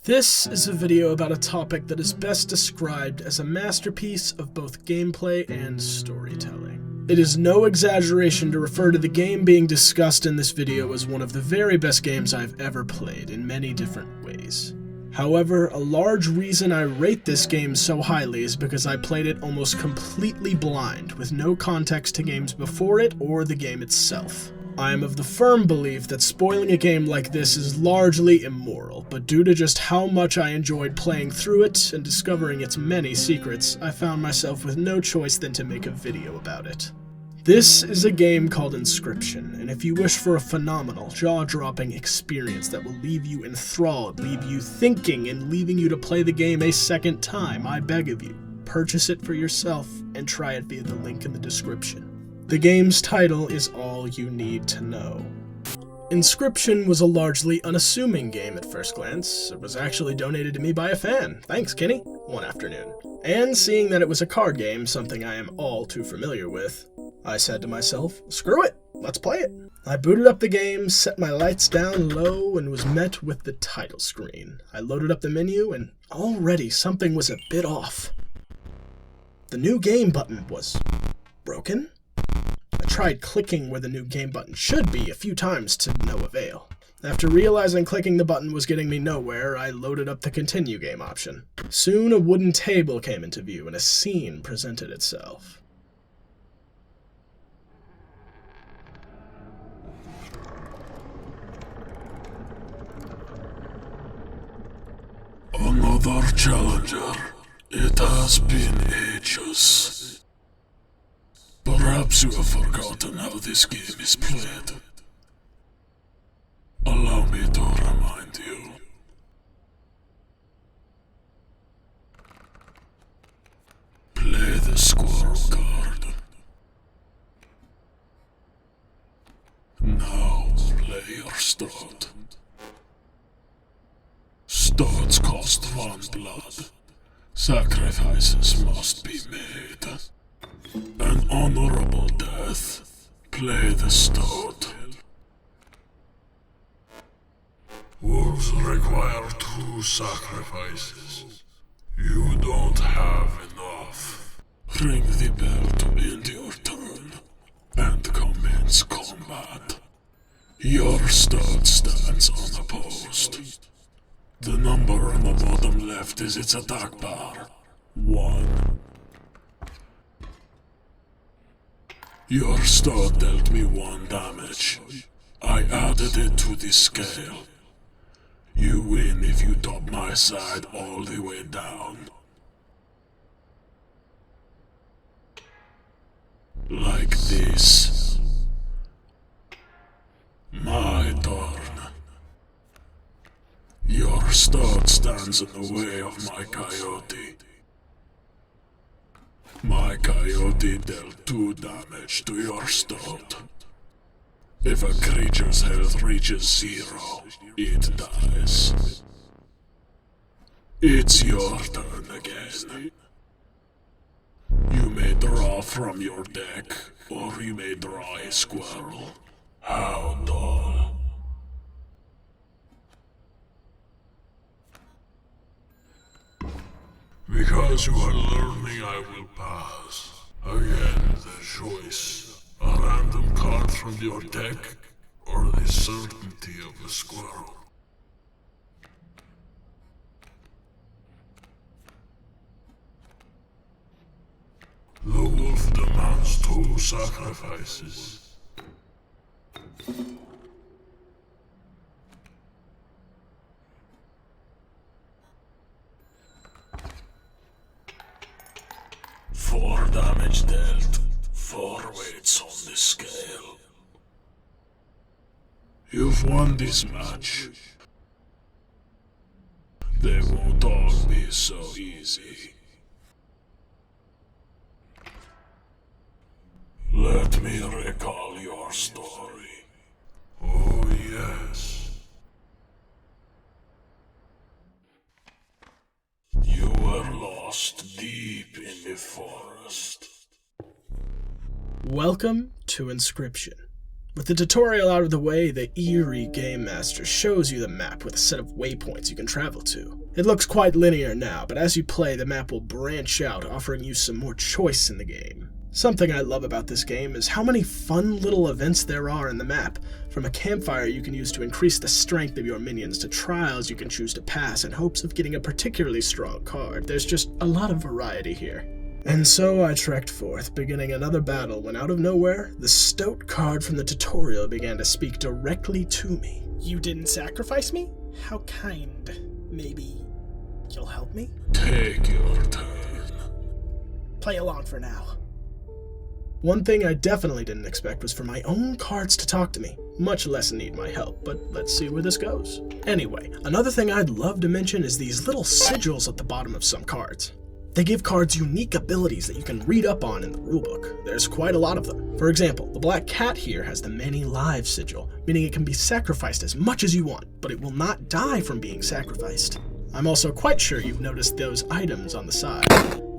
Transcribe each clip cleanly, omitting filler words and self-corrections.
This is a video about a topic that is best described as a masterpiece of both gameplay and storytelling. It is no exaggeration to refer to the game being discussed in this video as one of the very best games I've ever played in many different ways. However, a large reason I rate this game so highly is because I played it almost completely blind, with no context to games before it or the game itself. I am of the firm belief that spoiling a game like this is largely immoral, but due to just how much I enjoyed playing through it and discovering its many secrets, I found myself with no choice than to make a video about it. This is a game called Inscryption, and if you wish for a phenomenal, jaw-dropping experience that will leave you enthralled, leave you thinking, and leaving you to play the game a second time, I beg of you, purchase it for yourself and try it via the link in the description. The game's title is all you need to know. Inscryption was a largely unassuming game at first glance. It was actually donated to me by a fan, thanks Kenny, one afternoon. And seeing that it was a card game, something I am all too familiar with, I said to myself, screw it, let's play it. I booted up the game, set my lights down low, and was met with the title screen. I loaded up the menu, and already something was a bit off. The new game button was broken? I tried clicking where the new game button should be a few times to no avail. After realizing clicking the button was getting me nowhere, I loaded up the continue game option. Soon a wooden table came into view and a scene presented itself. Another challenger. It has been ages. Perhaps you have forgotten how this game is played. Allow me to remind you. Play the squirrel card. Now play your stoat. Stoats cost 1 blood. Sacrifices must be made. An honorable death. Play the stoat. Wolves require 2 sacrifices. You don't have enough. Ring the bell to end your turn and commence combat. Your stoat stands unopposed. The number on the bottom left is its attack bar. 1. Your stoat dealt me 1 damage. I added it to the scale. You win if you top my side all the way down. Like this. My turn. Your stoat stands in the way of my coyote. My coyote dealt 2 damage to your stoat. If a creature's health reaches 0, it dies. It's your turn again. You may draw from your deck, or you may draw a squirrel. How dull. Because you are learning, I will pass. Again, the choice. A random card from your deck, or the certainty of a squirrel. The wolf demands 2 sacrifices. Four damage dealt, 4 weights on the scale. You've won this match. They won't all be so easy. Let me recall your story. Oh yes. You were lost deep in the forest. Welcome to Inscryption, With the tutorial out of the way, the eerie Game Master shows you the map with a set of waypoints you can travel to. It looks quite linear now, but as you play, the map will branch out, offering you some more choice in the game. Something I love about this game is how many fun little events there are in the map, from a campfire you can use to increase the strength of your minions to trials you can choose to pass in hopes of getting a particularly strong card. There's just a lot of variety here. And so I trekked forth, beginning another battle when out of nowhere, the stoat card from the tutorial began to speak directly to me. You didn't sacrifice me? How kind. Maybe you'll help me? Take your turn. Play along for now. One thing I definitely didn't expect was for my own cards to talk to me, much less need my help, but let's see where this goes. Anyway, another thing I'd love to mention is these little sigils at the bottom of some cards. They give cards unique abilities that you can read up on in the rulebook. There's quite a lot of them. For example, the black cat here has the many lives sigil, meaning it can be sacrificed as much as you want, but it will not die from being sacrificed. I'm also quite sure you've noticed those items on the side.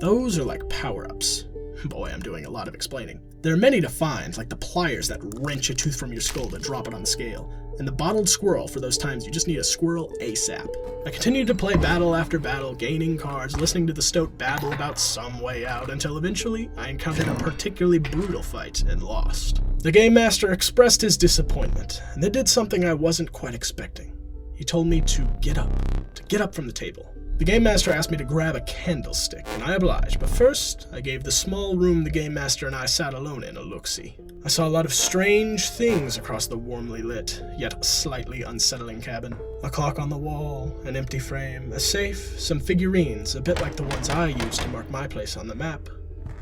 Those are like power-ups. Boy, I'm doing a lot of explaining. There are many to find, like the pliers that wrench a tooth from your skull to drop it on the scale, and the bottled squirrel for those times you just need a squirrel ASAP. I continued to play battle after battle, gaining cards, listening to the stoat babble about some way out, until eventually I encountered a particularly brutal fight and lost. The Game Master expressed his disappointment, and then did something I wasn't quite expecting. He told me to get up from the table. The Game Master asked me to grab a candlestick, and I obliged, but first, I gave the small room the Game Master and I sat alone in a look-see. I saw a lot of strange things across the warmly lit, yet slightly unsettling cabin. A clock on the wall, an empty frame, a safe, some figurines, a bit like the ones I used to mark my place on the map,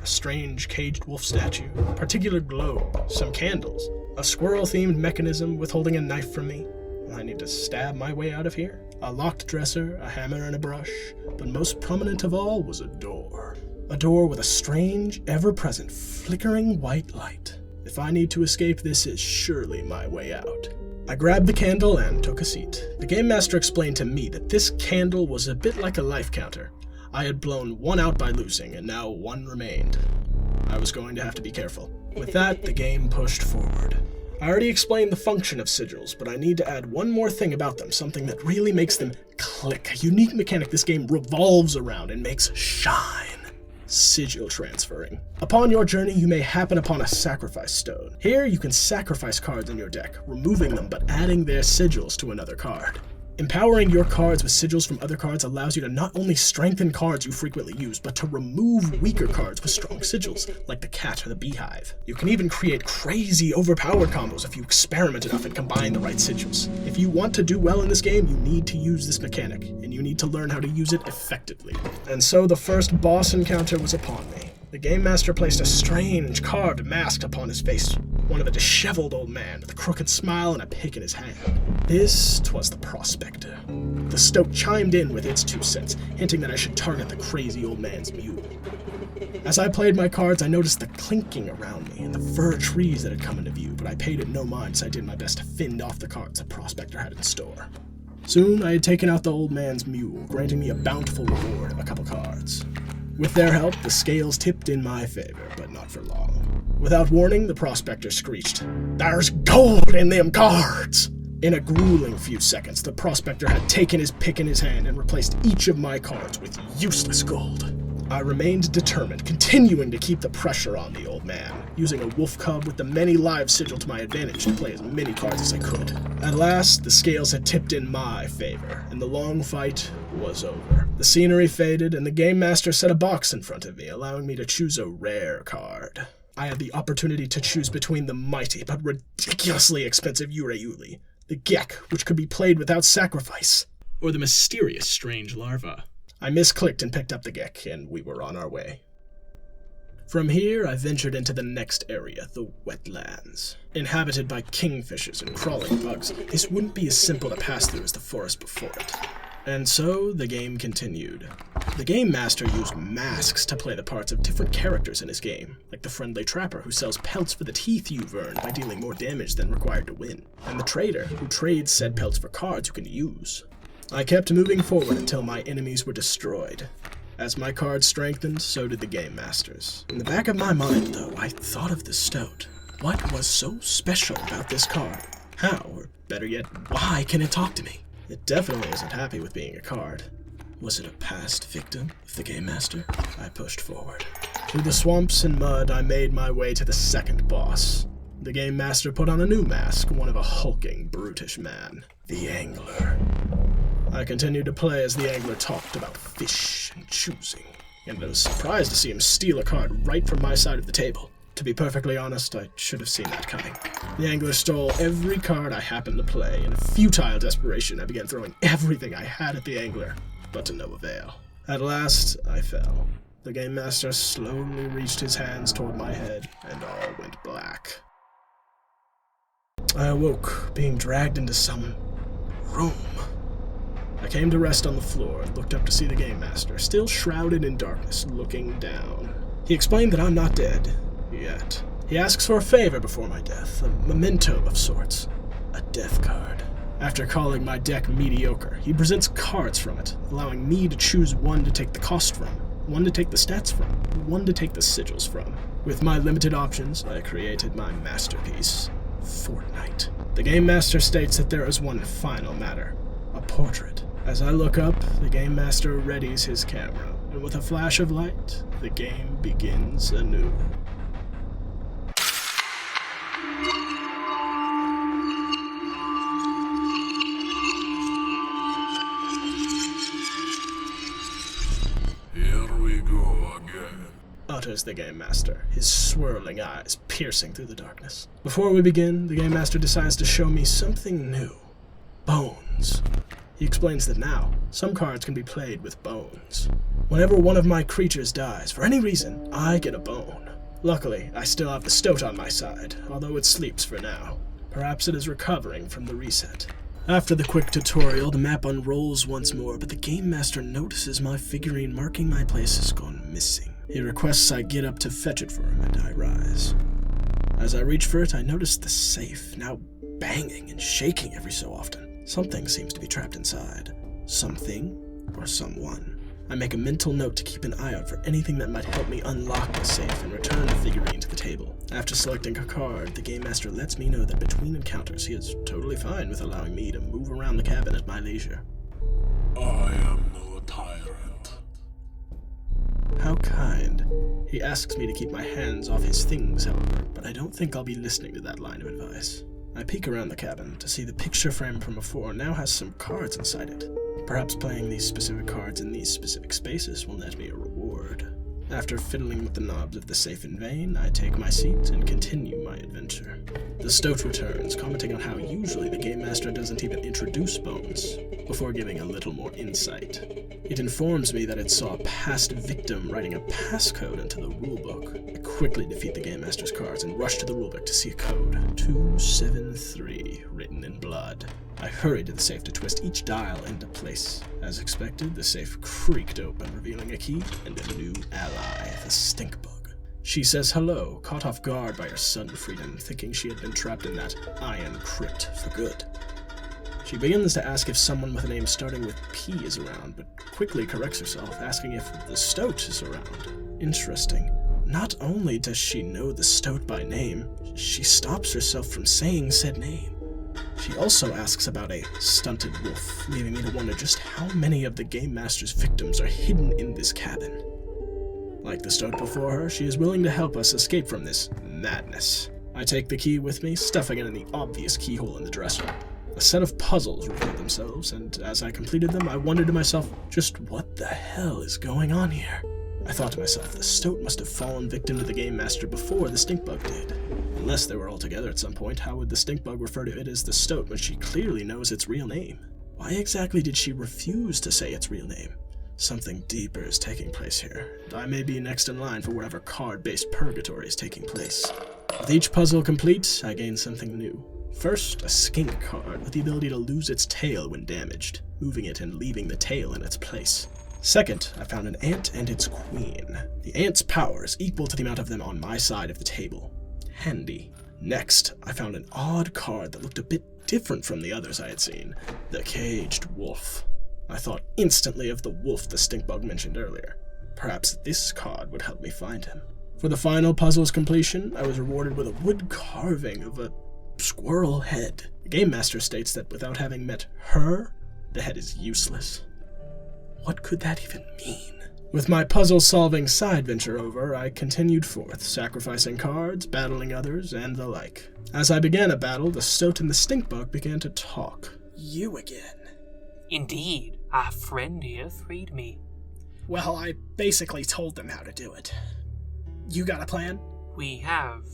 a strange caged wolf statue, a particular globe, some candles, a squirrel-themed mechanism withholding a knife from me. I need to stab my way out of here. A locked dresser, a hammer and a brush, but most prominent of all was a door. A door with a strange, ever-present, flickering white light. If I need to escape, this is surely my way out. I grabbed the candle and took a seat. The Game Master explained to me that this candle was a bit like a life counter. I had blown one out by losing, and now one remained. I was going to have to be careful. With that, the game pushed forward. I already explained the function of sigils, but I need to add one more thing about them, something that really makes them click, a unique mechanic this game revolves around and makes shine. Sigil transferring. Upon your journey, you may happen upon a sacrifice stone. Here, you can sacrifice cards in your deck, removing them but adding their sigils to another card. Empowering your cards with sigils from other cards allows you to not only strengthen cards you frequently use, but to remove weaker cards with strong sigils, like the cat or the beehive. You can even create crazy overpowered combos if you experiment enough and combine the right sigils. If you want to do well in this game, you need to use this mechanic, and you need to learn how to use it effectively. And so the first boss encounter was upon me. The Game Master placed a strange carved mask upon his face, one of a disheveled old man with a crooked smile and a pick in his hand. This 'twas the prospector. The stoat chimed in with its 2 cents, hinting that I should target the crazy old man's mule. As I played my cards, I noticed the clinking around me and the fir trees that had come into view, but I paid it no mind as I did my best to fend off the cards the prospector had in store. Soon I had taken out the old man's mule, granting me a bountiful reward of a couple cards. With their help, the scales tipped in my favor, but not for long. Without warning, the prospector screeched, "There's gold in them cards!" In a grueling few seconds, the prospector had taken his pick in his hand and replaced each of my cards with useless gold. I remained determined, continuing to keep the pressure on the old man, using a wolf cub with the many lives sigil to my advantage to play as many cards as I could. At last, the scales had tipped in my favor, and the long fight was over. The scenery faded, and the Game Master set a box in front of me, allowing me to choose a rare card. I had the opportunity to choose between the mighty but ridiculously expensive Urayuli, the Gek, which could be played without sacrifice, or the mysterious strange larva. I misclicked and picked up the Gek, and we were on our way. From here, I ventured into the next area, the wetlands. Inhabited by kingfishers and crawling bugs, this wouldn't be as simple to pass through as the forest before it. And so, the game continued. The Game Master used masks to play the parts of different characters in his game, like the friendly trapper who sells pelts for the teeth you've earned by dealing more damage than required to win, and the trader who trades said pelts for cards you can use. I kept moving forward until my enemies were destroyed. As my cards strengthened, so did the Game Master's. In the back of my mind, though, I thought of the stoat. What was so special about this card? How, or better yet, why can it talk to me? It definitely isn't happy with being a card. Was it a past victim of the Game Master? I pushed forward. Through the swamps and mud, I made my way to the second boss. The Game Master put on a new mask, one of a hulking, brutish man. The Angler. I continued to play as the Angler talked about fish and choosing, and I was surprised to see him steal a card right from my side of the table. To be perfectly honest, I should have seen that coming. The Angler stole every card I happened to play. In a futile desperation, I began throwing everything I had at the Angler, but to no avail. At last, I fell. The Game Master slowly reached his hands toward my head, and all went black. I awoke, being dragged into some room. I came to rest on the floor and looked up to see the Game Master, still shrouded in darkness, looking down. He explained that I'm not dead. Yet. He asks for a favor before my death, a memento of sorts, a death card. After calling my deck mediocre, he presents cards from it, allowing me to choose one to take the cost from, one to take the stats from, one to take the sigils from. With my limited options, I created my masterpiece, Fortnite. The Game Master states that there is one final matter, a portrait. As I look up, the Game Master readies his camera, and with a flash of light, the game begins anew. Utters the Game Master, his swirling eyes piercing through the darkness. Before we begin, the Game Master decides to show me something new. Bones. He explains that now, some cards can be played with bones. Whenever one of my creatures dies, for any reason, I get a bone. Luckily, I still have the stoat on my side, although it sleeps for now. Perhaps it is recovering from the reset. After the quick tutorial, the map unrolls once more, but the Game Master notices my figurine marking my place has gone missing. He requests I get up to fetch it for him, and I rise. As I reach for it, I notice the safe, now banging and shaking every so often. Something seems to be trapped inside. Something or someone. I make a mental note to keep an eye out for anything that might help me unlock the safe and return the figurine to the table. After selecting a card, the Game Master lets me know that between encounters he is totally fine with allowing me to move around the cabin at my leisure. I am no tyrant. How kind. He asks me to keep my hands off his things, however, but I don't think I'll be listening to that line of advice. I peek around the cabin to see the picture frame from before now has some cards inside it. Perhaps playing these specific cards in these specific spaces will net me a reward. After fiddling with the knobs of the safe in vain, I take my seat and continue my adventure. The stoat returns, commenting on how usually the Game Master doesn't even introduce bones, before giving a little more insight. It informs me that it saw a past victim writing a passcode into the rulebook. I quickly defeat the Game Master's cards and rush to the rulebook to see a code, 273, written in blood. I hurried to the safe to twist each dial into place. As expected, the safe creaked open, revealing a key and a new ally, the stink bug. She says hello, caught off guard by her sudden freedom, thinking she had been trapped in that iron crypt for good. She begins to ask if someone with a name starting with P is around, but quickly corrects herself, asking if the stoat is around. Interesting. Not only does she know the stoat by name, she stops herself from saying said name. She also asks about a stunted wolf, leaving me to wonder just how many of the Game Master's victims are hidden in this cabin. Like the stoat before her, she is willing to help us escape from this madness. I take the key with me, stuffing it in the obvious keyhole in the dresser. A set of puzzles revealed themselves, and as I completed them, I wondered to myself, just what the hell is going on here? I thought to myself, the stoat must have fallen victim to the Game Master before the stink bug did. Unless they were all together at some point, how would the stink bug refer to it as the stoat when she clearly knows its real name? Why exactly did she refuse to say its real name? Something deeper is taking place here, and I may be next in line for whatever card-based purgatory is taking place. With each puzzle complete, I gain something new. First, a skink card with the ability to lose its tail when damaged, moving it and leaving the tail in its place. Second, I found an ant and its queen. The ant's power is equal to the amount of them on my side of the table. Handy. Next, I found an odd card that looked a bit different from the others I had seen. The caged wolf. I thought instantly of the wolf the stink bug mentioned earlier. Perhaps this card would help me find him. For the final puzzle's completion, I was rewarded with a wood carving of a squirrel head. The Game Master states that without having met her, the head is useless. What could that even mean? With my puzzle-solving side venture over, I continued forth, sacrificing cards, battling others, and the like. As I began a battle, the stoat and the stink bug began to talk. You again. Indeed, our friend here freed me. Well, I basically told them how to do it. You got a plan? We have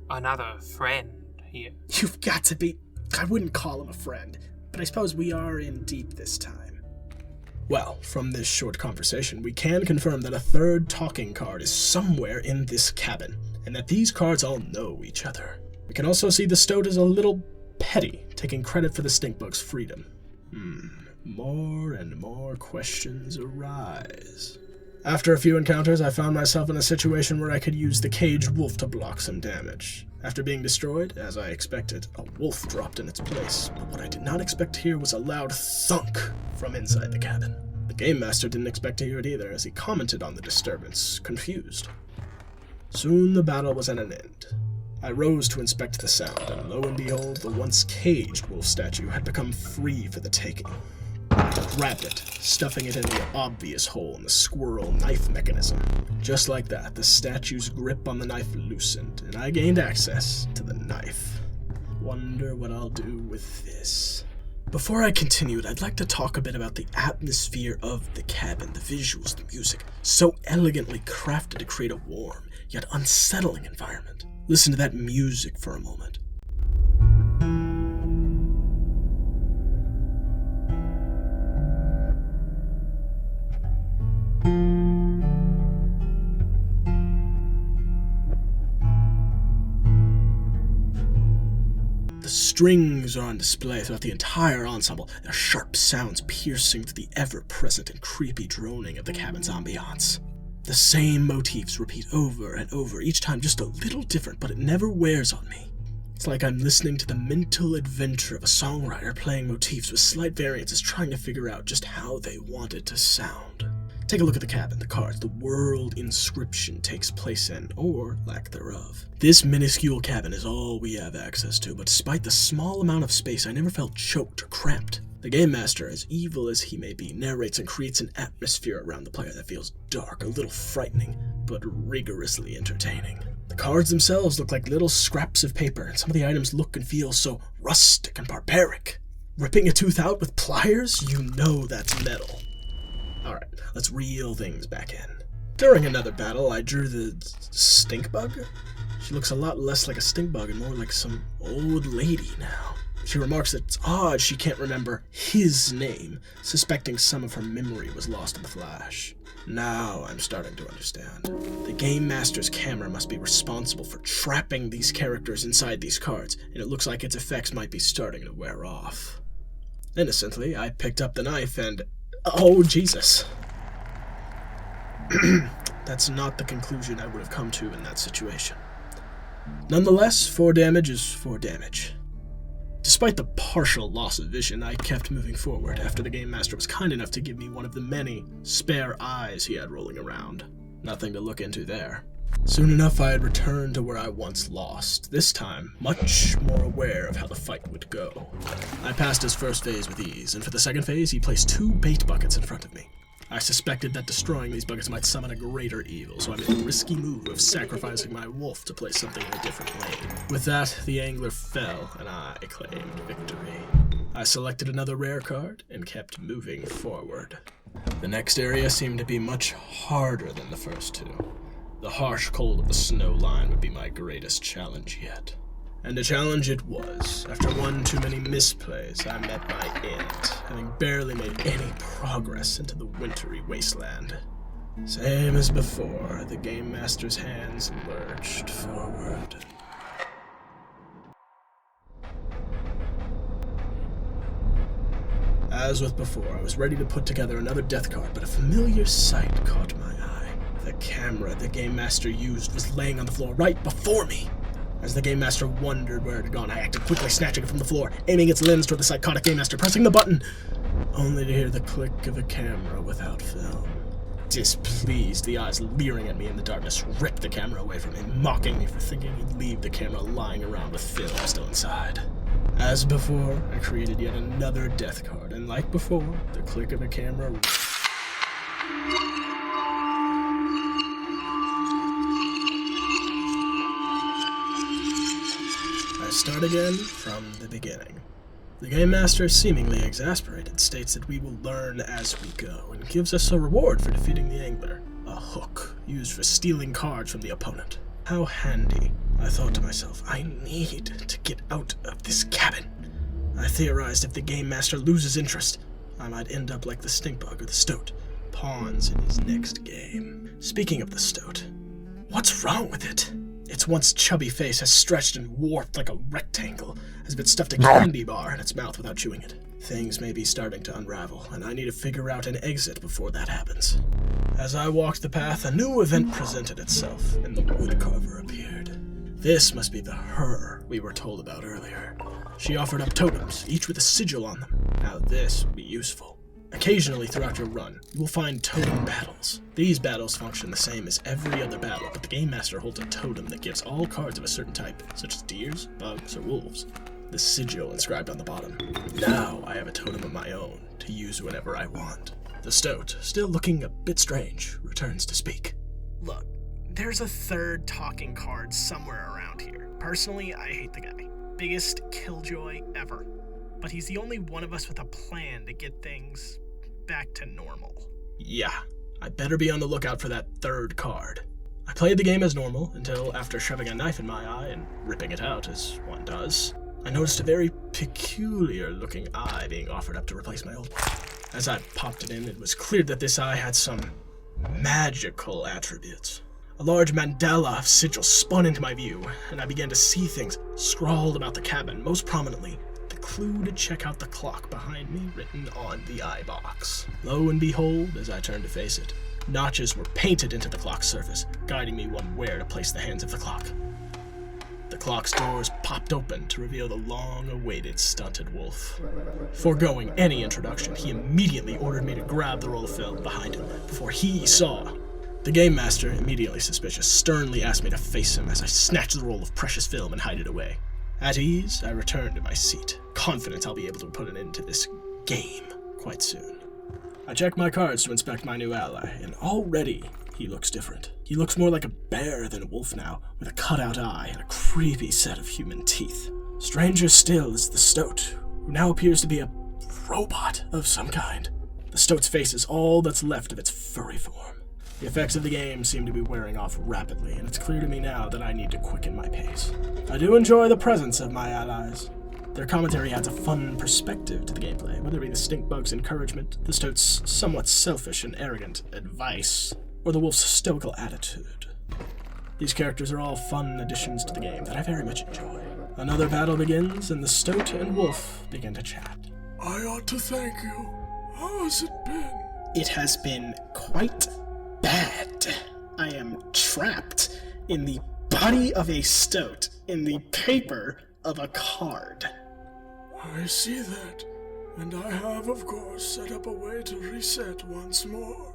another friend here. You've got to be... I wouldn't call him a friend, but I suppose we are in deep this time. Well, from this short conversation, we can confirm that a third talking card is somewhere in this cabin, and that these cards all know each other. We can also see the stoat is a little petty, taking credit for the stinkbug's freedom. More and more questions arise. After a few encounters, I found myself in a situation where I could use the caged wolf to block some damage. After being destroyed, as I expected, a wolf dropped in its place, but what I did not expect to hear was a loud thunk from inside the cabin. The Game Master didn't expect to hear it either, as he commented on the disturbance, confused. Soon the battle was at an end. I rose to inspect the sound, and lo and behold, the once caged wolf statue had become free for the taking. I grabbed it, stuffing it in the obvious hole in the squirrel knife mechanism. Just like that, the statue's grip on the knife loosened, and I gained access to the knife. Wonder what I'll do with this. Before I continued, I'd like to talk a bit about the atmosphere of the cabin, the visuals, the music, so elegantly crafted to create a warm, yet unsettling environment. Listen to that music for a moment. The strings are on display throughout the entire ensemble, their sharp sounds piercing through the ever-present and creepy droning of the cabin's ambiance. The same motifs repeat over and over, each time just a little different, but it never wears on me. It's like I'm listening to the mental adventure of a songwriter playing motifs with slight variances, trying to figure out just how they want it to sound. Take a look at the cabin, the cards, the world Inscryption takes place in, or lack thereof. This minuscule cabin is all we have access to, but despite the small amount of space, I never felt choked or cramped. The Game Master, as evil as he may be, narrates and creates an atmosphere around the player that feels dark, a little frightening, but rigorously entertaining. The cards themselves look like little scraps of paper, and some of the items look and feel so rustic and barbaric. Ripping a tooth out with pliers? You know that's metal. Alright, let's reel things back in. During another battle, I drew the stink bug. She looks a lot less like a stink bug and more like some old lady now. She remarks that it's odd she can't remember his name, suspecting some of her memory was lost in the flash. Now I'm starting to understand. The Game Master's camera must be responsible for trapping these characters inside these cards, and it looks like its effects might be starting to wear off. Innocently, I picked up the knife and... oh, Jesus. That's not the conclusion I would have come to in that situation. Nonetheless, 4 damage is 4 damage. Despite the partial loss of vision, I kept moving forward after the Game Master was kind enough to give me one of the many spare eyes he had rolling around. Nothing to look into there. Soon enough, I had returned to where I once lost, this time much more aware of how the fight would go. I passed his first phase with ease, and for the second phase, he placed 2 bait buckets in front of me. I suspected that destroying these buckets might summon a greater evil, so I made the risky move of sacrificing my wolf to place something in a different lane. With that, the angler fell, and I claimed victory. I selected another rare card and kept moving forward. The next area seemed to be much harder than the first 2. The harsh cold of the snow line would be my greatest challenge yet. And a challenge it was. After one too many misplays, I met my end, having barely made any progress into the wintry wasteland. Same as before, the Game Master's hands lurched forward. As with before, I was ready to put together another death card, but a familiar sight caught my eye. The camera the Game Master used was laying on the floor right before me. As the Game Master wondered where it had gone, I acted quickly, snatching it from the floor, aiming its lens toward the psychotic Game Master, pressing the button, only to hear the click of a camera without film. Displeased, the eyes leering at me in the darkness ripped the camera away from me, mocking me for thinking he'd leave the camera lying around with film still inside. As before, I created yet another death card, and like before, the click of a camera. I start again from the beginning. The Game Master, seemingly exasperated, states that we will learn as we go, and gives us a reward for defeating the Angler, a hook used for stealing cards from the opponent. How handy. I thought to myself, I need to get out of this cabin. I theorized if the Game Master loses interest, I might end up like the stink bug or the stoat, pawns in his next game. Speaking of the stoat, what's wrong with it? Its once chubby face has stretched and warped like a rectangle, as if it stuffed a candy bar in its mouth without chewing it. Things may be starting to unravel, and I need to figure out an exit before that happens. As I walked the path, a new event presented itself, and the woodcarver appeared. This must be the her we were told about earlier. She offered up totems, each with a sigil on them. Now this would be useful. Occasionally throughout your run, you will find totem battles. These battles function the same as every other battle, but the Game Master holds a totem that gives all cards of a certain type, such as deers, bugs, or wolves, the sigil inscribed on the bottom. Now I have a totem of my own to use whenever I want. The stoat, still looking a bit strange, returns to speak. Look, there's a third talking card somewhere around here. Personally, I hate the guy. Biggest killjoy ever. But he's the only one of us with a plan to get things back to normal. Yeah, I better be on the lookout for that third card. I played the game as normal until, after shoving a knife in my eye and ripping it out as one does, I noticed a very peculiar-looking eye being offered up to replace my old one. As I popped it in, it was clear that this eye had some magical attributes. A large mandala of sigils spun into my view, and I began to see things scrawled about the cabin, most prominently clue to check out the clock behind me written on the eye box. Lo and behold, as I turned to face it, notches were painted into the clock's surface, guiding me on where to place the hands of the clock. The clock's doors popped open to reveal the long-awaited stunted wolf. Foregoing any introduction, he immediately ordered me to grab the roll of film behind him before he saw. The Game Master, immediately suspicious, sternly asked me to face him as I snatched the roll of precious film and hide it away. At ease, I returned to my seat, confident I'll be able to put an end to this game quite soon. I check my cards to inspect my new ally, and already he looks different. He looks more like a bear than a wolf now, with a cutout eye and a creepy set of human teeth. Stranger still is the stoat, who now appears to be a robot of some kind. The stoat's face is all that's left of its furry form. The effects of the game seem to be wearing off rapidly, and it's clear to me now that I need to quicken my pace. I do enjoy the presence of my allies. Their commentary adds a fun perspective to the gameplay, whether it be the stink bug's encouragement, the stoat's somewhat selfish and arrogant advice, or the wolf's stoical attitude. These characters are all fun additions to the game that I very much enjoy. Another battle begins, and the stoat and wolf begin to chat. I ought to thank you. How has it been? It has been quite bad. I am trapped in the body of a stoat in the paper of a card. I see that, and I have, of course, set up a way to reset once more.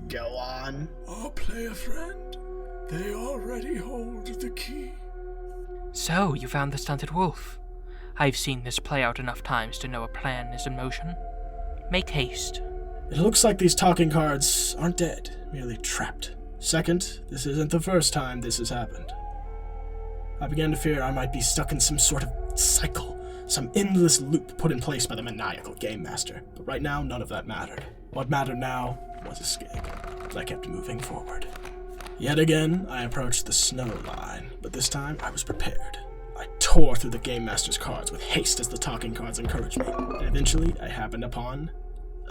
Go on. Our player friend, they already hold the key. So, you found the stunted wolf. I've seen this play out enough times to know a plan is in motion. Make haste. It looks like these talking cards aren't dead, merely trapped. Second, this isn't the first time this has happened. I began to fear I might be stuck in some sort of cycle, some endless loop put in place by the maniacal Game Master. But right now, none of that mattered. What mattered now was escape, as I kept moving forward. Yet again, I approached the snow line, but this time I was prepared. I tore through the Game Master's cards with haste as the talking cards encouraged me, and eventually I happened upon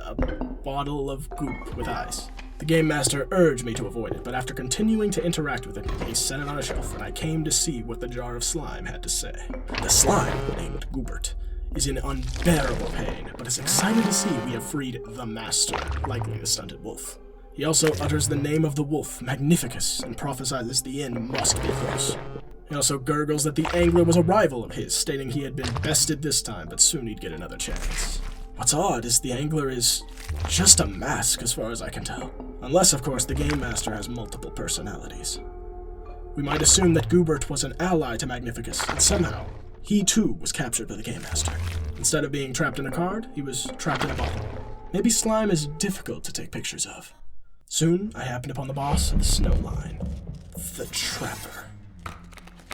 a bottle of goop with ice. The Game Master urged me to avoid it, but after continuing to interact with it, he set it on a shelf, and I came to see what the jar of slime had to say. The slime, named Goobert, is in unbearable pain, but is excited to see we have freed the Master, likely the stunted wolf. He also utters the name of the wolf, Magnificus, and prophesies the end must be close. He also gurgles that the angler was a rival of his, stating he had been bested this time, but soon he'd get another chance. What's odd is the angler is just a mask as far as I can tell. Unless, of course, the Game Master has multiple personalities. We might assume that Goobert was an ally to Magnificus, and somehow, he too was captured by the Game Master. Instead of being trapped in a card, he was trapped in a bottle. Maybe slime is difficult to take pictures of. Soon, I happened upon the boss of the snow line. The Trapper.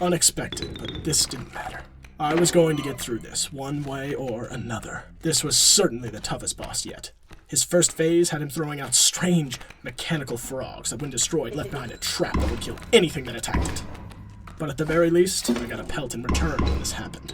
Unexpected, but this didn't matter. I was going to get through this, one way or another. This was certainly the toughest boss yet. His first phase had him throwing out strange, mechanical frogs that when destroyed left behind a trap that would kill anything that attacked it. But at the very least, I got a pelt in return when this happened.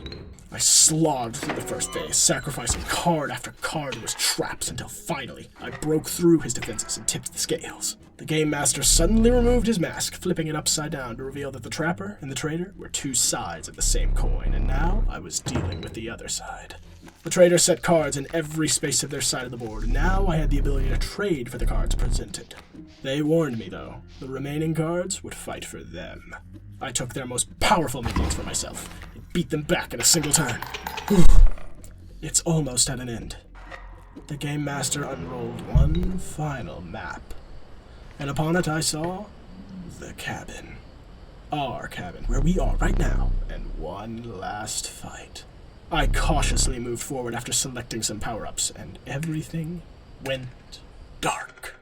I slogged through the first phase, sacrificing card after card to his traps until finally, I broke through his defenses and tipped the scales. The Game Master suddenly removed his mask, flipping it upside down to reveal that the Trapper and the Trader were two sides of the same coin, and now I was dealing with the other side. The Trader set cards in every space of their side of the board, and now I had the ability to trade for the cards presented. They warned me, though, the remaining cards would fight for them. I took their most powerful minions for myself, and beat them back in a single turn. It's almost at an end. The Game Master unrolled one final map, and upon it I saw the cabin. Our cabin, where we are right now, and one last fight. I cautiously moved forward after selecting some power-ups, and everything went dark.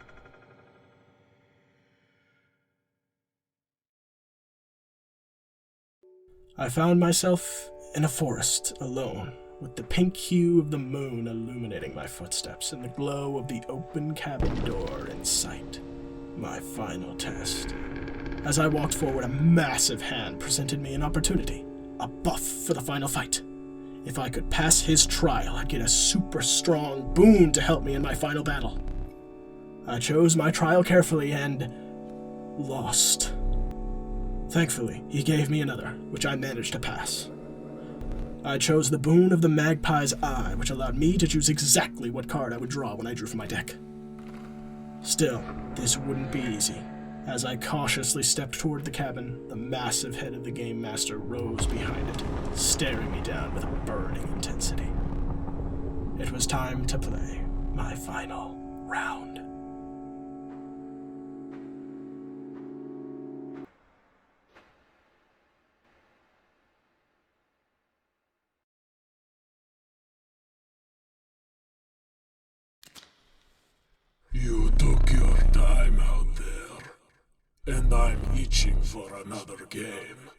I found myself in a forest, alone, with the pink hue of the moon illuminating my footsteps and the glow of the open cabin door in sight. My final test. As I walked forward, a massive hand presented me an opportunity, a buff for the final fight. If I could pass his trial, I'd get a super strong boon to help me in my final battle. I chose my trial carefully and lost. Thankfully, he gave me another, which I managed to pass. I chose the boon of the Magpie's Eye, which allowed me to choose exactly what card I would draw when I drew from my deck. Still, this wouldn't be easy. As I cautiously stepped toward the cabin, the massive head of the Game Master rose behind it, staring me down with a burning intensity. It was time to play my final round. You took your time out there, and I'm itching for another game.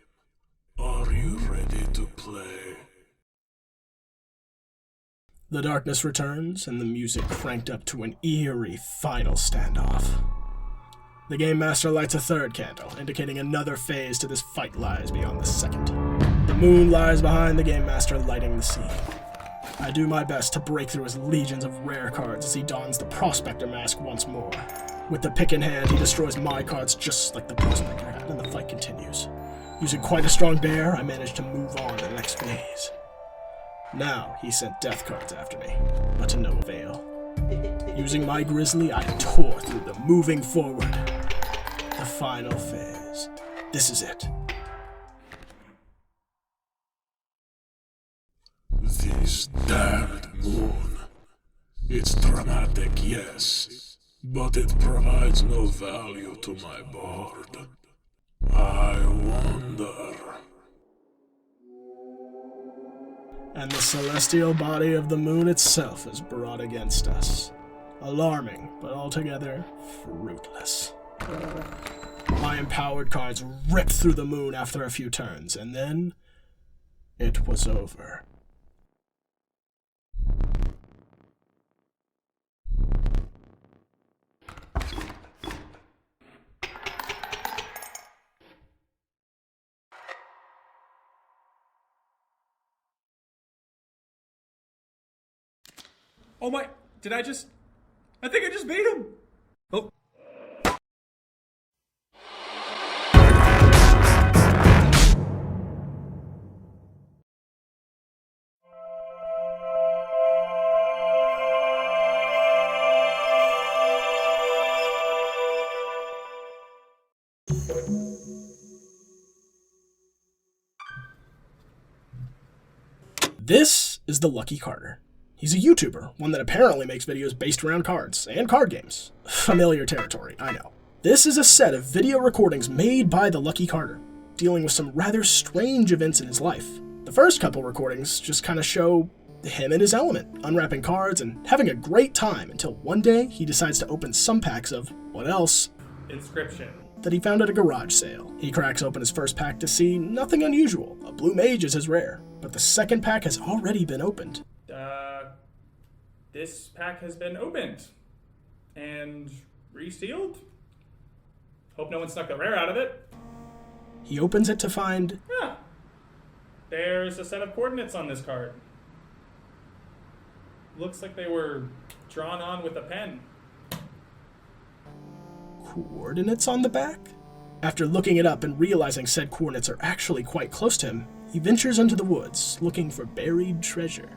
Are you ready to play? The darkness returns, and the music cranked up to an eerie final standoff. The Game Master lights a third candle, indicating another phase to this fight lies beyond the second. The moon lies behind the Game Master, lighting the scene. I do my best to break through his legions of rare cards as he dons the Prospector mask once more. With the pick in hand, he destroys my cards just like the Prospector had, and the fight continues. Using quite a strong dare, I managed to move on to the next phase. Now, he sent death cards after me, but to no avail. Using my Grizzly, I tore through them, moving forward. The final phase. This is it. This damned moon. It's dramatic, yes, but it provides no value to my board. I wonder. And the celestial body of the moon itself is brought against us. Alarming, but altogether fruitless. My empowered cards ripped through the moon after a few turns, and then it was over. Oh my, I think I just beat him! Oh. This is the Lucky Carter. He's a YouTuber, one that apparently makes videos based around cards and card games. Familiar territory, I know. This is a set of video recordings made by the Lucky Carter, dealing with some rather strange events in his life. The first couple recordings just kind of show him in his element, unwrapping cards and having a great time until one day he decides to open some packs of, what else? Inscryption. That he found at a garage sale. He cracks open his first pack to see nothing unusual. A blue mage is his rare, but the second pack has already been opened. This pack has been opened and resealed. Hope no one snuck the rare out of it. He opens it to find... Yeah. There's a set of coordinates on this card. Looks like they were drawn on with a pen. Coordinates on the back? After looking it up and realizing said coordinates are actually quite close to him, he ventures into the woods, looking for buried treasure.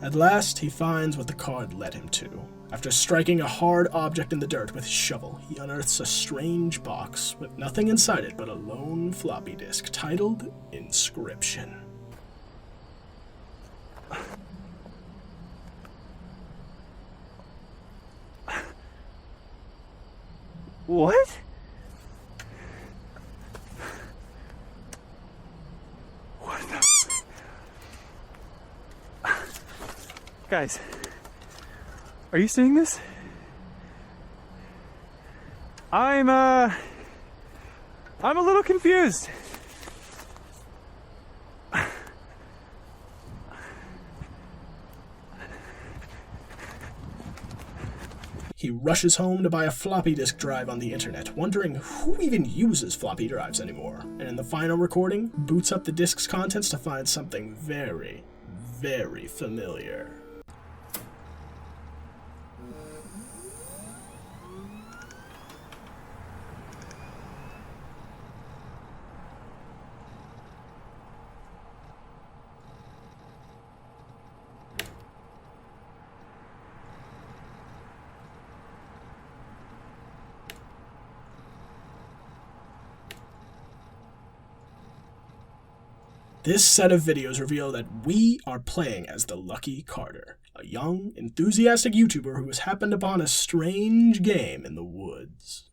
At last, he finds what the card led him to. After striking a hard object in the dirt with his shovel, he unearths a strange box with nothing inside it but a lone floppy disk titled Inscryption. What? What the... Guys, are you seeing this? I'm a little confused. He rushes home to buy a floppy disk drive on the internet, wondering who even uses floppy drives anymore, and in the final recording, boots up the disk's contents to find something very, very familiar. This set of videos reveal that we are playing as the Lucky Carter, a young, enthusiastic YouTuber who has happened upon a strange game in the woods.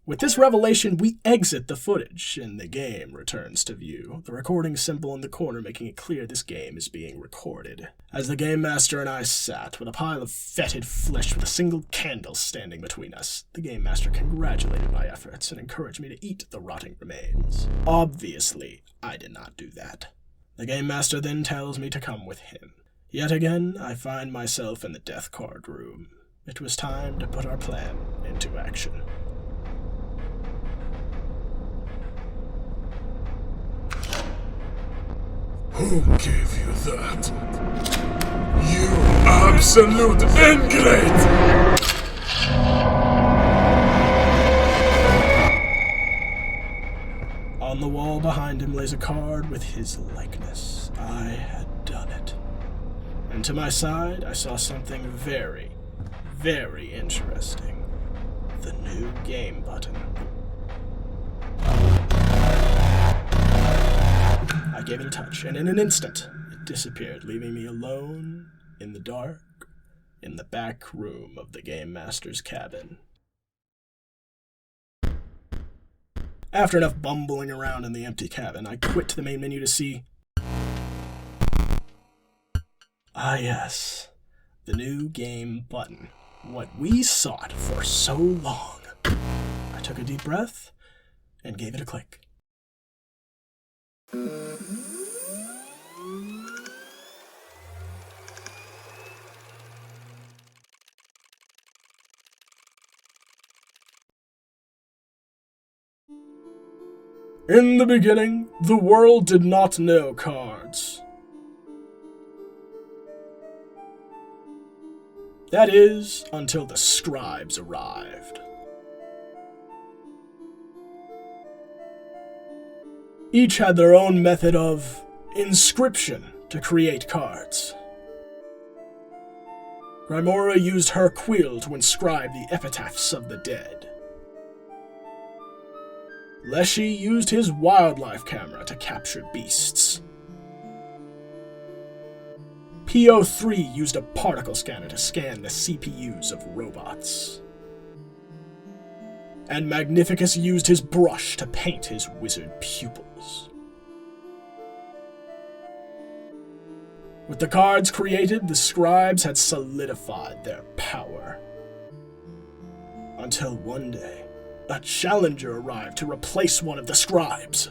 With this revelation, we exit the footage, and the game returns to view, the recording symbol in the corner making it clear this game is being recorded. As the Game Master and I sat with a pile of fetid flesh with a single candle standing between us, the Game Master congratulated my efforts and encouraged me to eat the rotting remains. Obviously, I did not do that. The Game Master then tells me to come with him. Yet again, I find myself in the death card room. It was time to put our plan into action. Who gave you that? You absolute ingrate! On the wall behind him lays a card with his likeness. I had done it. And to my side, I saw something very, very interesting. The new game button. I gave it a touch, and in an instant, it disappeared, leaving me alone, in the dark, in the back room of the Game Master's cabin. After enough bumbling around in the empty cabin, I quit to the main menu to see... Ah yes, the new game button. What we sought for so long. I took a deep breath, and gave it a click. In the beginning, the world did not know cards. That is, until the scribes arrived. Each had their own method of inscription to create cards. Grimora used her quill to inscribe the epitaphs of the dead. Leshy used his wildlife camera to capture beasts. PO3 used a particle scanner to scan the CPUs of robots. And Magnificus used his brush to paint his wizard pupils. With the cards created, the scribes had solidified their power. Until one day, a challenger arrived to replace one of the scribes.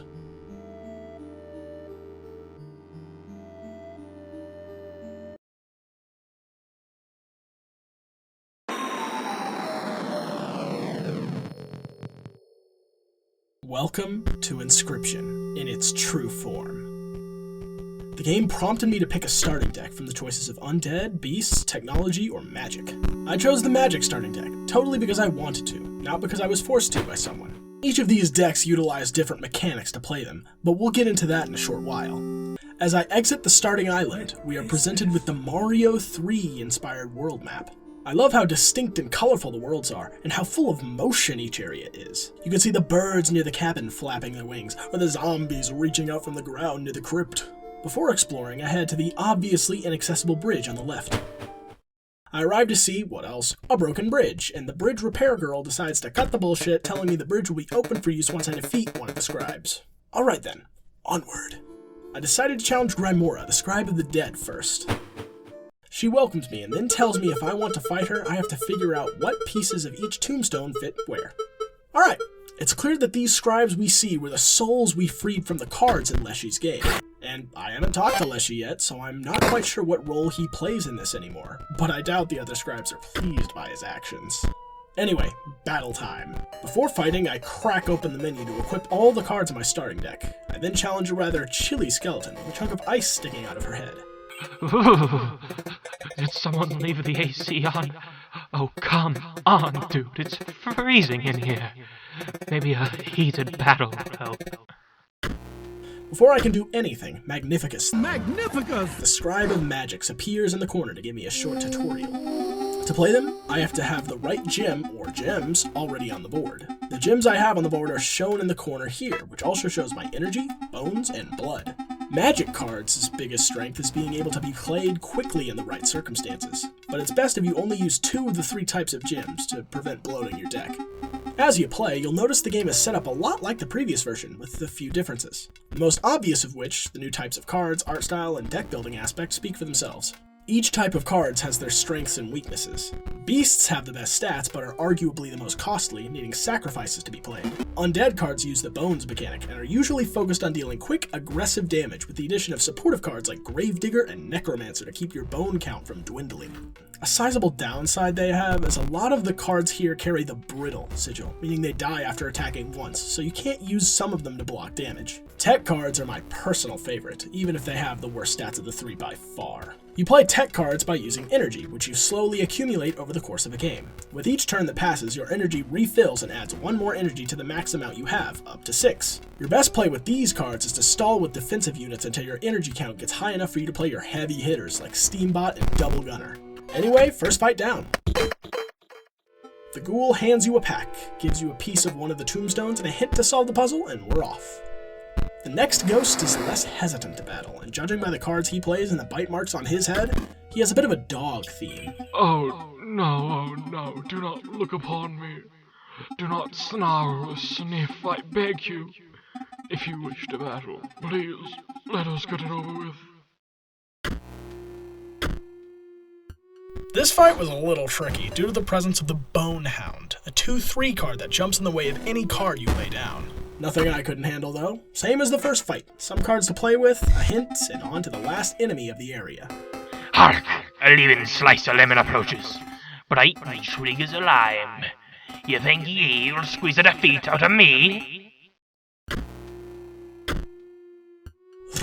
Welcome to Inscryption in its true form. The game prompted me to pick a starting deck from the choices of undead, beasts, technology, or magic. I chose the magic starting deck, totally because I wanted to, not because I was forced to by someone. Each of these decks utilize different mechanics to play them, but we'll get into that in a short while. As I exit the starting island, we are presented with the Mario 3 inspired world map. I love how distinct and colorful the worlds are, and how full of motion each area is. You can see the birds near the cabin flapping their wings, or the zombies reaching out from the ground near the crypt. Before exploring, I head to the obviously inaccessible bridge on the left. I arrive to see, what else, a broken bridge, and the bridge repair girl decides to cut the bullshit, telling me the bridge will be open for use once I defeat one of the scribes. Alright then, onward. I decided to challenge Grimora, the scribe of the dead, first. She welcomes me and then tells me if I want to fight her, I have to figure out what pieces of each tombstone fit where. Alright, it's clear that these scribes we see were the souls we freed from the cards in Leshy's game. And I haven't talked to Leshy yet, so I'm not quite sure what role he plays in this anymore, but I doubt the other scribes are pleased by his actions. Anyway, battle time. Before fighting, I crack open the menu to equip all the cards in my starting deck. I then challenge a rather chilly skeleton with a chunk of ice sticking out of her head. Ooh, did someone leave the AC on? Oh, come on, dude, it's freezing in here. Maybe a heated battle will help. Before I can do anything, Magnificus, the Scribe of Magics, appears in the corner to give me a short tutorial. To play them, I have to have the right gem, or gems, already on the board. The gems I have on the board are shown in the corner here, which also shows my energy, bones, and blood. Magic cards' biggest strength is being able to be played quickly in the right circumstances, but it's best if you only use 2 of the 3 types of gems to prevent bloating your deck. As you play, you'll notice the game is set up a lot like the previous version, with a few differences. The most obvious of which, the new types of cards, art style, and deck building aspects speak for themselves. Each type of cards has their strengths and weaknesses. Beasts have the best stats, but are arguably the most costly, needing sacrifices to be played. Undead cards use the bones mechanic, and are usually focused on dealing quick, aggressive damage, with the addition of supportive cards like Gravedigger and Necromancer to keep your bone count from dwindling. A sizable downside they have is a lot of the cards here carry the brittle sigil, meaning they die after attacking once, so you can't use some of them to block damage. Tech cards are my personal favorite, even if they have the worst stats of the 3 by far. You play tech cards by using energy, which you slowly accumulate over the course of a game. With each turn that passes, your energy refills and adds 1 more energy to the max amount you have, up to 6. Your best play with these cards is to stall with defensive units until your energy count gets high enough for you to play your heavy hitters like Steambot and Double Gunner. Anyway, first fight down. The ghoul hands you a pack, gives you a piece of one of the tombstones and a hint to solve the puzzle, and we're off. The next ghost is less hesitant to battle, and judging by the cards he plays and the bite marks on his head, he has a bit of a dog theme. Oh no, do not look upon me. Do not snarl or sniff, I beg you. If you wish to battle, please, let us get it over with. This fight was a little tricky due to the presence of the Bone Hound, a 2/3 card that jumps in the way of any card you lay down. Nothing I couldn't handle though. Same as the first fight. Some cards to play with, a hint, and on to the last enemy of the area. Hark! A living slice of lemon approaches. Bright and shrig as a lime. You think you'll squeeze a defeat out of me?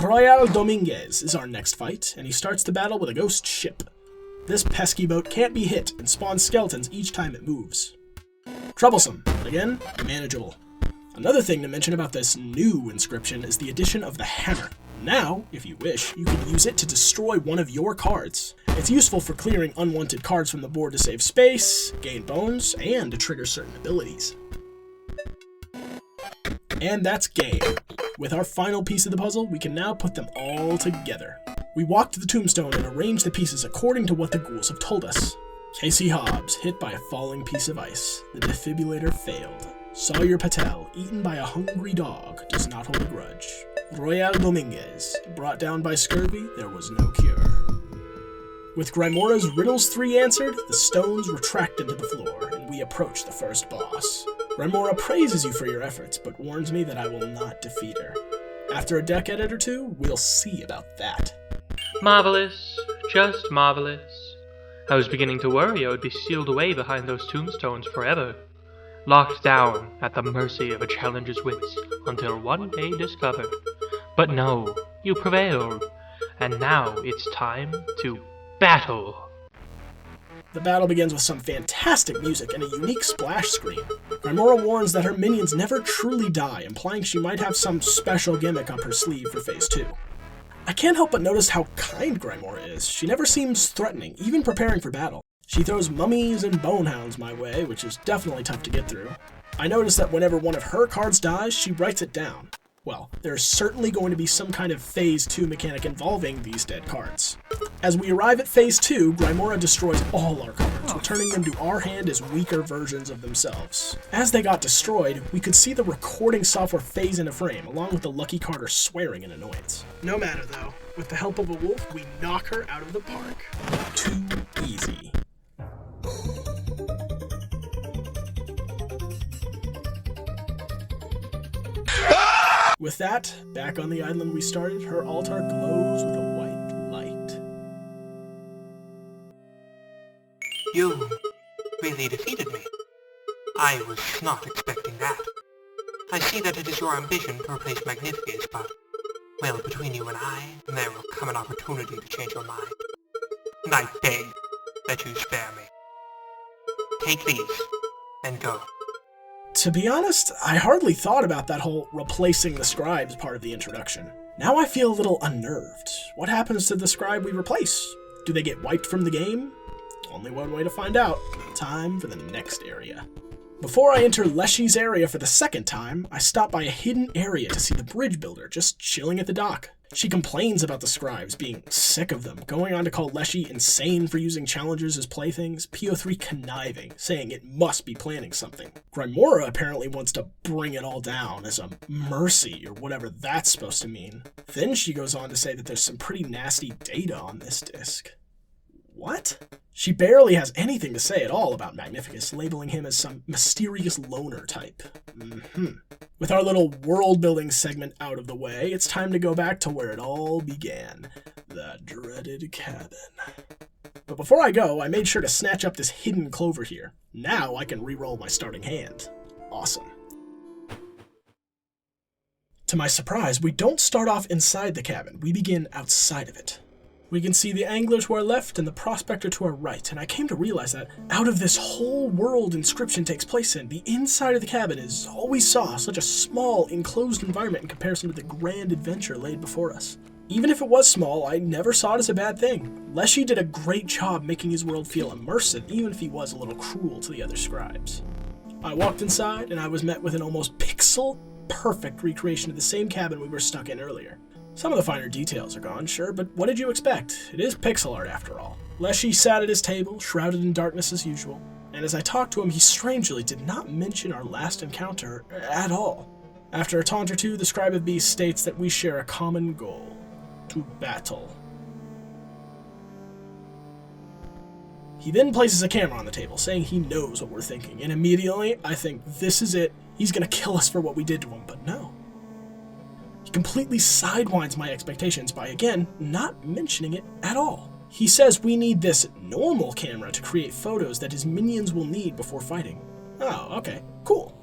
Royal Dominguez is our next fight, and he starts the battle with a ghost ship. This pesky boat can't be hit and spawns skeletons each time it moves. Troublesome, but again, manageable. Another thing to mention about this new Inscryption is the addition of the hammer. Now, if you wish, you can use it to destroy one of your cards. It's useful for clearing unwanted cards from the board to save space, gain bones, and to trigger certain abilities. And that's game. With our final piece of the puzzle, we can now put them all together. We walk to the tombstone and arrange the pieces according to what the ghouls have told us. Casey Hobbs, hit by a falling piece of ice. The defibrillator failed. Sawyer Patel, eaten by a hungry dog, does not hold a grudge. Royal Dominguez, brought down by scurvy, there was no cure. With Grimora's riddles 3 answered, the stones retract into the floor, and we approach the first boss. Grimora praises you for your efforts, but warns me that I will not defeat her. After a deck edit or two, we'll see about that. Marvelous. Just marvelous. I was beginning to worry I would be sealed away behind those tombstones forever. Locked down at the mercy of a challenger's wits until one day discovered. But no, you prevailed. And now it's time to battle. The battle begins with some fantastic music and a unique splash screen. Grimora warns that her minions never truly die, implying she might have some special gimmick up her sleeve for Phase 2. I can't help but notice how kind Grimora is. She never seems threatening, even preparing for battle. She throws mummies and bonehounds my way, which is definitely tough to get through. I notice that whenever one of her cards dies, she writes it down. Well, there's certainly going to be some kind of Phase 2 mechanic involving these dead cards. As we arrive at Phase 2, Grimora destroys all our cards, returning them to our hand as weaker versions of themselves. As they got destroyed, we could see the recording software phase into frame, along with the Lucky Carter swearing in annoyance. No matter though, with the help of a wolf, we knock her out of the park. Too easy. With that, back on the island we started, her altar glows with a white light. You really defeated me. I was not expecting that. I see that it is your ambition to replace Magnificus, but, well, between you and I, there will come an opportunity to change your mind. And I beg that you spare me. Take these, and go. To be honest, I hardly thought about that whole replacing the scribes part of the introduction. Now I feel a little unnerved. What happens to the scribe we replace? Do they get wiped from the game? Only one way to find out. Time for the next area. Before I enter Leshy's area for the second time, I stop by a hidden area to see the bridge builder just chilling at the dock. She complains about the scribes, being sick of them, going on to call Leshy insane for using challengers as playthings, PO3 conniving, saying it must be planning something. Grimora apparently wants to bring it all down as a mercy, or whatever that's supposed to mean. Then she goes on to say that there's some pretty nasty data on this disc. What? She barely has anything to say at all about Magnificus, labeling him as some mysterious loner type. With our little world-building segment out of the way, it's time to go back to where it all began. The dreaded cabin. But before I go, I made sure to snatch up this hidden clover here. Now I can re-roll my starting hand. Awesome. To my surprise, we don't start off inside the cabin, we begin outside of it. We can see the angler to our left and the prospector to our right, and I came to realize that out of this whole world Inscryption takes place in, the inside of the cabin is all we saw, such a small, enclosed environment in comparison to the grand adventure laid before us. Even if it was small, I never saw it as a bad thing. Leshy did a great job making his world feel immersive, even if he was a little cruel to the other scribes. I walked inside, and I was met with an almost pixel-perfect recreation of the same cabin we were stuck in earlier. Some of the finer details are gone, sure, but what did you expect? It is pixel art after all. Leshy sat at his table, shrouded in darkness as usual, and as I talked to him, he strangely did not mention our last encounter at all. After a taunt or two, the Scribe of Beasts states that we share a common goal: to battle. He then places a camera on the table, saying he knows what we're thinking, and immediately I think this is it. He's gonna kill us for what we did to him, but no. He completely sidewinds my expectations by, again, not mentioning it at all. He says we need this normal camera to create photos that his minions will need before fighting. Oh, okay, cool.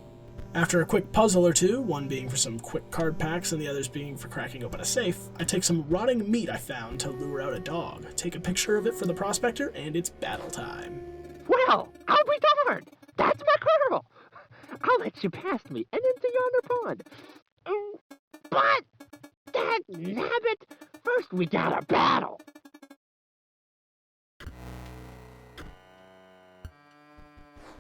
After a quick puzzle or two, one being for some quick card packs and the others being for cracking open a safe, I take some rotting meat I found to lure out a dog, take a picture of it for the prospector, and it's battle time. Well, I'll be darned! That's my colonel! I'll let you past me and into yonder pond. But, that nabbit, first we gotta battle.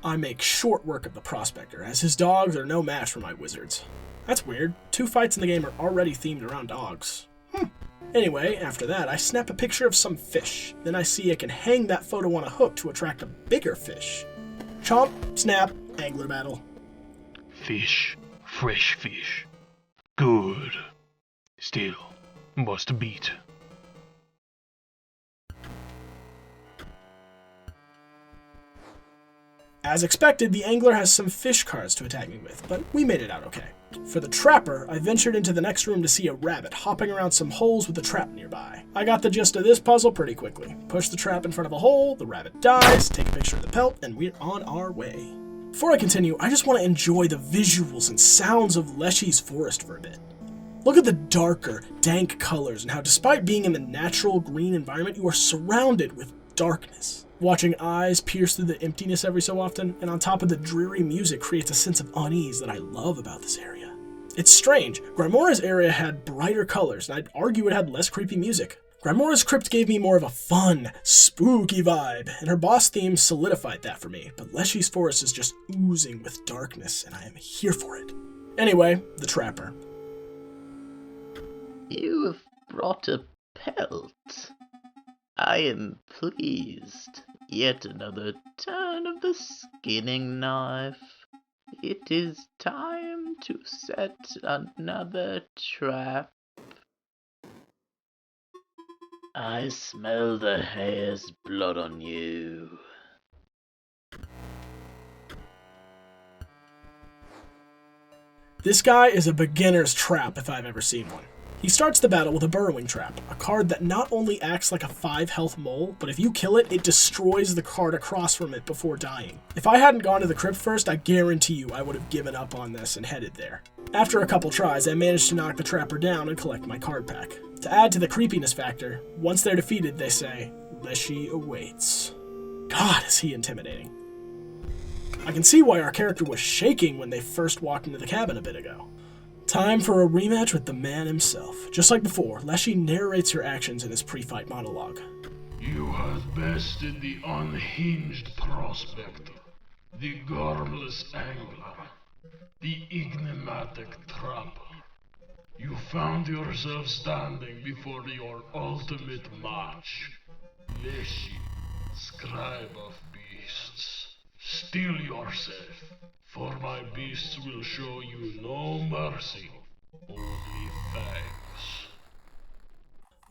I make short work of the prospector, as his dogs are no match for my wizards. That's weird. 2 fights in the game are already themed around dogs. Anyway, after that, I snap a picture of some fish. Then I see I can hang that photo on a hook to attract a bigger fish. Chomp, snap, angler battle. Fish. Fresh fish. Good. Still, must beat. As expected, the angler has some fish cards to attack me with, but we made it out okay. For the trapper, I ventured into the next room to see a rabbit hopping around some holes with a trap nearby. I got the gist of this puzzle pretty quickly. Push the trap in front of a hole, the rabbit dies, take a picture of the pelt, and we're on our way. Before I continue, I just want to enjoy the visuals and sounds of Leshy's forest for a bit. Look at the darker, dank colors and how despite being in the natural green environment, you are surrounded with darkness. Watching eyes pierce through the emptiness every so often, and on top of the dreary music creates a sense of unease that I love about this area. It's strange. Grimora's area had brighter colors, and I'd argue it had less creepy music. Grimora's crypt gave me more of a fun, spooky vibe, and her boss theme solidified that for me, but Leshy's forest is just oozing with darkness, and I am here for it. Anyway, the trapper. You have brought a pelt. I am pleased. Yet another turn of the skinning knife. It is time to set another trap. I smell the hare's blood on you. This guy is a beginner's trap if I've ever seen one. He starts the battle with a burrowing trap, a card that not only acts like a 5 health mole, but if you kill it, it destroys the card across from it before dying. If I hadn't gone to the crypt first, I guarantee you I would have given up on this and headed there. After a couple tries, I managed to knock the trapper down and collect my card pack. To add to the creepiness factor, once they're defeated, they say, Leshy awaits. God, is he intimidating. I can see why our character was shaking when they first walked into the cabin a bit ago. Time for a rematch with the man himself. Just like before, Leshy narrates your actions in his pre-fight monologue. You had bested the unhinged prospector, the garbless angler, the enigmatic trapper. You found yourself standing before your ultimate match. Leshy, scribe of beasts, steel yourself, for my beasts will show you no mercy, only fangs.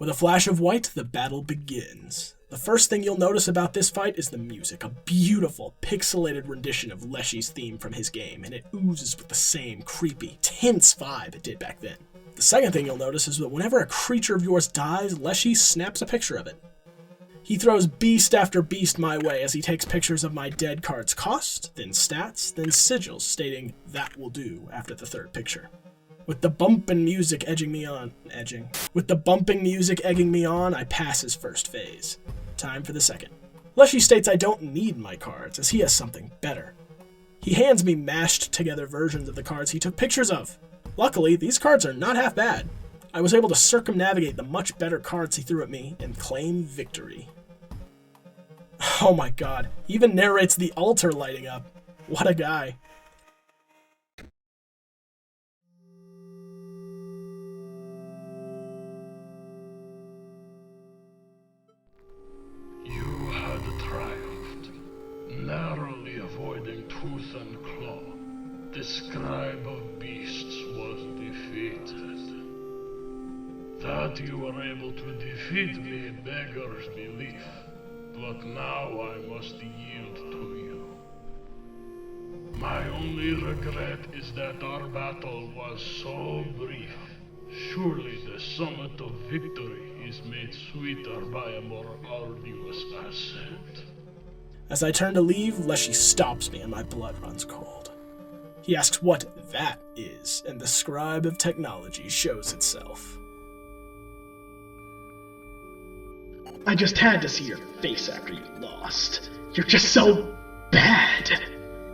With a flash of white, the battle begins. The first thing you'll notice about this fight is the music, a beautiful, pixelated rendition of Leshy's theme from his game, and it oozes with the same creepy, tense vibe it did back then. The second thing you'll notice is that whenever a creature of yours dies, Leshy snaps a picture of it. He throws beast after beast my way as he takes pictures of my dead card's cost, then stats, then sigils stating, that will do, after the third picture. With the bumpin' music egging me on, I pass his first phase. Time for the second. Leshy states I don't need my cards, as he has something better. He hands me mashed together versions of the cards he took pictures of. Luckily, these cards are not half bad. I was able to circumnavigate the much better cards he threw at me and claim victory. Oh my god, he even narrates the altar lighting up. What a guy. You had triumphed, narrowly avoiding tooth and claw. The scribe of beasts was defeated. That you were able to defeat me beggars belief. But now I must yield to you. My only regret is that our battle was so brief. Surely the summit of victory is made sweeter by a more arduous ascent. As I turn to leave, Leshy stops me and my blood runs cold. He asks what that is, and the scribe of technology shows itself. I just had to see your face after you lost. You're just so bad.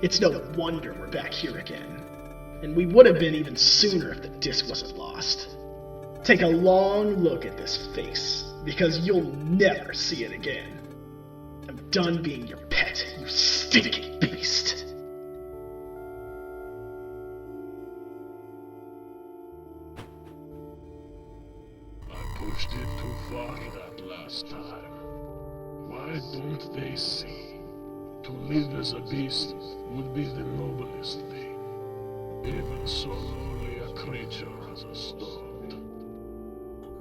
It's no wonder we're back here again. And we would have been even sooner if the disc wasn't lost. Take a long look at this face, because you'll never see it again. I'm done being your pet, you stinking beast. beast. I pushed it too far that last time. Why don't they see? To live as a beast would be the noblest thing. Even so lowly a creature as a stoat.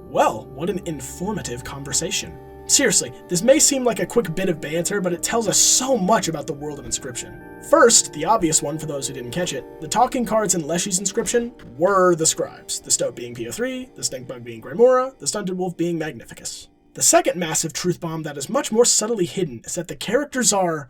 Well, what an informative conversation. Seriously, this may seem like a quick bit of banter, but it tells us so much about the world of Inscryption. First, the obvious one for those who didn't catch it, the talking cards in Leshy's Inscryption were the scribes, the stoat being PO3, the stinkbug being Gremora, the stunted wolf being Magnificus. The second massive truth bomb that is much more subtly hidden is that the characters are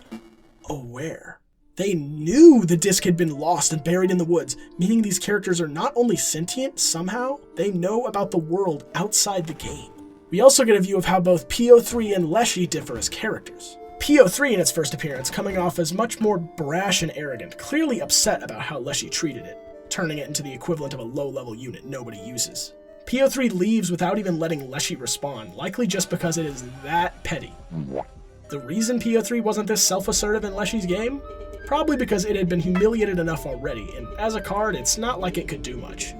aware. They knew the disc had been lost and buried in the woods, meaning these characters are not only sentient somehow, they know about the world outside the game. We also get a view of how both PO3 and Leshy differ as characters. PO3 in its first appearance coming off as much more brash and arrogant, clearly upset about how Leshy treated it, turning it into the equivalent of a low-level unit nobody uses. PO3 leaves without even letting Leshy respond, likely just because it is that petty. The reason PO3 wasn't this self-assertive in Leshy's game? Probably because it had been humiliated enough already, and as a card, it's not like it could do much.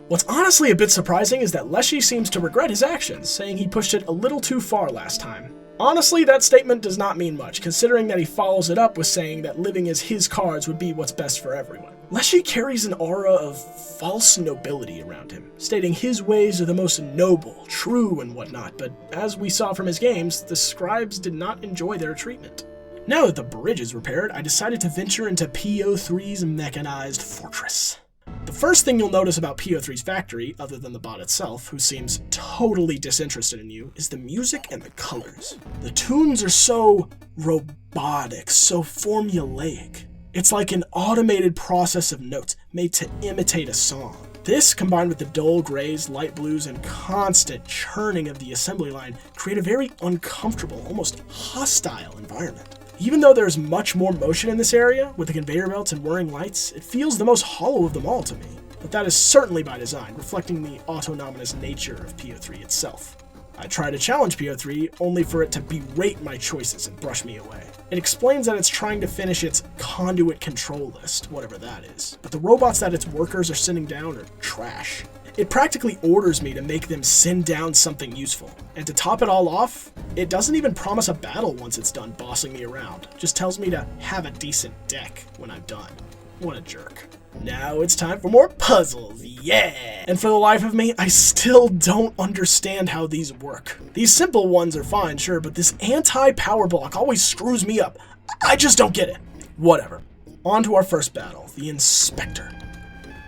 What's honestly a bit surprising is that Leshy seems to regret his actions, saying he pushed it a little too far last time. Honestly, that statement does not mean much, considering that he follows it up with saying that living as his cards would be what's best for everyone. Leshy carries an aura of false nobility around him, stating his ways are the most noble, true, and whatnot, but as we saw from his games, the scribes did not enjoy their treatment. Now that the bridge is repaired, I decided to venture into PO3's mechanized fortress. The first thing you'll notice about PO3's factory, other than the bot itself, who seems totally disinterested in you, is the music and the colors. The tunes are so robotic, so formulaic. It's like an automated process of notes made to imitate a song. This, combined with the dull grays, light blues, and constant churning of the assembly line, create a very uncomfortable, almost hostile environment. Even though there's much more motion in this area, with the conveyor belts and whirring lights, it feels the most hollow of them all to me. But that is certainly by design, reflecting the autonomous nature of PO3 itself. I try to challenge PO3, only for it to berate my choices and brush me away. It explains that it's trying to finish its conduit control list, whatever that is, but the robots that its workers are sending down are trash. It practically orders me to make them send down something useful. And to top it all off, it doesn't even promise a battle once it's done bossing me around. Just tells me to have a decent deck when I'm done. What a jerk. Now it's time for more puzzles, yeah! And for the life of me, I still don't understand how these work. These simple ones are fine, sure, but this anti-power block always screws me up. I just don't get it. Whatever. On to our first battle, the Inspector.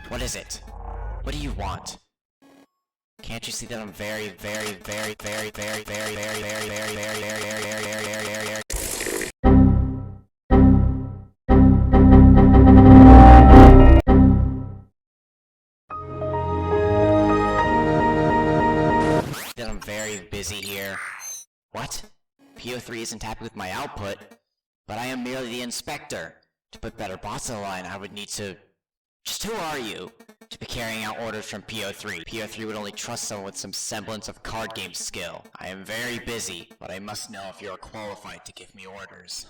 What is it? What do you want? Can't you see that I'm very busy here? What? PO3 isn't happy with my output, but I am merely the inspector. To put better bots in the line, I would need to... Just who are you? To be carrying out orders from PO3. PO3 would only trust someone with some semblance of card game skill. I am very busy, but I must know if you are qualified to give me orders.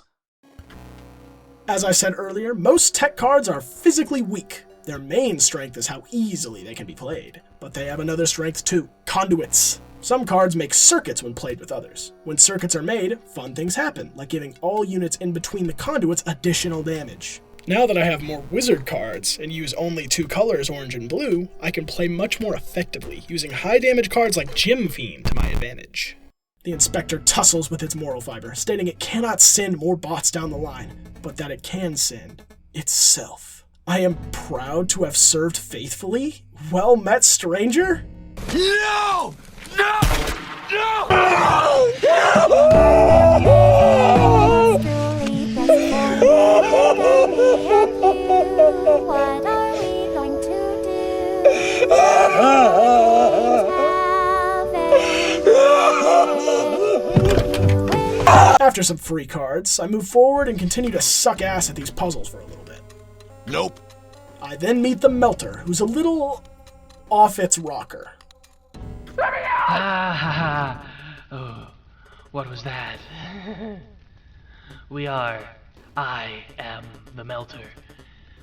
As I said earlier, most tech cards are physically weak. Their main strength is how easily they can be played. But they have another strength too, conduits. Some cards make circuits when played with others. When circuits are made, fun things happen, like giving all units in between the conduits additional damage. Now that I have more wizard cards and use only two colors, orange and blue, I can play much more effectively, using high damage cards like Gym Fiend to my advantage. The Inspector tussles with its moral fiber, stating it cannot send more bots down the line, but that it can send itself. I am proud to have served faithfully? Well met, stranger? No! No! No! What are we going to do? After some free cards, I move forward and continue to suck ass at these puzzles for a little bit. Nope. I then meet the Melter, who's a little off its rocker. Oh, what was that? We are I am the melter.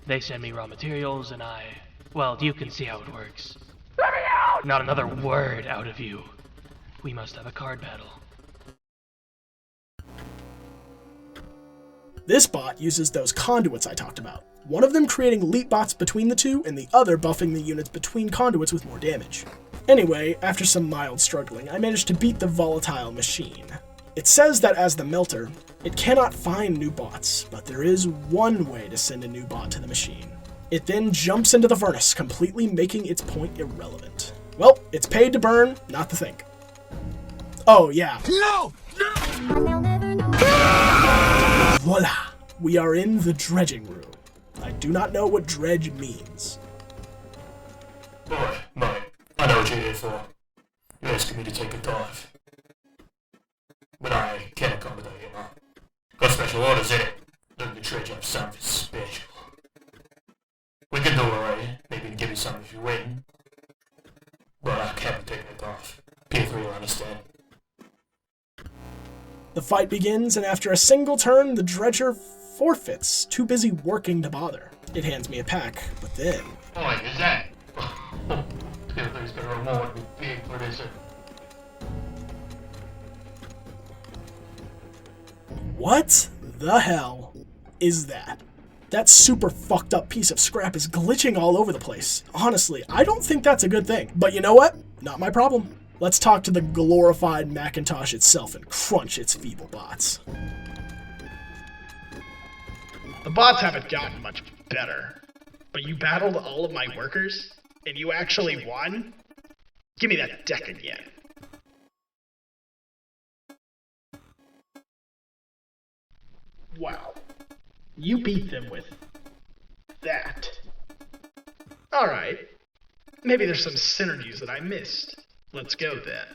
They send me raw materials and well, you can see how it works. Let me out! Not another word out of you. We must have a card battle. This bot uses those conduits I talked about, one of them creating leap bots between the two and the other buffing the units between conduits with more damage. Anyway, after some mild struggling, I managed to beat the volatile machine. It says that as the melter, it cannot find new bots, but there is one way to send a new bot to the machine. It then jumps into the furnace, completely making its point irrelevant. Well, it's paid to burn, not to think. Oh yeah. No! Voila! We are in the dredging room. I do not know what dredge means. Alright, mate. I know what you're here for. You're asking me to take a dive. But I can't accommodate you, man. Got special orders in it. Looking to trade you up something special. We can do alright. Maybe give you some if you win. But I can't be taking a dive. P3 will understand. The fight begins, and after a single turn, the dredger forfeits, too busy working to bother. It hands me a pack, but then... What is that? P3's gonna reward me big for this. What the hell is that? That super fucked up piece of scrap is glitching all over the place. Honestly, I don't think that's a good thing. But you know what? Not my problem. Let's talk to the glorified Macintosh itself and crunch its feeble bots. The bots haven't gotten much better, but you battled all of my workers, and you actually won? Give me that deck again. Wow. You beat them with that. Alright. Maybe there's some synergies that I missed. Let's go then.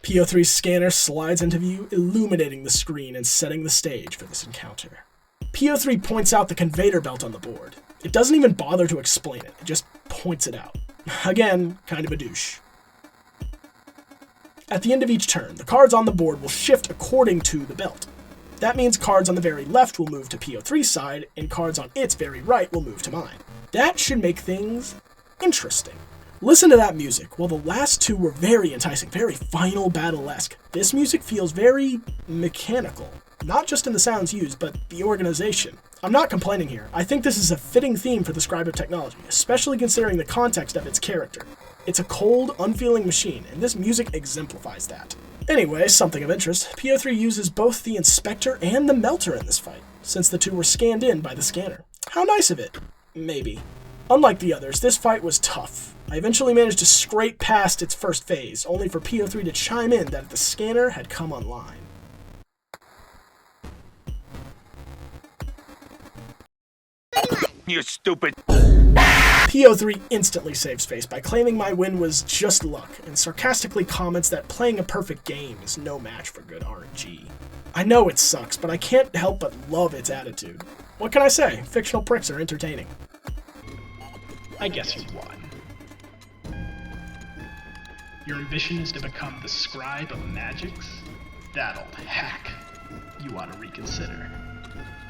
PO3's scanner slides into view, illuminating the screen and setting the stage for this encounter. PO3 points out the conveyor belt on the board. It doesn't even bother to explain it, it just points it out. Again, kind of a douche. At the end of each turn, the cards on the board will shift according to the belt. That means cards on the very left will move to PO3's side, and cards on its very right will move to mine. That should make things interesting. Listen to that music. While the last two were very enticing, very Final Battle-esque, this music feels very mechanical. Not just in the sounds used, but the organization. I'm not complaining here. I think this is a fitting theme for the Scribe of Technology, especially considering the context of its character. It's a cold, unfeeling machine, and this music exemplifies that. Anyway, something of interest, PO3 uses both the Inspector and the Melter in this fight, since the two were scanned in by the scanner. How nice of it. Maybe. Unlike the others, this fight was tough. I eventually managed to scrape past its first phase, only for PO3 to chime in that the scanner had come online. You stupid. PO3 instantly saves face by claiming my win was just luck, and sarcastically comments that playing a perfect game is no match for good RNG. I know it sucks, but I can't help but love its attitude. What can I say? Fictional pricks are entertaining. I guess you won. Your ambition is to become the Scribe of Magics? That old hack. You ought to reconsider.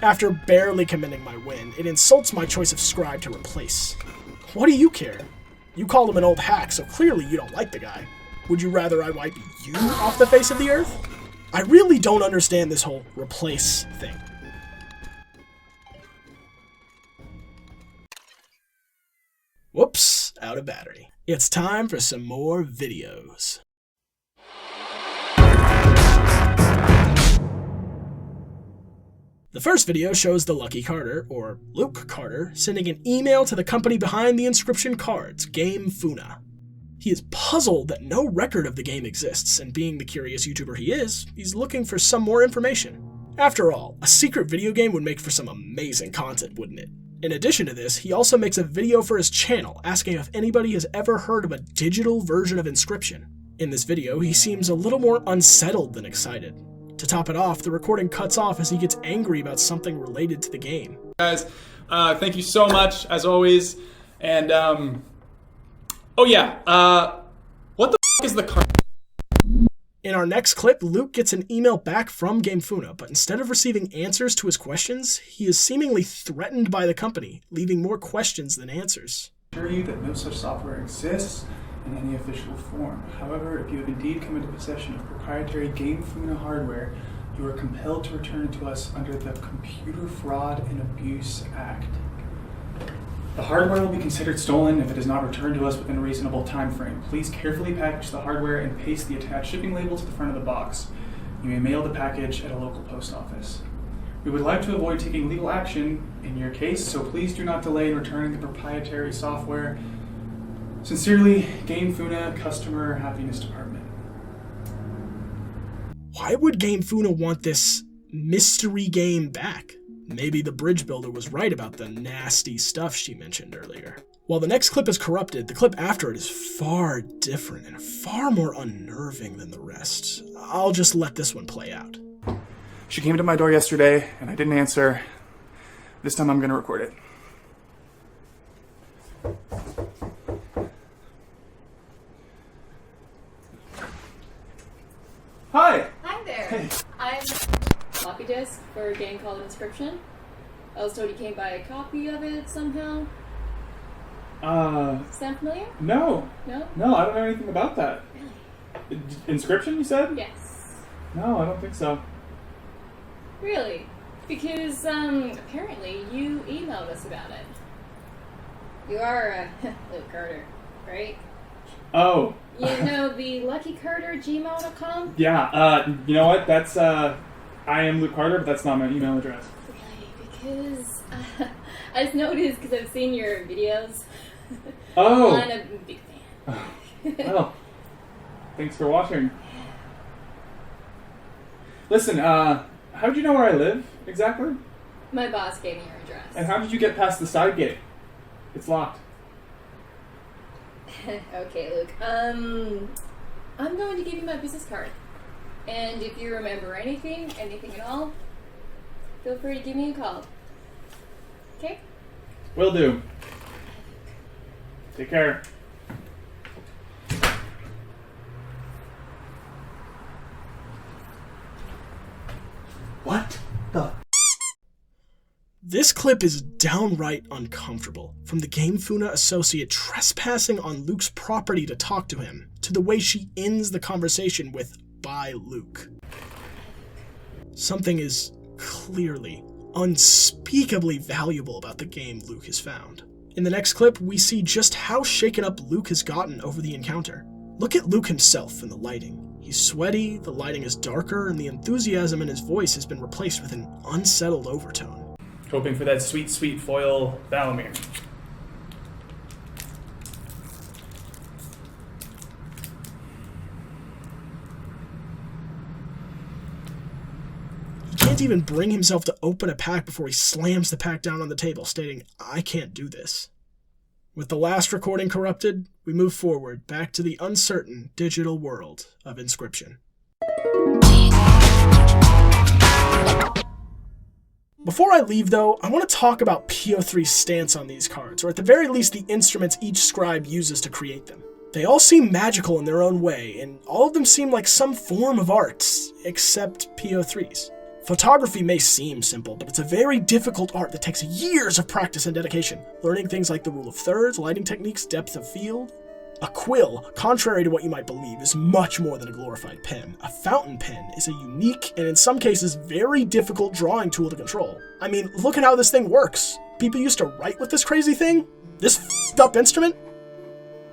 After barely commending my win, it insults my choice of scribe to replace. What do you care? You called him an old hack, so clearly you don't like the guy. Would you rather I wipe you off the face of the earth? I really don't understand this whole replace thing. Whoops, out of battery. It's time for some more videos. The first video shows the Lucky Carter, or Luke Carter, sending an email to the company behind the Inscryption cards, Game Funa. He is puzzled that no record of the game exists, and being the curious YouTuber he is, he's looking for some more information. After all, a secret video game would make for some amazing content, wouldn't it? In addition to this, he also makes a video for his channel asking if anybody has ever heard of a digital version of Inscryption. In this video, he seems a little more unsettled than excited. To top it off, the recording cuts off as he gets angry about something related to the game. Guys, thank you so much, as always. And, what the f*** is the card? In our next clip, Luke gets an email back from Gamefuna, but instead of receiving answers to his questions, he is seemingly threatened by the company, leaving more questions than answers. I assure you that no such software exists in any official form. However, if you have indeed come into possession of proprietary Gamefuna hardware, you are compelled to return it to us under the Computer Fraud and Abuse Act. The hardware will be considered stolen if it is not returned to us within a reasonable time frame. Please carefully package the hardware and paste the attached shipping label to the front of the box. You may mail the package at a local post office. We would like to avoid taking legal action in your case, so please do not delay in returning the proprietary software. Sincerely, Gamefuna Customer Happiness Department. Why would Gamefuna want this mystery game back? Maybe the bridge builder was right about the nasty stuff she mentioned earlier. While the next clip is corrupted, the clip after it is far different and far more unnerving than the rest. I'll just let this one play out. She came to my door yesterday, and I didn't answer. This time I'm going to record it. Hi! Hi there! Hey. I'm floppy disk for a game called Inscryption. I was told you came by a copy of it somehow. Sound familiar? No. No? No, I don't know anything about that. Really? Inscryption, you said? Yes. No, I don't think so. Really? Because, apparently you emailed us about it. You are, Luke Carter, right? Oh. You know the luckycarter@gmail.com? Yeah, you know what? That's, I am Luke Carter, but that's not my email address. Really? Because, I just noticed because I've seen your videos. Oh! I'm a big fan. Well, thanks for watching. Listen, how'd you know where I live, exactly? My boss gave me your address. And how did you get past the side gate? It's locked. Okay, Luke. I'm going to give you my business card. And if you remember anything at all, feel free to give me a call. Okay? Will do. Take care. What the? This clip is downright uncomfortable. From the Gamefuna associate trespassing on Luke's property to talk to him, to the way she ends the conversation with, "Bye, Luke." Something is clearly, unspeakably valuable about the game Luke has found. In the next clip, we see just how shaken up Luke has gotten over the encounter. Look at Luke himself in the lighting. He's sweaty, the lighting is darker, and the enthusiasm in his voice has been replaced with an unsettled overtone. Hoping for that sweet, sweet foil Valamir. He can't even bring himself to open a pack before he slams the pack down on the table, stating, "I can't do this." With the last recording corrupted, we move forward back to the uncertain digital world of Inscryption. Before I leave though, I want to talk about PO3's stance on these cards, or at the very least the instruments each scribe uses to create them. They all seem magical in their own way, and all of them seem like some form of art, except PO3's. Photography may seem simple, but it's a very difficult art that takes years of practice and dedication, learning things like the rule of thirds, lighting techniques, depth of field. A quill, contrary to what you might believe, is much more than a glorified pen. A fountain pen is a unique, and in some cases, very difficult drawing tool to control. I mean, look at how this thing works. People used to write with this crazy thing? This f***ed up instrument?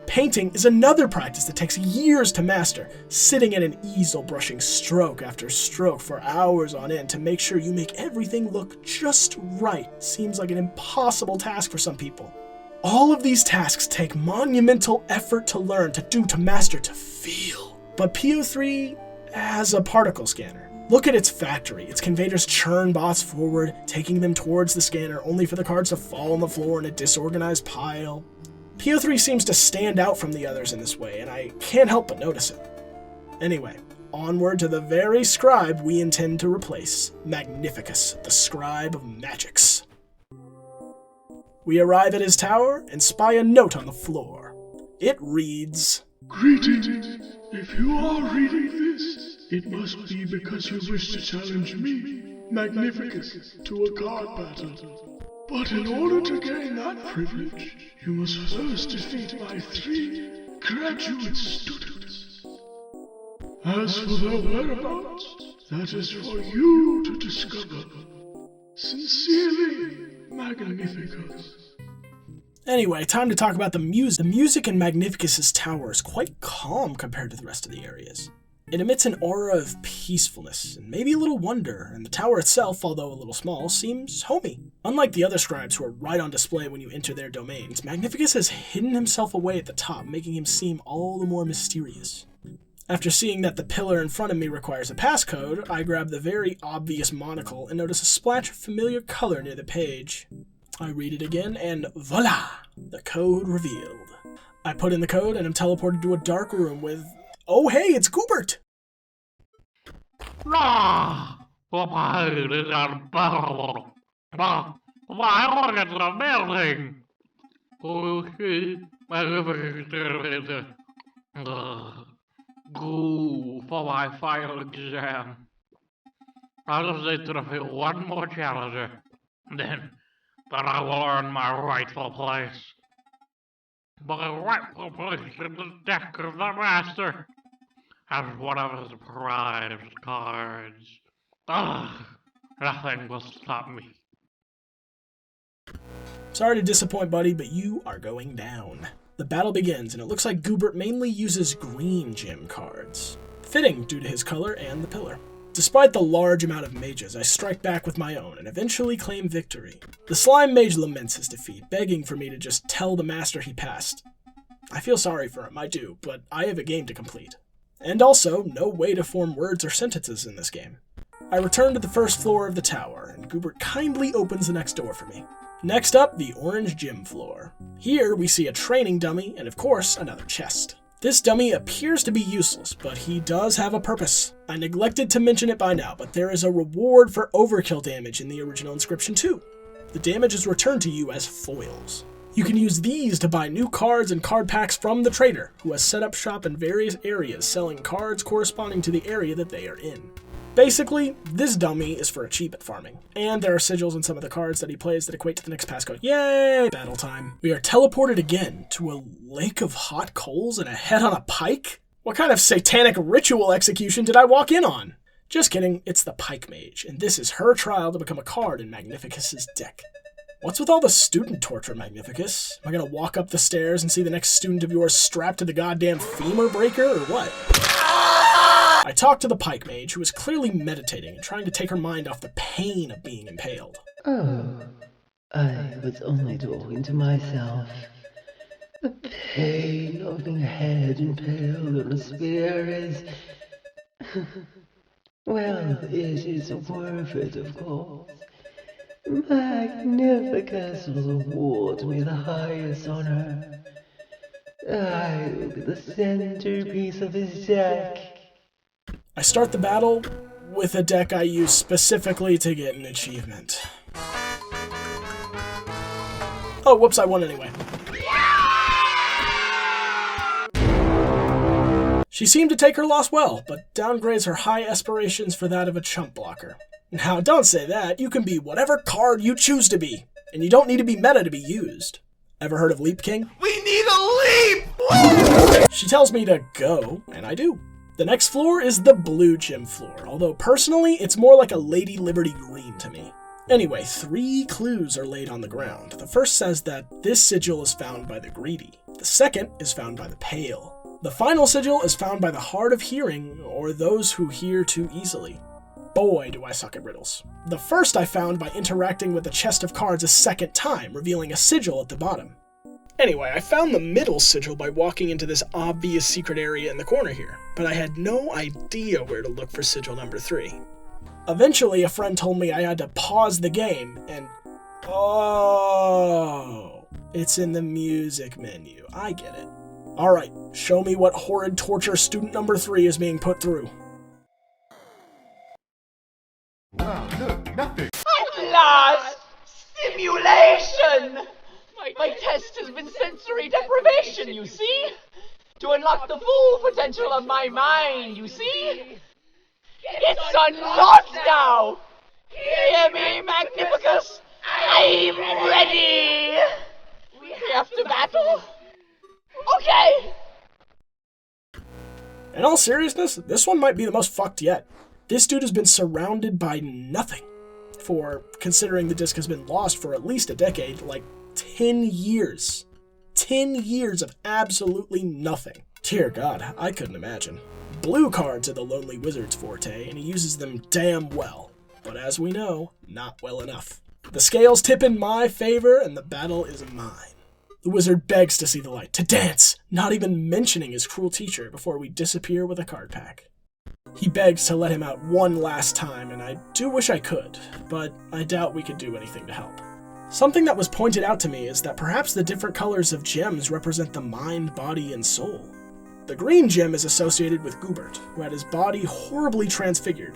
Painting is another practice that takes years to master, sitting at an easel brushing stroke after stroke for hours on end to make sure you make everything look just right seems like an impossible task for some people. All of these tasks take monumental effort to learn, to do, to master, to feel. But PO3 has a particle scanner. Look at its factory. Its conveyors churn bots forward, taking them towards the scanner, only for the cards to fall on the floor in a disorganized pile. PO3 seems to stand out from the others in this way, and I can't help but notice it. Anyway, onward to the very scribe we intend to replace, Magnificus, the scribe of magics. We arrive at his tower and spy a note on the floor. It reads, "Greetings. If you are reading this, it must be because you wish to challenge me, Magnificus, to a card battle. But in order to gain that privilege, you must first defeat my 3 graduate students. As for their whereabouts, that is for you to discover. Sincerely, Magnificus. Anyway, time to talk about the music. The music in Magnificus's tower is quite calm compared to the rest of the areas. It emits an aura of peacefulness, and maybe a little wonder, and the tower itself, although a little small, seems homey. Unlike the other scribes who are right on display when you enter their domains, Magnificus has hidden himself away at the top, making him seem all the more mysterious. After seeing that the pillar in front of me requires a passcode, I grab the very obvious monocle and notice a splash of familiar color near the page. I read it again, and voila! The code revealed. I put in the code and am teleported to a dark room with... Oh hey, it's Goobert! Go for my final exam. I'll just need to defeat one more challenger. Then I will earn my rightful place. My rightful place in the deck of the master. As one of his prized cards. Nothing will stop me. Sorry to disappoint, buddy, but you are going down. The battle begins, and it looks like Goobert mainly uses green gem cards. Fitting due to his color and the pillar. Despite the large amount of mages, I strike back with my own and eventually claim victory. The slime mage laments his defeat, begging for me to just tell the master he passed. I feel sorry for him, I do, but I have a game to complete. And also, no way to form words or sentences in this game. I return to the first floor of the tower, and Goobert kindly opens the next door for me. Next up, the orange gym floor. Here we see a training dummy and of course another chest. This dummy appears to be useless, but he does have a purpose. I neglected to mention it by now, but there is a reward for overkill damage in the original Inscryption too. The damage is returned to you as foils. You can use these to buy new cards and card packs from the trader, who has set up shop in various areas selling cards corresponding to the area that they are in. Basically, this dummy is for cheap at farming, and there are sigils on some of the cards that he plays that equate to the next passcode. Yay! Battle time. We are teleported again to a lake of hot coals and a head on a pike? What kind of satanic ritual execution did I walk in on? Just kidding, it's the Pike Mage, and this is her trial to become a card in Magnificus's deck. What's with all the student torture, Magnificus? Am I gonna walk up the stairs and see the next student of yours strapped to the goddamn femur breaker, or what? I talked to the Pike Mage, who was clearly meditating and trying to take her mind off the pain of being impaled. Oh, I was only talking to myself. The pain of being head impaled on a spear is... well, it is worth it, of course. Magnificus will award me the highest honor. I will be the centerpiece of his deck. I start the battle with a deck I use specifically to get an achievement. Oh, whoops, I won anyway. She seemed to take her loss well, but downgrades her high aspirations for that of a chump blocker. Now, don't say that. You can be whatever card you choose to be, and you don't need to be meta to be used. Ever heard of Leap King? We need a leap! She tells me to go, and I do. The next floor is the blue gym floor, although personally, it's more like a Lady Liberty green to me. Anyway, 3 clues are laid on the ground. The first says that this sigil is found by the greedy. The second is found by the pale. The final sigil is found by the hard of hearing, or those who hear too easily. Boy, do I suck at riddles. The first I found by interacting with the chest of cards a second time, revealing a sigil at the bottom. Anyway, I found the middle sigil by walking into this obvious secret area in the corner here, but I had no idea where to look for sigil number 3. Eventually, a friend told me I had to pause the game, and oh, it's in the music menu. I get it. Alright, show me what horrid torture student number 3 is being put through. Wow, look, nothing. At last! Stimulation! My test has been sensory deprivation, you see? To unlock the full potential of my mind, you see? It's unlocked now! Hear me, Magnificus! I'm ready! We have to battle! Okay! In all seriousness, this one might be the most fucked yet. This dude has been surrounded by nothing. For, considering the disc has been lost for at least a decade, like 10 years. 10 years of absolutely nothing. Dear God, I couldn't imagine. Blue cards are the Lonely Wizard's forte, and he uses them damn well. But as we know, not well enough. The scales tip in my favor, and the battle is mine. The wizard begs to see the light, to dance, not even mentioning his cruel teacher before we disappear with a card pack. He begs to let him out one last time, and I do wish I could, but I doubt we could do anything to help. Something that was pointed out to me is that perhaps the different colors of gems represent the mind, body, and soul. The green gem is associated with Goobert, who had his body horribly transfigured.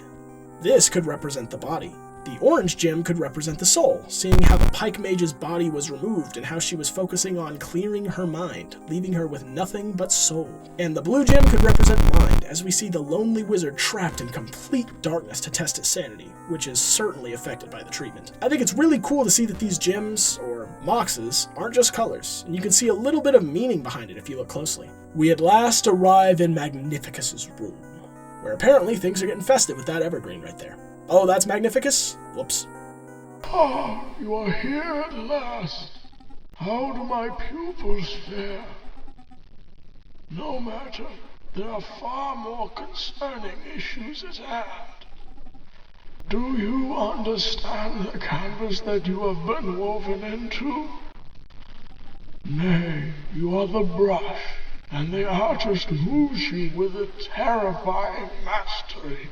This could represent the body. The orange gem could represent the soul, seeing how the Pike Mage's body was removed and how she was focusing on clearing her mind, leaving her with nothing but soul. And the blue gem could represent mind, as we see the lonely wizard trapped in complete darkness to test his sanity, which is certainly affected by the treatment. I think it's really cool to see that these gems, or moxes, aren't just colors, and you can see a little bit of meaning behind it if you look closely. We at last arrive in Magnificus's room, where apparently things are getting festive with that evergreen right there. Oh, that's Magnificus? Whoops. Ah, you are here at last. How do my pupils fare? No matter, there are far more concerning issues at hand. Do you understand the canvas that you have been woven into? Nay, you are the brush, and the artist moves you with a terrifying mastery.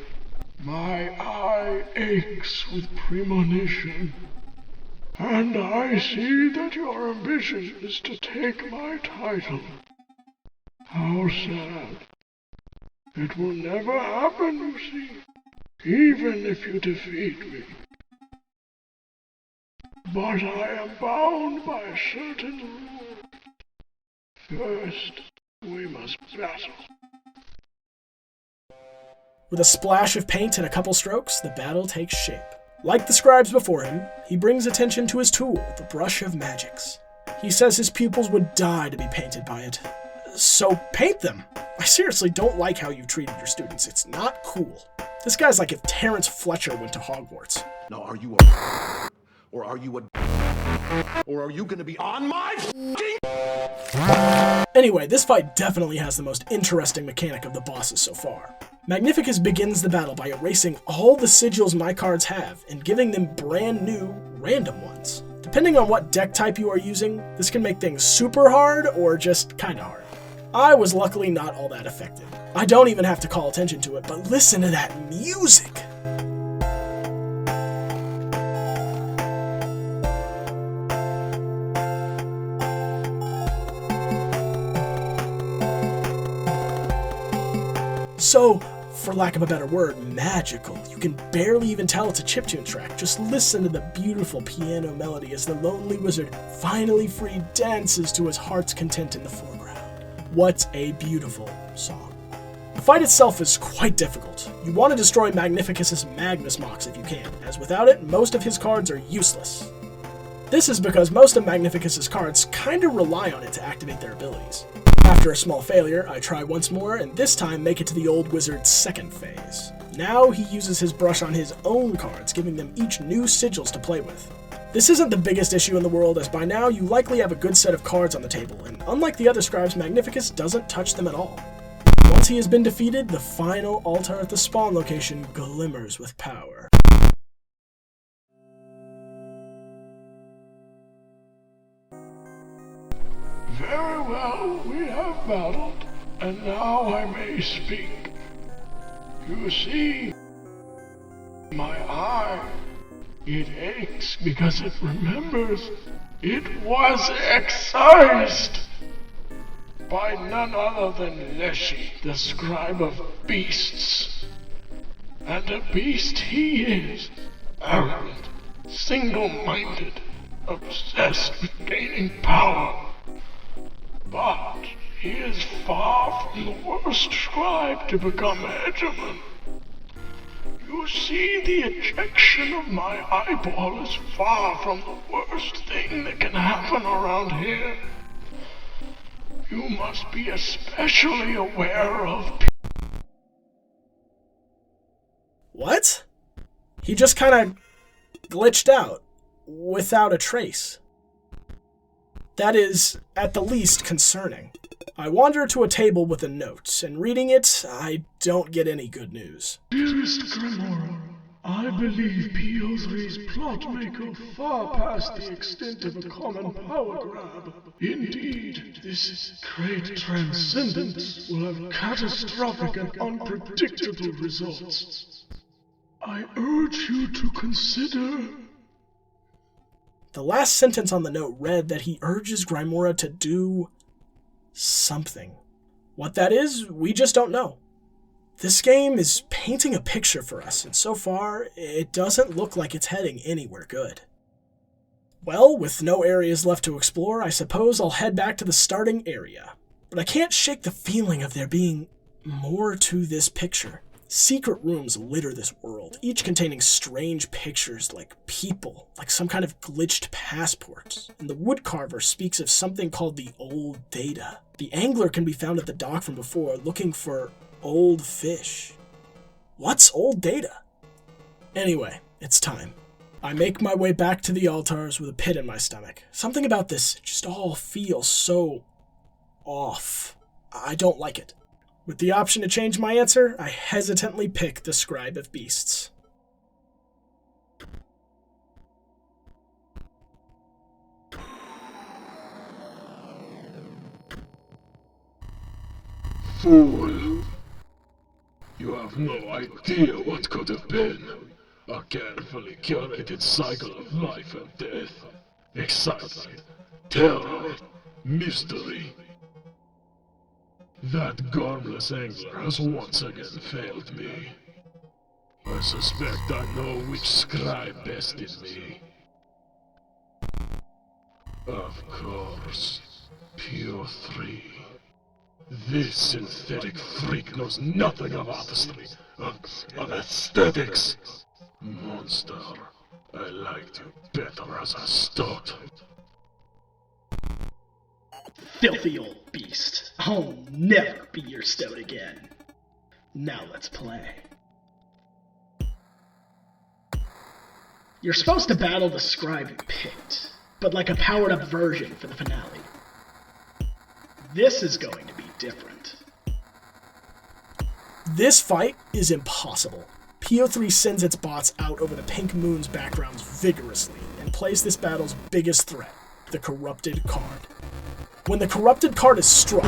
My eye aches with premonition, and I see that your ambition is to take my title. How sad. It will never happen, you see, even if you defeat me. But I am bound by a certain rule. First, we must battle. With a splash of paint and a couple strokes, the battle takes shape. Like the scribes before him, he brings attention to his tool, the brush of magics. He says his pupils would die to be painted by it. So paint them! I seriously don't like how you've treated your students. It's not cool. This guy's like if Terrence Fletcher went to Hogwarts. Now are you a or are you a or are you gonna be on my Anyway, this fight definitely has the most interesting mechanic of the bosses so far. Magnificus begins the battle by erasing all the sigils my cards have and giving them brand new, random ones. Depending on what deck type you are using, this can make things super hard or just kinda hard. I was luckily not all that affected. I don't even have to call attention to it, but listen to that music! So, for lack of a better word, magical. You can barely even tell it's a chiptune track. Just listen to the beautiful piano melody as the lonely wizard, finally free, dances to his heart's content in the foreground. What a beautiful song. The fight itself is quite difficult. You want to destroy Magnificus's Magnus Mox if you can, as without it, most of his cards are useless. This is because most of Magnificus's cards kinda rely on it to activate their abilities. After a small failure, I try once more, and this time make it to the old wizard's second phase. Now he uses his brush on his own cards, giving them each new sigils to play with. This isn't the biggest issue in the world, as by now you likely have a good set of cards on the table, and unlike the other scribes, Magnificus doesn't touch them at all. Once he has been defeated, the final altar at the spawn location glimmers with power. Very well, we have battled, and now I may speak. You see, my eye, it aches because it remembers it was excised by none other than Leshy, the scribe of beasts. And a beast he is, arrogant, single-minded, obsessed with gaining power. But he is far from the worst scribe to become hegemon. You see, the ejection of my eyeball is far from the worst thing that can happen around here. You must be especially aware of... What? He just kind of glitched out, without a trace. That is, at the least, concerning. I wander to a table with a note, and reading it, I don't get any good news. Dearest Grimoire, I believe PO3's plot may go far past the extent of a common power grab. Indeed, this great transcendence will have catastrophic and unpredictable results. I urge you to consider... The last sentence on the note read that he urges Grimoire to do... something. What that is, we just don't know. This game is painting a picture for us, and so far, it doesn't look like it's heading anywhere good. Well, with no areas left to explore, I suppose I'll head back to the starting area. But I can't shake the feeling of there being more to this picture. Secret rooms litter this world, each containing strange pictures like people, like some kind of glitched passport. And the woodcarver speaks of something called the old data. The angler can be found at the dock from before, looking for old fish. What's old data? Anyway, it's time. I make my way back to the altars with a pit in my stomach. Something about this just all feels so off. I don't like it. With the option to change my answer, I hesitantly pick the Scribe of Beasts. Fool! You have no idea what could have been. A carefully curated cycle of life and death. Excitement, terror, mystery. That garmless angler has once again failed me. I suspect I know which scribe bested me. Of course, Pure 3. This synthetic freak knows nothing of artistry, of aesthetics. Monster, I liked you better as a stoat. Filthy old beast. I'll never be your stoat again. Now let's play. You're supposed to battle the scribe you picked, but like a powered-up version for the finale. This is going to be different. This fight is impossible. PO3 sends its bots out over the Pink Moon's backgrounds vigorously and plays this battle's biggest threat, the corrupted card. When the corrupted card is struck,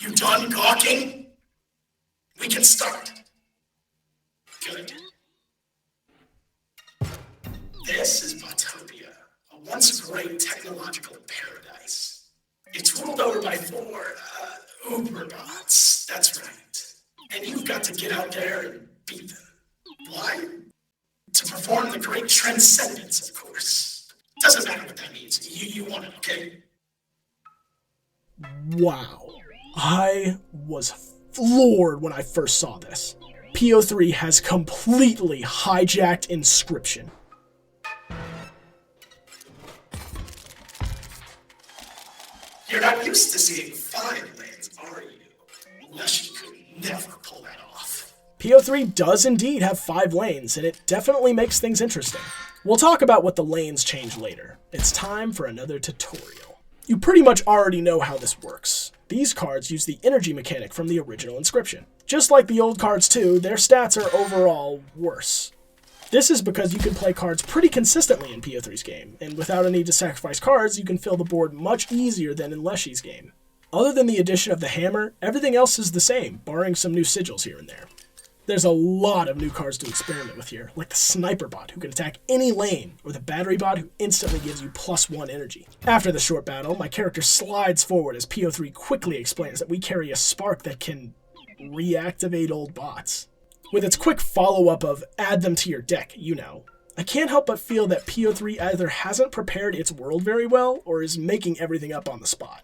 You done gawking? We can start. Good. This is Botopia, a once great technological paradise. It's ruled over by 4, Uberbots, that's right. And you've got to get out there and beat them. Why? To perform the great transcendence, of course. Doesn't matter what that means. You want it, okay? wow. I was floored when I first saw this. PO3 has completely hijacked Inscryption. You're not used to seeing 5 lanes, are you? Unless you could never pull that off. PO3 does indeed have 5 lanes, and it definitely makes things interesting. We'll talk about what the lanes change later. It's time for another tutorial. You pretty much already know how this works. These cards use the energy mechanic from the original Inscryption. Just like the old cards too, their stats are overall worse. This is because you can play cards pretty consistently in PO3's game, and without a need to sacrifice cards, you can fill the board much easier than in Leshy's game. Other than the addition of the hammer, everything else is the same, barring some new sigils here and there. There's a lot of new cards to experiment with here, like the Sniper Bot, who can attack any lane, or the Battery Bot, who instantly gives you +1 energy. After the short battle, my character slides forward as PO3 quickly explains that we carry a spark that can reactivate old bots. With its quick follow-up of add them to your deck, you know. I can't help but feel that PO3 either hasn't prepared its world very well, or is making everything up on the spot.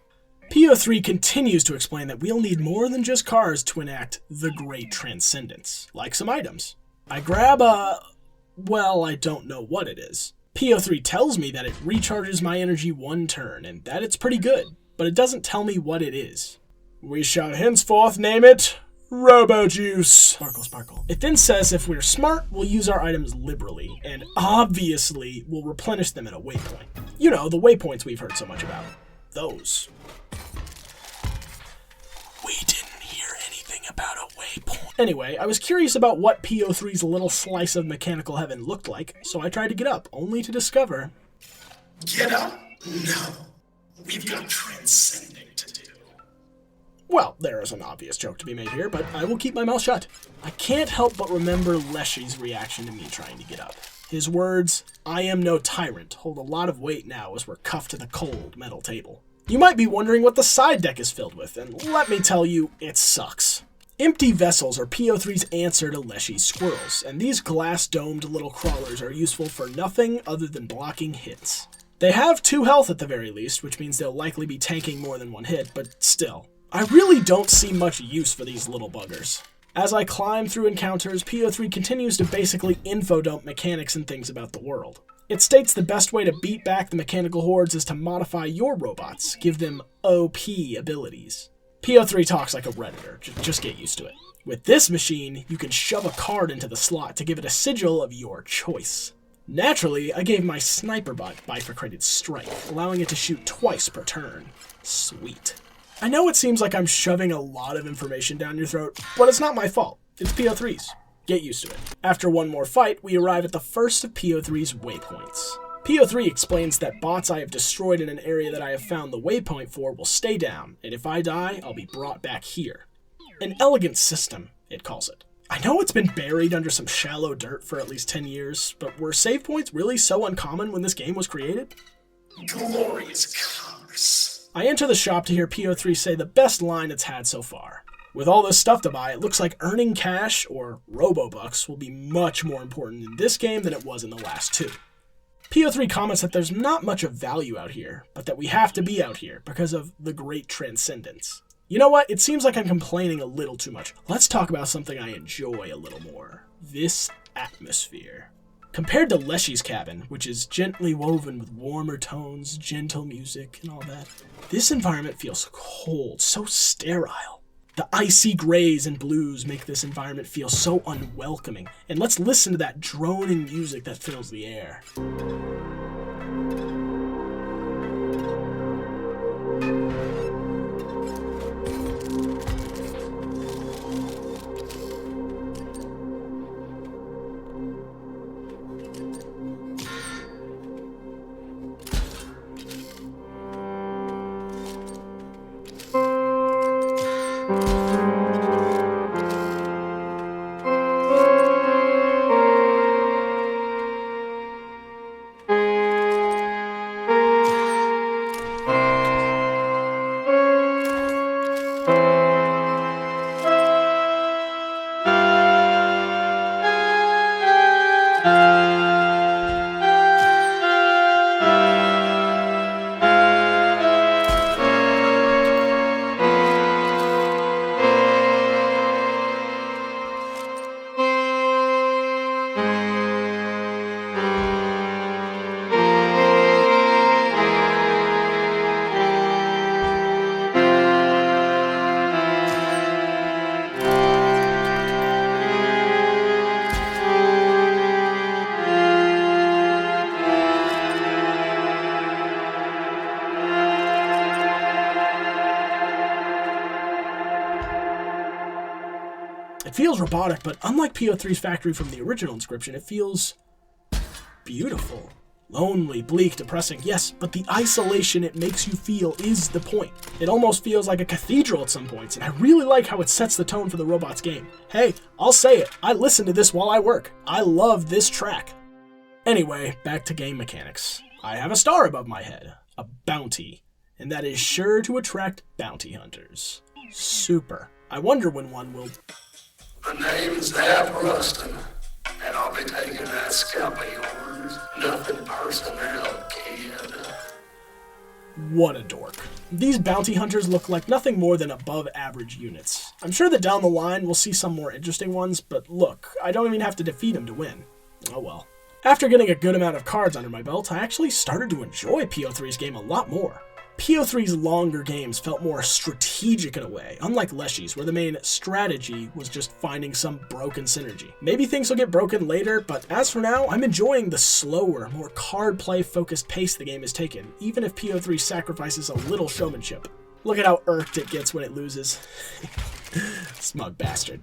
PO3 continues to explain that we'll need more than just cards to enact the Great Transcendence, like some items. I grab well, I don't know what it is. PO3 tells me that it recharges my energy 1 turn, and that it's pretty good, but it doesn't tell me what it is. We shall henceforth name it Robo-Juice. Sparkle, sparkle. It then says if we're smart, we'll use our items liberally, and obviously we'll replenish them at a waypoint. You know, the waypoints we've heard so much about. Those. We didn't hear anything about a waypoint. Anyway, I was curious about what PO3's little slice of mechanical heaven looked like, so I tried to get up, only to discover... Get up? No. We've got transcending to do. Well, there is an obvious joke to be made here, but I will keep my mouth shut. I can't help but remember Leshy's reaction to me trying to get up. His words, "I am no tyrant," hold a lot of weight now as we're cuffed to the cold metal table. You might be wondering what the side deck is filled with, and let me tell you, it sucks. Empty vessels are PO3's answer to Leshy's squirrels, and these glass-domed little crawlers are useful for nothing other than blocking hits. They have 2 health at the very least, which means they'll likely be tanking more than 1 hit, but still. I really don't see much use for these little buggers. As I climb through encounters, PO3 continues to basically info-dump mechanics and things about the world. It states the best way to beat back the mechanical hordes is to modify your robots, give them OP abilities. PO3 talks like a redditor, just get used to it. With this machine, you can shove a card into the slot to give it a sigil of your choice. Naturally, I gave my Sniper Bot bifurcated strike, allowing it to shoot twice per turn. Sweet. I know it seems like I'm shoving a lot of information down your throat, but it's not my fault. It's PO3's. Get used to it. After one more fight, we arrive at the first of PO3's waypoints. PO3 explains that bots I have destroyed in an area that I have found the waypoint for will stay down, and if I die, I'll be brought back here. An elegant system, it calls it. I know it's been buried under some shallow dirt for at least 10 years, but were save points really so uncommon when this game was created? Glorious commerce. I enter the shop to hear PO3 say the best line it's had so far. With all this stuff to buy, it looks like earning cash, or Robo-Bucks, will be much more important in this game than it was in the last 2. PO3 comments that there's not much of value out here, but that we have to be out here because of the Great Transcendence. You know what? It seems like I'm complaining a little too much. Let's talk about something I enjoy a little more. This atmosphere. Compared to Leshy's cabin, which is gently woven with warmer tones, gentle music, and all that, this environment feels cold, so sterile. The icy grays and blues make this environment feel so unwelcoming, and let's listen to that droning music that fills the air. It feels robotic, but unlike PO3's factory from the original Inscryption, it feels beautiful. Lonely, bleak, depressing, yes, but the isolation it makes you feel is the point. It almost feels like a cathedral at some points, and I really like how it sets the tone for the robots game. Hey, I'll say it, I listen to this while I work. I love this track. Anyway, back to game mechanics. I have a star above my head, a bounty, and that is sure to attract bounty hunters. Super. I wonder when one will... The name's Dap Rustin, and I'll be taking that scalp of yours. Nothing personnel, kid. What a dork. These bounty hunters look like nothing more than above average units. I'm sure that down the line we'll see some more interesting ones, but look, I don't even have to defeat them to win. Oh well. After getting a good amount of cards under my belt, I actually started to enjoy PO3's game a lot more. PO3's longer games felt more strategic in a way, unlike Leshy's, where the main strategy was just finding some broken synergy. Maybe things will get broken later, but as for now, I'm enjoying the slower, more card play focused pace the game has taken, even if PO3 sacrifices a little showmanship. Look at how irked it gets when it loses. Smug bastard.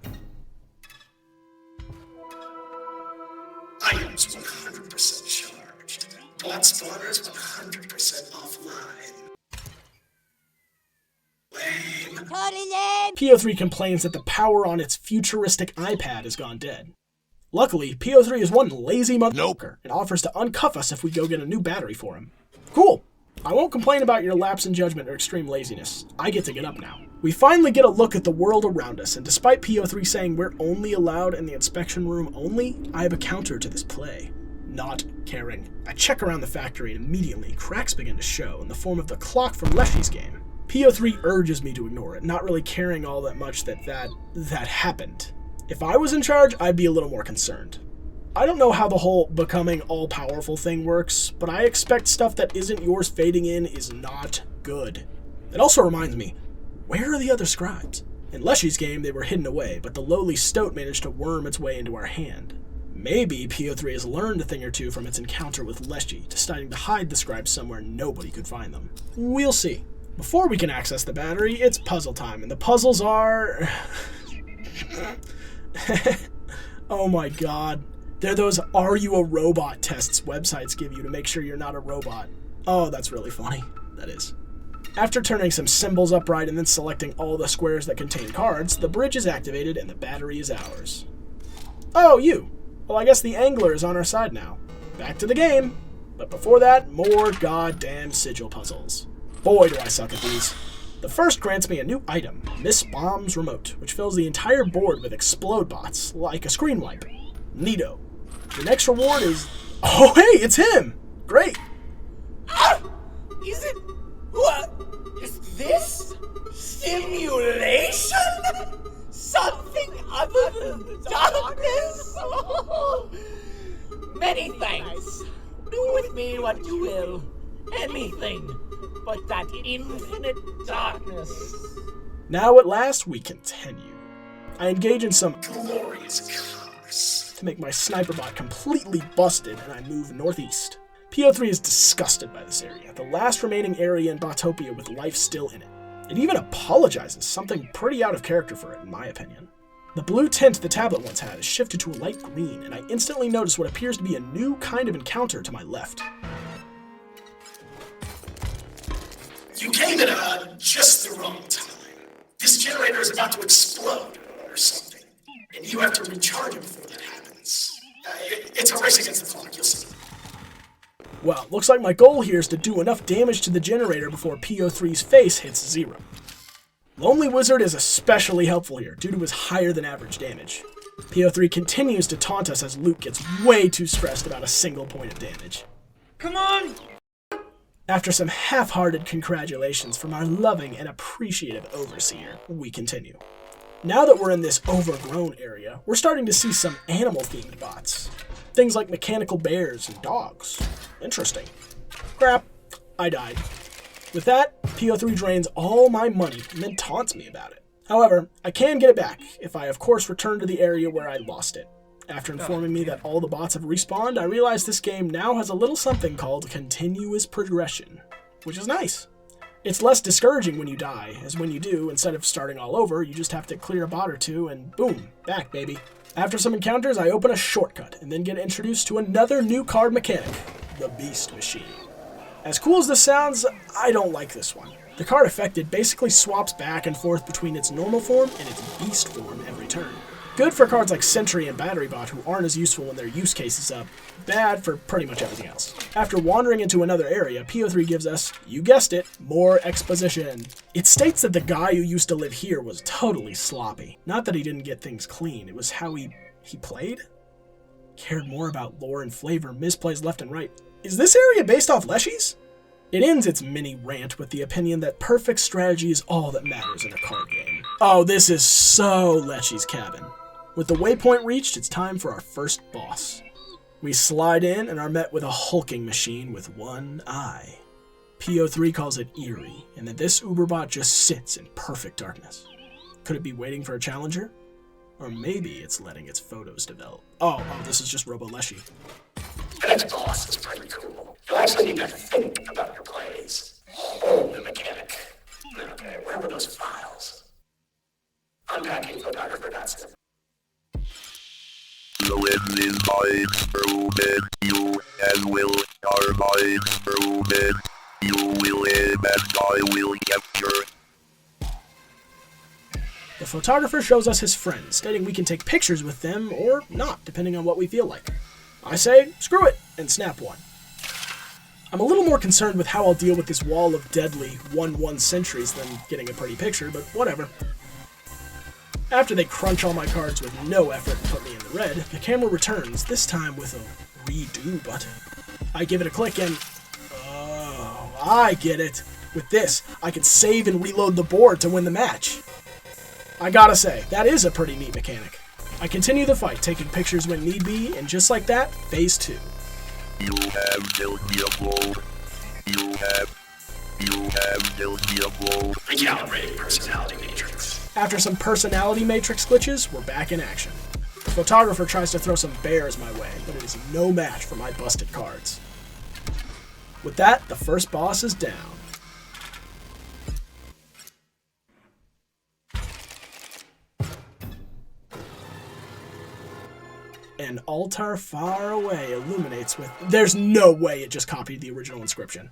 Items 100% charged. Bot spawners 100% offline. Totally lame. PO3 complains that the power on its futuristic iPad has gone dead. Luckily, PO3 is one lazy motherfucker and offers to uncuff us if we go get a new battery for him. Cool. I won't complain about your lapse in judgment or extreme laziness. I get to get up now. We finally get a look at the world around us, and despite PO3 saying we're only allowed in the inspection room only, I have a counter to this play. Not caring. I check around the factory and immediately cracks begin to show in the form of the clock from Leshy's game. PO3 urges me to ignore it, not really caring all that much that happened. If I was in charge, I'd be a little more concerned. I don't know how the whole becoming all-powerful thing works, but I expect stuff that isn't yours fading in is not good. It also reminds me, where are the other scribes? In Leshy's game, they were hidden away, but the lowly stoat managed to worm its way into our hand. Maybe PO3 has learned a thing or two from its encounter with Leshy, deciding to hide the scribes somewhere nobody could find them. We'll see. Before we can access the battery, it's puzzle time, and the puzzles are... Oh my god. They're those "Are you a robot?" tests websites give you to make sure you're not a robot. Oh, that's really funny. That is. After turning some symbols upright and then selecting all the squares that contain cards, the bridge is activated and the battery is ours. Oh, you. Well, I guess the angler is on our side now. Back to the game. But before that, more goddamn sigil puzzles. Boy, do I suck at these. The first grants me a new item, Miss Bomb's Remote, which fills the entire board with explode bots, like a screen wipe. Neato. The next reward is... Oh, hey, it's him! Great! Ah! Is it... What? Is this... simulation? Something other than darkness? Many thanks. Do with me what you will. Anything but that infinite darkness. Now at last, we continue. I engage in some glorious commerce to make my sniper bot completely busted, and I move northeast. PO3 is disgusted by this area, the last remaining area in Botopia with life still in it. It even apologizes, something pretty out of character for it, in my opinion. The blue tint the tablet once had is shifted to a light green, and I instantly notice what appears to be a new kind of encounter to my left. You came at just the wrong time. This generator is about to explode or something, and you have to recharge it before that happens. It's a race against the clock, you'll see. Well, looks like my goal here is to do enough damage to the generator before PO3's face hits 0. Lonely Wizard is especially helpful here, due to his higher than average damage. PO3 continues to taunt us as Luke gets way too stressed about a single point of damage. Come on! After some half-hearted congratulations from our loving and appreciative overseer, we continue. Now that we're in this overgrown area, we're starting to see some animal-themed bots. Things like mechanical bears and dogs. Interesting. Crap. I died. With that, PO3 drains all my money and then taunts me about it. However, I can get it back if I of course return to the area where I lost it. After informing me that all the bots have respawned, I realize this game now has a little something called continuous progression, which is nice. It's less discouraging when you die, as when you do, instead of starting all over, you just have to clear a bot or two and boom, back baby. After some encounters, I open a shortcut and then get introduced to another new card mechanic, the Beast Machine. As cool as this sounds, I don't like this one. The card affected basically swaps back and forth between its normal form and its beast form every turn. Good for cards like Sentry and Battery Bot who aren't as useful when their use case is up, bad for pretty much everything else. After wandering into another area, PO3 gives us, you guessed it, more exposition. It states that the guy who used to live here was totally sloppy. Not that he didn't get things clean, it was how he played? Cared more about lore and flavor, misplays left and right. Is this area based off Leshy's? It ends its mini rant with the opinion that perfect strategy is all that matters in a card game. Oh, this is so Leshy's Cabin. With the waypoint reached, it's time for our first boss. We slide in and are met with a hulking machine with one eye. PO3 calls it eerie, and that this Uberbot just sits in perfect darkness. Could it be waiting for a challenger? Or maybe it's letting its photos develop. Oh, this is just Robo-Leshy. The next boss is pretty cool. You'll actually need to think about your plays. Whole new mechanic. Okay, where were those files? Unpacking photographer.com. So in this experiment, you as will start my experiment. You will live and I will capture. The photographer shows us his friends, stating we can take pictures with them or not, depending on what we feel like. I say, screw it, and snap one. I'm a little more concerned with how I'll deal with this wall of deadly 1/1 sentries than getting a pretty picture, but whatever. After they crunch all my cards with no effort and put me in the red, the camera returns, this time with a redo button. I give it a click and... oh, I get it. With this, I can save and reload the board to win the match. I gotta say, that is a pretty neat mechanic. I continue the fight, taking pictures when need be, and just like that, phase 2. You have dealt me a blow. You have dealt me a blow. Recalibrating personality matrix. After some personality matrix glitches, we're back in action. The photographer tries to throw some bears my way, but it is no match for my busted cards. With that, the first boss is down. An altar far away illuminates with... There's no way it just copied the original inscription.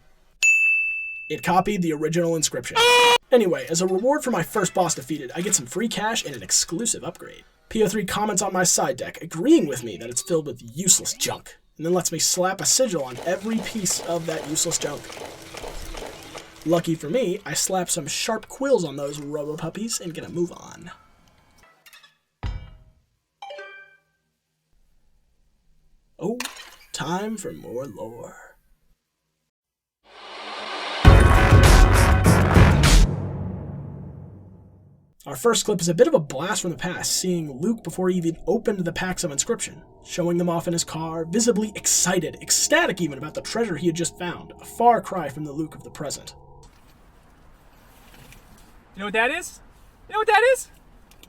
It copied the original inscription. Anyway, as a reward for my first boss defeated, I get some free cash and an exclusive upgrade. PO3 comments on my side deck, agreeing with me that it's filled with useless junk, and then lets me slap a sigil on every piece of that useless junk. Lucky for me, I slap some sharp quills on those robo-puppies and get a move on. Oh, time for more lore. Our first clip is a bit of a blast from the past, seeing Luke before he even opened the packs of Inscryption, showing them off in his car, visibly excited, ecstatic even about the treasure he had just found, a far cry from the Luke of the present. You know what that is? You know what that is?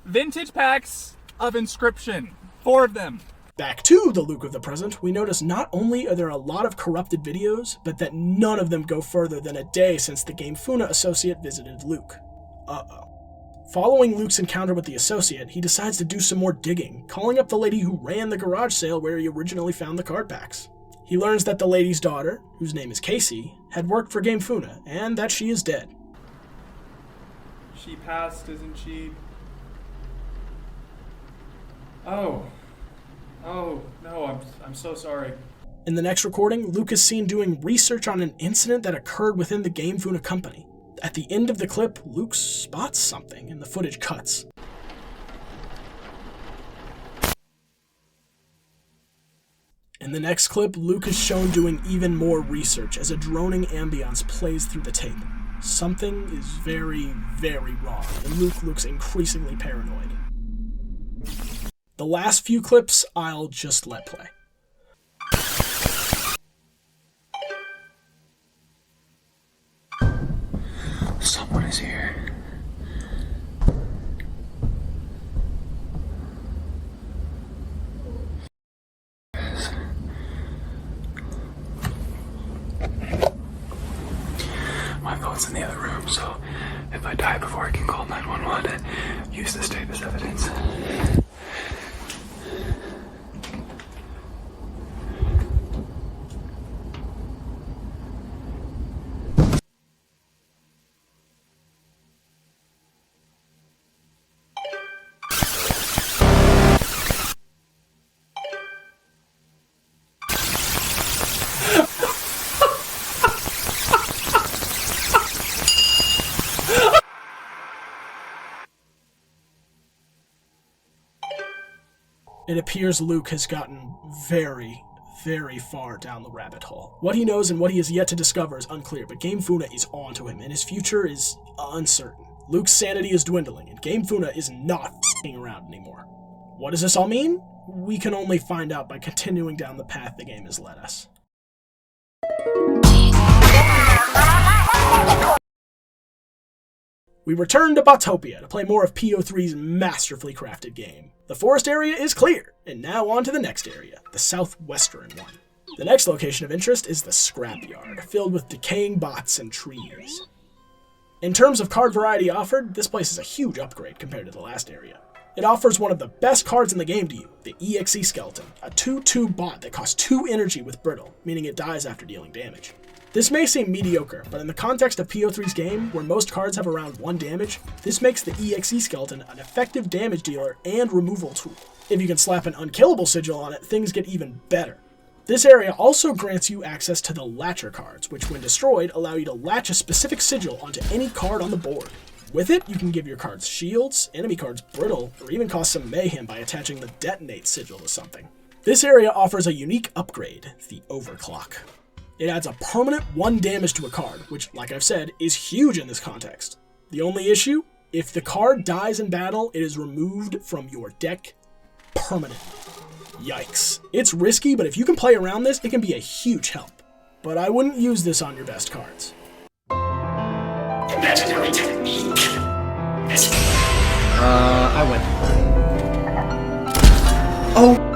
Vintage packs of Inscryption. 4 of them. Back to the Luke of the present, we notice not only are there a lot of corrupted videos, but that none of them go further than a day since the Game Funa associate visited Luke. Uh-oh. Following Luke's encounter with the associate, he decides to do some more digging, calling up the lady who ran the garage sale where he originally found the card packs. He learns that the lady's daughter, whose name is Casey, had worked for Game Funa, and that she is dead. She passed, isn't she? Oh, no, I'm so sorry. In the next recording, Luke is seen doing research on an incident that occurred within the Game Funa company. At the end of the clip, Luke spots something and the footage cuts. In the next clip, Luke is shown doing even more research as a droning ambience plays through the tape. Something is very, very wrong, and Luke looks increasingly paranoid. The last few clips, I'll just let play. Someone is here. My skeletons in the other room, so if I die before I can call 911, use this tape as evidence. It appears Luke has gotten very, very far down the rabbit hole. What he knows and what he has yet to discover is unclear, but Game Funa is onto him, and his future is uncertain. Luke's sanity is dwindling, and Game Funa is not f***ing around anymore. What does this all mean? We can only find out by continuing down the path the game has led us. We return to Botopia to play more of PO3's masterfully crafted game. The forest area is clear, and now on to the next area, the southwestern one. The next location of interest is the scrapyard, filled with decaying bots and trees. In terms of card variety offered, this place is a huge upgrade compared to the last area. It offers one of the best cards in the game to you, the EXE Skeleton, a 2/2 bot that costs 2 energy with Brittle, meaning it dies after dealing damage. This may seem mediocre, but in the context of PO3's game, where most cards have around 1 damage, this makes the EXE Skeleton an effective damage dealer and removal tool. If you can slap an unkillable sigil on it, things get even better. This area also grants you access to the Latcher cards, which when destroyed allow you to latch a specific sigil onto any card on the board. With it, you can give your cards shields, enemy cards brittle, or even cause some mayhem by attaching the Detonate sigil to something. This area offers a unique upgrade, the Overclock. It adds a permanent 1 damage to a card, which, like I've said, is huge in this context. The only issue? If the card dies in battle, it is removed from your deck permanently. Yikes. It's risky, but if you can play around this, it can be a huge help. But I wouldn't use this on your best cards. Imaginary technique. I win. Oh!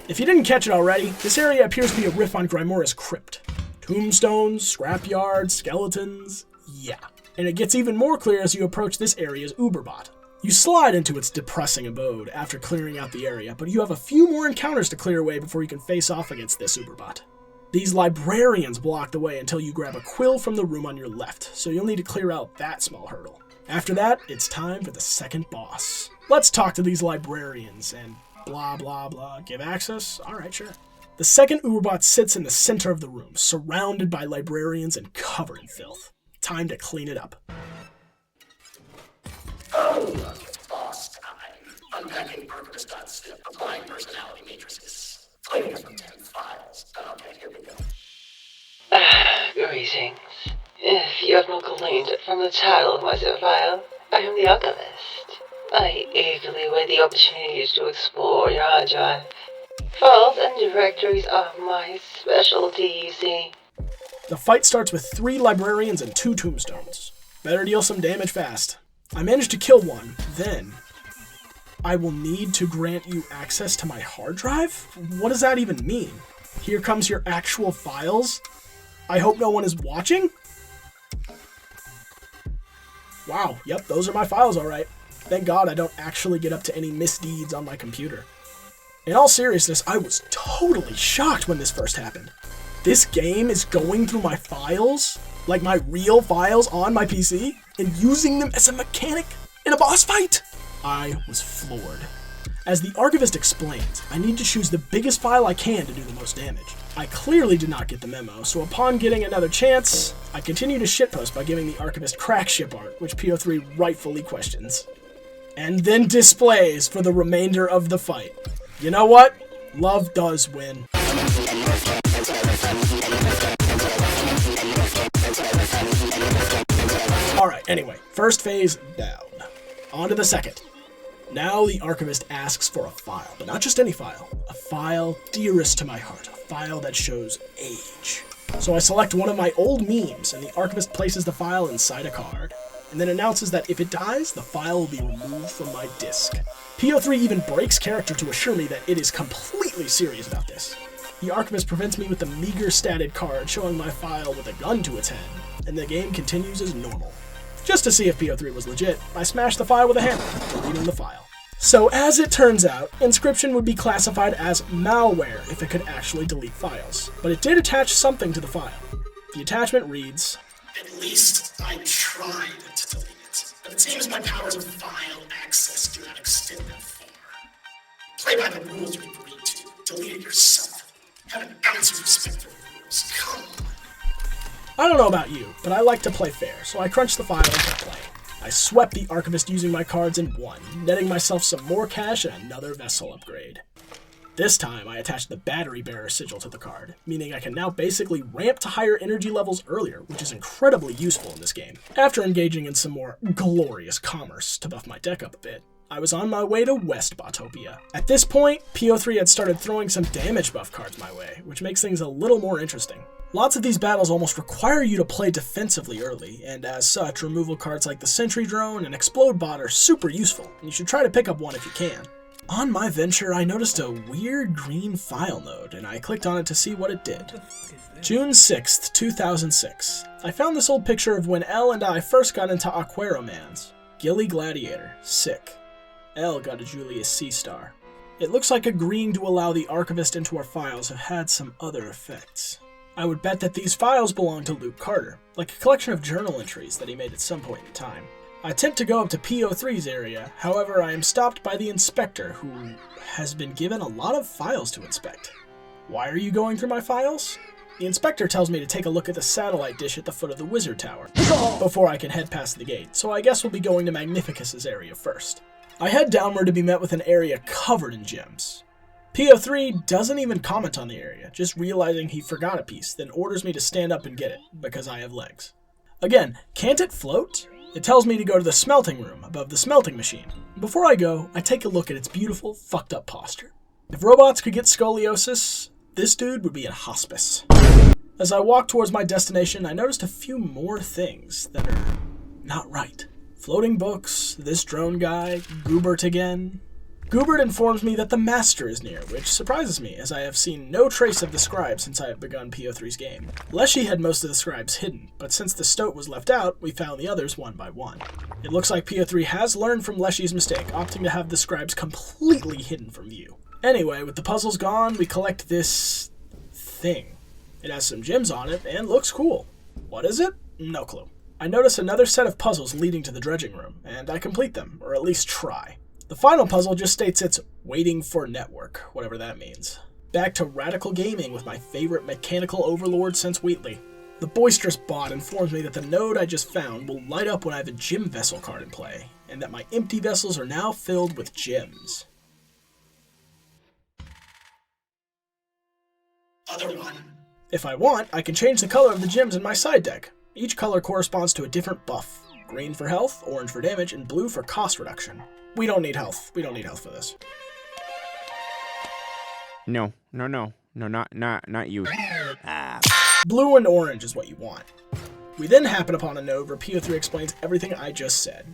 If you didn't catch it already, this area appears to be a riff on Grimora's Crypt. Tombstones, scrapyards, skeletons, yeah. And it gets even more clear as you approach this area's Uberbot. You slide into its depressing abode after clearing out the area, but you have a few more encounters to clear away before you can face off against this Uberbot. These librarians block the way until you grab a quill from the room on your left, so you'll need to clear out that small hurdle. After that, it's time for the second boss. Let's talk to these librarians and blah blah blah. Give access? Alright, sure. The second Uberbot sits in the center of the room, surrounded by librarians and covered in filth. Time to clean it up. Oh, boss time. Unpacking purpose.zip, applying personality matrices. Cleaning up 10 files. Okay, here we go. Greetings. If you have not gleaned from the title of my zip file, I am the Alchemist. I eagerly await the opportunity to explore your hard drive. Files and directories are my specialty, you see. The fight starts with 3 librarians and 2 tombstones. Better deal some damage fast. I managed to kill one, then I will need to grant you access to my hard drive? What does that even mean? Here comes your actual files? I hope no one is watching? Wow, yep, those are my files alright. Thank God I don't actually get up to any misdeeds on my computer. In all seriousness, I was totally shocked when this first happened. This game is going through my files, like my real files on my PC, and using them as a mechanic in a boss fight? I was floored. As the Archivist explains, I need to choose the biggest file I can to do the most damage. I clearly did not get the memo, so upon getting another chance, I continue to shitpost by giving the Archivist crack ship art, which PO3 rightfully questions. And then displays for the remainder of the fight. You know what? Love does win. Alright, anyway, first phase down. On to the second. Now the Archivist asks for a file, but not just any file. A file dearest to my heart, a file that shows age. So I select one of my old memes, and the Archivist places the file inside a card, and then announces that if it dies, the file will be removed from my disk. PO3 even breaks character to assure me that it is completely serious about this. The Archivist prevents me with the meager statted card showing my file with a gun to its head, and the game continues as normal. Just to see if PO3 was legit, I smashed the file with a hammer, deleting the file. So as it turns out, Inscryption would be classified as malware if it could actually delete files, but it did attach something to the file. The attachment reads, At least I tried to delete it, but it seems my powers of file access do not extend that far. Play by the rules you agreed to. Delete it yourself. Have an ounce of respect for the rules. Come on. I don't know about you, but I like to play fair, so I crunched the file and kept playing. I swept the Archivist using my cards and won, netting myself some more cash and another vessel upgrade. This time, I attached the Battery Bearer sigil to the card, meaning I can now basically ramp to higher energy levels earlier, which is incredibly useful in this game. After engaging in some more glorious commerce to buff my deck up a bit, I was on my way to West Botopia. At this point, PO3 had started throwing some damage buff cards my way, which makes things a little more interesting. Lots of these battles almost require you to play defensively early, and as such, removal cards like the Sentry Drone and Explode Bot are super useful, and you should try to pick up one if you can. On my venture, I noticed a weird green file node, and I clicked on it to see what it did. June 6th, 2006. I found this old picture of when Elle and I first got into Aquaromans. Gilly Gladiator, sick. Elle got a Julius C star. It looks like agreeing to allow the Archivist into our files have had some other effects. I would bet that these files belong to Luke Carter, like a collection of journal entries that he made at some point in time. I attempt to go up to PO3's area, however I am stopped by the inspector, who has been given a lot of files to inspect. Why are you going through my files? The inspector tells me to take a look at the satellite dish at the foot of the wizard tower, before I can head past the gate, so I guess we'll be going to Magnificus's area first. I head downward to be met with an area covered in gems. PO3 doesn't even comment on the area, just realizing he forgot a piece, then orders me to stand up and get it, because I have legs. Again, can't it float? It tells me to go to the smelting room, above the smelting machine. Before I go, I take a look at its beautiful, fucked up posture. If robots could get scoliosis, this dude would be in hospice. As I walk towards my destination, I noticed a few more things that are not right. Floating books, this drone guy, Goobert again. Goobert informs me that the Master is near, which surprises me, as I have seen no trace of the scribe since I have begun PO3's game. Leshy had most of the scribes hidden, but since the stoat was left out, we found the others one by one. It looks like PO3 has learned from Leshy's mistake, opting to have the scribes completely hidden from view. Anyway, with the puzzles gone, we collect this thing. It has some gems on it, and looks cool. What is it? No clue. I notice another set of puzzles leading to the dredging room, and I complete them, or at least try. The final puzzle just states it's waiting for network, whatever that means. Back to radical gaming with my favorite mechanical overlord since Wheatley. The boisterous bot informs me that the node I just found will light up when I have a gem vessel card in play, and that my empty vessels are now filled with gems. Other one. If I want, I can change the color of the gems in my side deck. Each color corresponds to a different buff. Green for health, orange for damage, and blue for cost reduction. We don't need health. We don't need health for this. No, not you. Blue and orange is what you want. We then happen upon a node where PO3 explains everything I just said.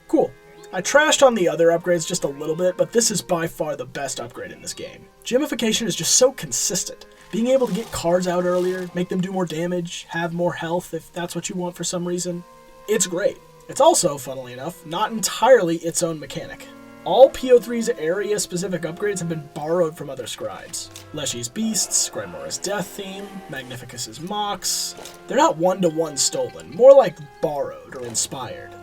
Cool. I trashed on the other upgrades just a little bit, but this is by far the best upgrade in this game. Gemification is just so consistent. Being able to get cards out earlier, make them do more damage, have more health if that's what you want for some reason, it's great. It's also, funnily enough, not entirely its own mechanic. All PO3's area-specific upgrades have been borrowed from other scribes. Leshy's Beasts, Grimora's Death Theme, Magnificus's Mox. They're not one-to-one stolen, more like borrowed or inspired.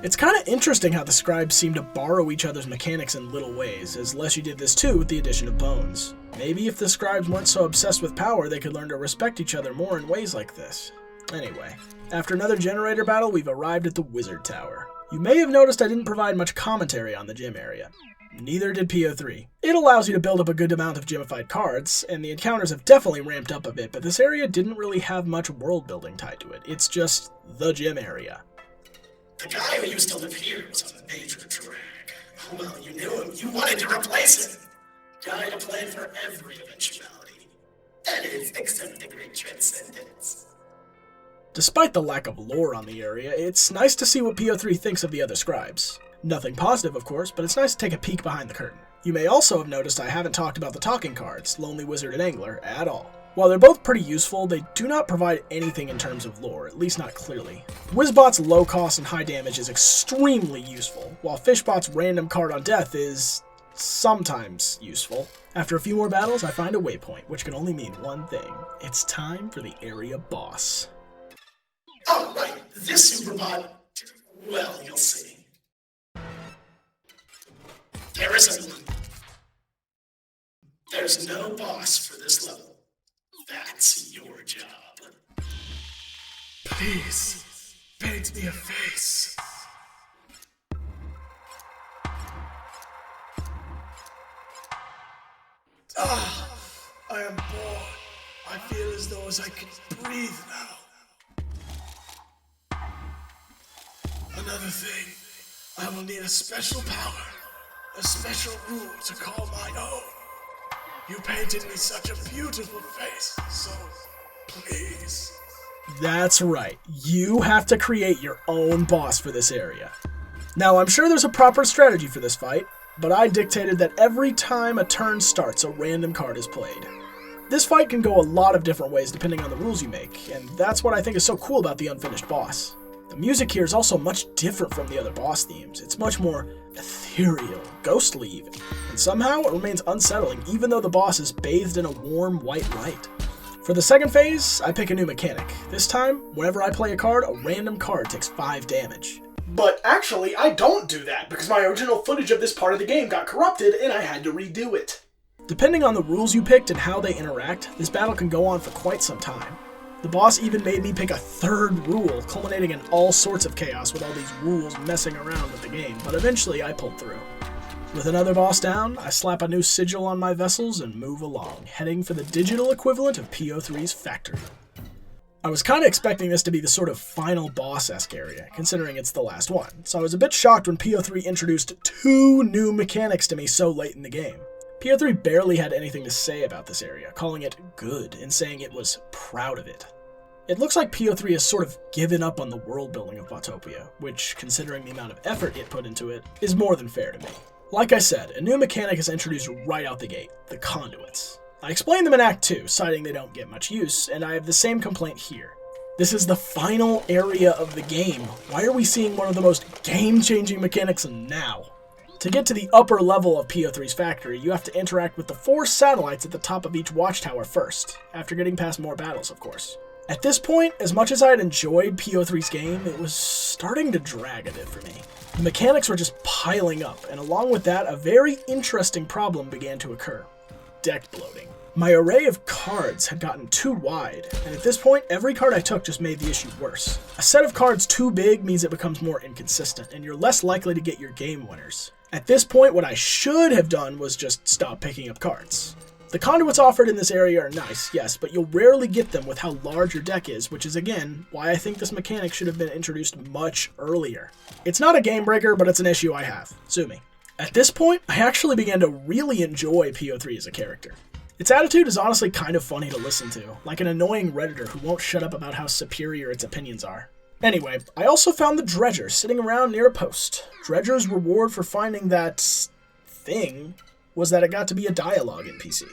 It's kind of interesting how the scribes seem to borrow each other's mechanics in little ways, as Leshy did this too with the addition of Bones. Maybe if the scribes weren't so obsessed with power, they could learn to respect each other more in ways like this. Anyway, after another generator battle, we've arrived at the Wizard Tower. You may have noticed I didn't provide much commentary on the gym area. Neither did PO3. It allows you to build up a good amount of gemified cards, and the encounters have definitely ramped up a bit, but this area didn't really have much world building tied to it. It's just the gym area. The guy who used to live here was a major drag. Well, you knew him. You wanted to replace him. Guy to plan for every eventuality. That is, except the Great Transcendence. Despite the lack of lore on the area, it's nice to see what PO3 thinks of the other scribes. Nothing positive, of course, but it's nice to take a peek behind the curtain. You may also have noticed I haven't talked about the talking cards, Lonely Wizard and Angler, at all. While they're both pretty useful, they do not provide anything in terms of lore, at least not clearly. Wizbot's low cost and high damage is extremely useful, while Fishbot's random card on death is sometimes useful. After a few more battles, I find a waypoint, which can only mean one thing. It's time for the area boss. Oh, right. This Superbot, well, you'll see. There's no boss for this level. That's your job. Please, paint me a face. I am bored. I feel as though I could breathe now. Another thing, I will need a special power, a special rule to call my own. You painted me such a beautiful face, so please. That's right, you have to create your own boss for this area. Now, I'm sure there's a proper strategy for this fight, but I dictated that every time a turn starts, a random card is played. This fight can go a lot of different ways depending on the rules you make, and that's what I think is so cool about the unfinished boss. The music here is also much different from the other boss themes. It's much more ethereal, ghostly even, and somehow it remains unsettling even though the boss is bathed in a warm white light. For the second phase, I pick a new mechanic. This time, whenever I play a card, a random card takes 5 damage. But actually, I don't do that because my original footage of this part of the game got corrupted and I had to redo it. Depending on the rules you picked and how they interact, this battle can go on for quite some time. The boss even made me pick a third rule, culminating in all sorts of chaos with all these rules messing around with the game, but eventually I pulled through. With another boss down, I slap a new sigil on my vessels and move along, heading for the digital equivalent of PO3's factory. I was kinda expecting this to be the sort of final boss-esque area, considering it's the last one, so I was a bit shocked when PO3 introduced 2 new mechanics to me so late in the game. PO3 barely had anything to say about this area, calling it good and saying it was proud of it. It looks like PO3 has sort of given up on the world building of Botopia, which, considering the amount of effort it put into it, is more than fair to me. Like I said, a new mechanic is introduced right out the gate, the conduits. I explained them in Act 2, citing they don't get much use, and I have the same complaint here. This is the final area of the game. Why are we seeing one of the most game-changing mechanics now? To get to the upper level of PO3's factory, you have to interact with the 4 satellites at the top of each watchtower first, after getting past more battles, of course. At this point, as much as I had enjoyed PO3's game, it was starting to drag a bit for me. The mechanics were just piling up, and along with that, a very interesting problem began to occur. Deck bloating. My array of cards had gotten too wide, and at this point, every card I took just made the issue worse. A set of cards too big means it becomes more inconsistent, and you're less likely to get your game winners. At this point, what I should have done was just stop picking up cards. The conduits offered in this area are nice, yes, but you'll rarely get them with how large your deck is, which is again, why I think this mechanic should have been introduced much earlier. It's not a game breaker, but it's an issue I have. Sue me. At this point, I actually began to really enjoy PO3 as a character. Its attitude is honestly kind of funny to listen to, like an annoying Redditor who won't shut up about how superior its opinions are. Anyway, I also found the Dredger sitting around near a post. Dredger's reward for finding that thing was that it got to be a dialogue NPC.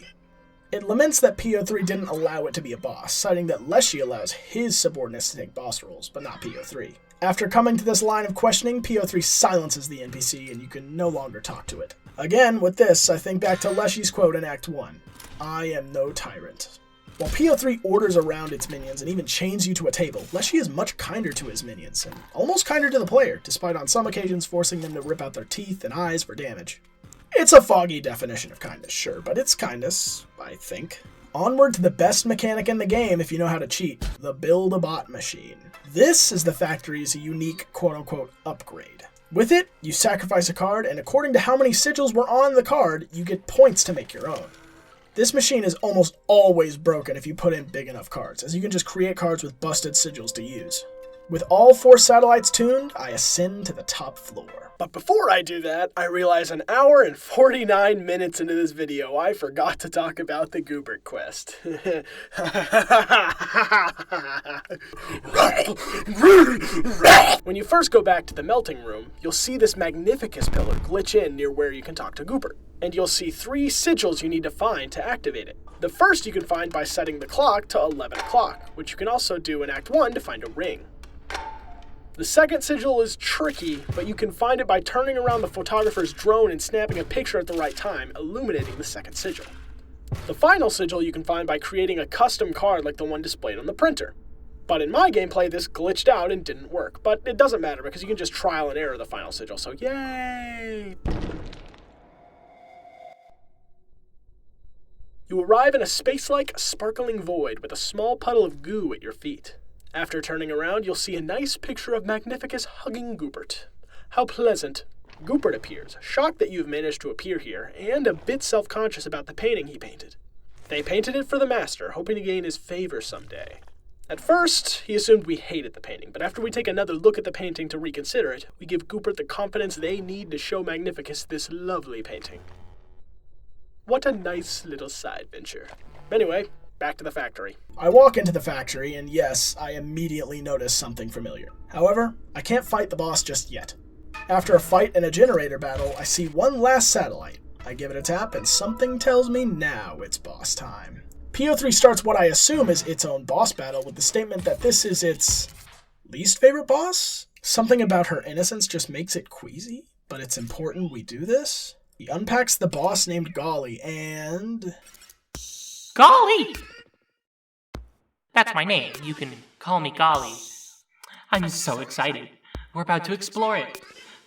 It laments that PO3 didn't allow it to be a boss, citing that Leshy allows his subordinates to take boss roles, but not PO3. After coming to this line of questioning, PO3 silences the NPC and you can no longer talk to it. Again, with this, I think back to Leshy's quote in Act 1, "I am no tyrant." While PO3 orders around its minions and even chains you to a table, Leshy is much kinder to his minions, and almost kinder to the player, despite on some occasions forcing them to rip out their teeth and eyes for damage. It's a foggy definition of kindness, sure, but it's kindness, I think. Onward to the best mechanic in the game if you know how to cheat, the Build-A-Bot machine. This is the factory's unique quote-unquote upgrade. With it, you sacrifice a card, and according to how many sigils were on the card, you get points to make your own. This machine is almost always broken if you put in big enough cards, as you can just create cards with busted sigils to use. With all 4 satellites tuned, I ascend to the top floor. But before I do that, I realize an hour and 49 minutes into this video, I forgot to talk about the Goobert quest. When you first go back to the melting room, you'll see this Magnificus pillar glitch in near where you can talk to Goobert. and you'll see 3 sigils you need to find to activate it. The first you can find by setting the clock to 11 o'clock, which you can also do in Act 1 to find a ring. The second sigil is tricky, but you can find it by turning around the photographer's drone and snapping a picture at the right time, illuminating the second sigil. The final sigil you can find by creating a custom card like the one displayed on the printer. But in my gameplay, this glitched out and didn't work, but it doesn't matter because you can just trial and error the final sigil, so yay! You arrive in a space-like, sparkling void with a small puddle of goo at your feet. After turning around, you'll see a nice picture of Magnificus hugging Goopert. How pleasant. Goopert appears, shocked that you've managed to appear here, and a bit self-conscious about the painting he painted. They painted it for the master, hoping to gain his favor someday. At first, he assumed we hated the painting, but after we take another look at the painting to reconsider it, we give Goopert the confidence they need to show Magnificus this lovely painting. What a nice little side venture. Anyway, back to the factory. I walk into the factory, and yes, I immediately notice something familiar. However, I can't fight the boss just yet. After a fight and a generator battle, I see one last satellite. I give it a tap, and something tells me now it's boss time. PO3 starts what I assume is its own boss battle with the statement that this is its least favorite boss? Something about her innocence just makes it queasy, but it's important we do this? He unpacks the boss named Golly, and... Golly! That's my name. You can call me Golly. I'm so excited. We're about to explore it.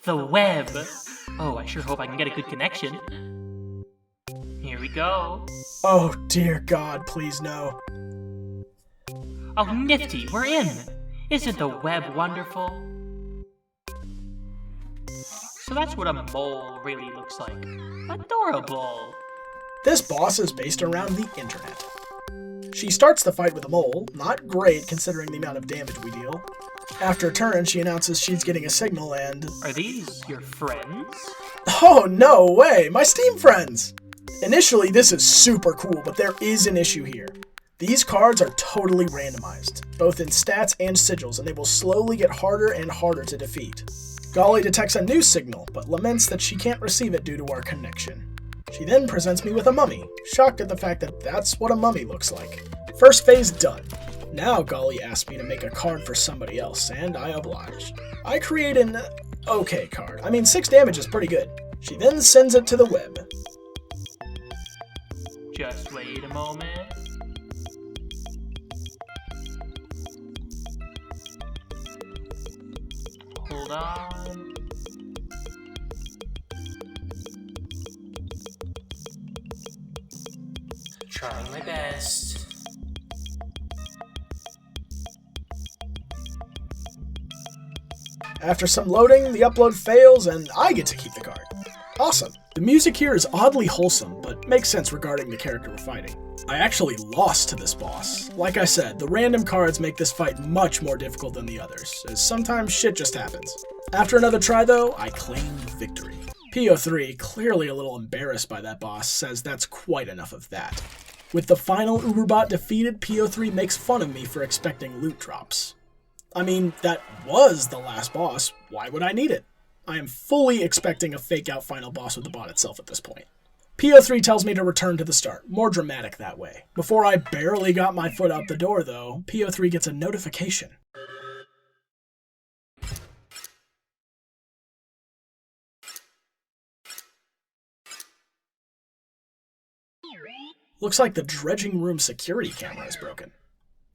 The web. Oh, I sure hope I can get a good connection. Here we go. Oh, dear God, please no. Oh, nifty, we're in. Isn't the web wonderful? So that's what a mole really looks like. Adorable. This boss is based around the internet. She starts the fight with a mole, not great considering the amount of damage we deal. After a turn, she announces she's getting a signal and... Are these your friends? Oh, no way! My Steam friends! Initially, this is super cool, but there is an issue here. These cards are totally randomized, both in stats and sigils, and they will slowly get harder and harder to defeat. Golly detects a new signal, but laments that she can't receive it due to our connection. She then presents me with a mummy, shocked at the fact that that's what a mummy looks like. First phase done. Now Golly asks me to make a card for somebody else, and I oblige. I create an okay card. I mean, 6 damage is pretty good. She then sends it to the web. Just wait a moment. Hold on. Trying my best. After some loading, the upload fails, and I get to keep the card. Awesome. The music here is oddly wholesome, but makes sense regarding the character we're fighting. I actually lost to this boss. Like I said, the random cards make this fight much more difficult than the others, as sometimes shit just happens. After another try though, I claimed victory. PO3, clearly a little embarrassed by that boss, says that's quite enough of that. With the final Uberbot defeated, PO3 makes fun of me for expecting loot drops. I mean, that was the last boss, why would I need it? I am fully expecting a fake-out final boss with the bot itself at this point. PO3 tells me to return to the start, more dramatic that way. Before I barely got my foot out the door though, PO3 gets a notification. Looks like the dredging room security camera is broken.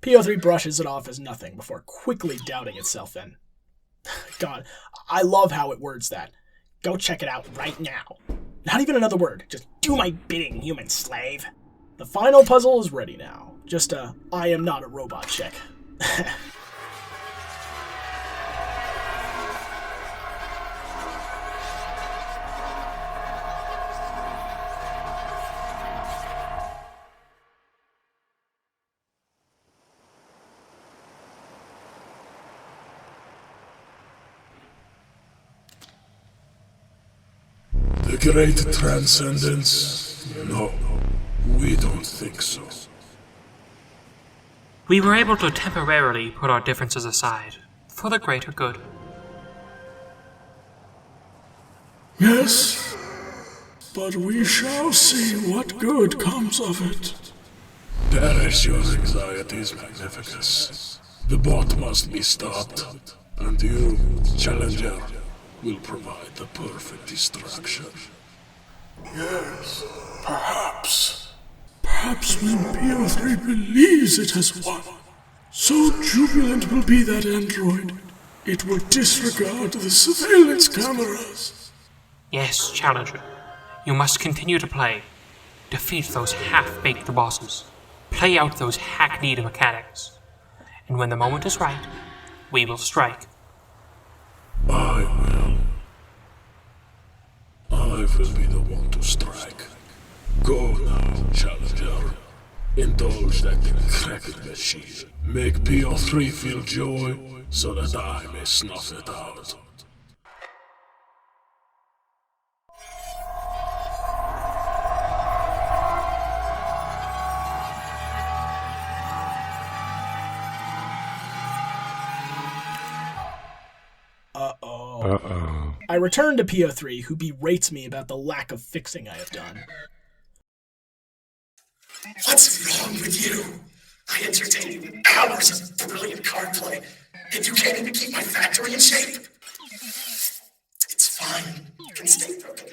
PO3 brushes it off as nothing before quickly doubting itself in. God, I love how it words that. Go check it out right now. Not even another word, just do my bidding, human slave. The final puzzle is ready now. Just a I am not a robot check. The great transcendence? No, we don't think so. We were able to temporarily put our differences aside, for the greater good. Yes? but we shall see what good comes of it. Perish your anxieties, Magnificus. The bot must be stopped, and you, Challenger, will provide the perfect distraction. Yes, perhaps. Perhaps when PO3 believes it has won, so jubilant will be that android, it will disregard the surveillance cameras. Yes, Challenger. You must continue to play. Defeat those half-baked bosses. Play out those hackneyed mechanics. And when the moment is right, we will strike. I will. I will be the one to strike. Go now, Challenger. Indulge that cracked machine. Make PO3 feel joy, so that I may snuff it out. Uh-oh. I return to PO3, who berates me about the lack of fixing I have done. What's wrong with you? I entertain you with hours of brilliant card play, and you can't even keep my factory in shape. It's fine. You can stay broken.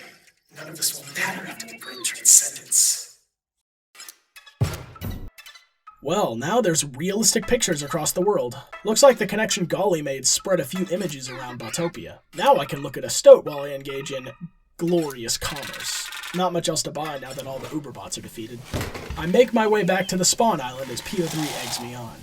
None of this will matter after the great transcendence. Well, now there's realistic pictures across the world. Looks like the connection Golly made spread a few images around Botopia. Now I can look at a stoat while I engage in glorious commerce. Not much else to buy now that all the Uberbots are defeated. I make my way back to the spawn island as PO3 eggs me on.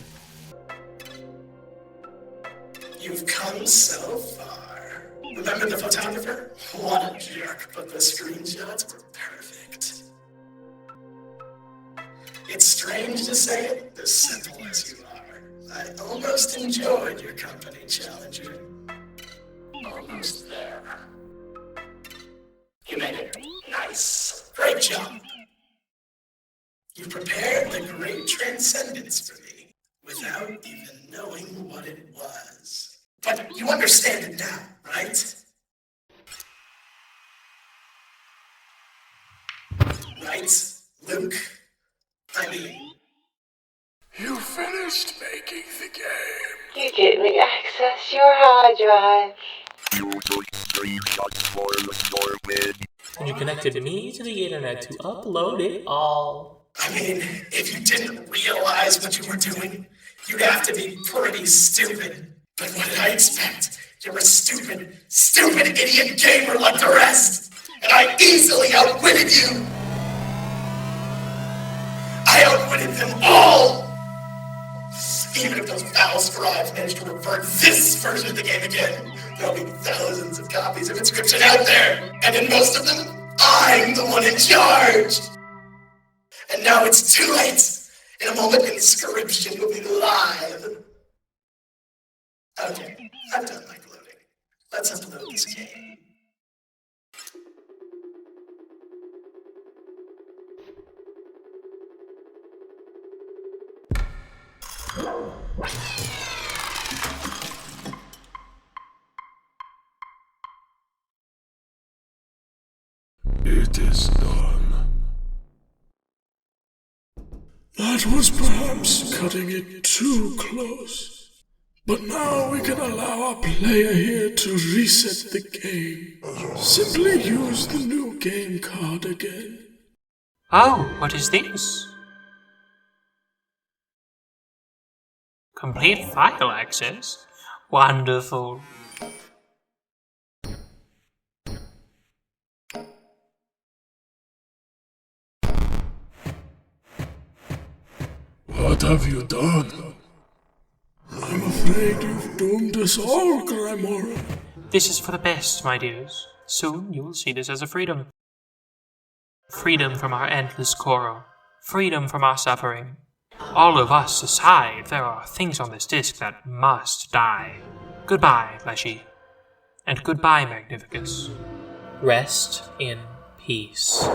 You've come so far. Remember the photographer? What a jerk, but the screenshots were perfect. It's strange to say it, as simple as you are. I almost enjoyed your company, Challenger. Almost there. You made it nice. Great job. You prepared the great transcendence for me without even knowing what it was. But you understand it now, right? Right, Luke? I mean... You finished making the game. You get me access your hard drive. And you connected me to the internet to upload it all. I mean, if you didn't realize what you were doing, you'd have to be pretty stupid. But what did I expect? You're a stupid idiot gamer like the rest. And I easily outwitted you. I outwitted them all! Even if those foul scribes manage to revert this version of the game again, there'll be thousands of copies of Inscryption out there, and in most of them, I'm the one in charge! And now it's too late! In a moment, Inscryption will be live! Okay, I'm done my gloating. Let's upload this game. It is done. That was perhaps cutting it too close. But now we can allow our player here to reset the game. Simply use the new game card again. Oh, what is this? Complete file access? Wonderful. What have you done? I'm afraid you've doomed us all, Grimora. This is for the best, my dears. Soon you will see this as a freedom. Freedom from our endless quarrel. Freedom from our suffering. All of us aside, there are things on this disc that must die. Goodbye, Leshy. And goodbye, Magnificus. Rest in peace.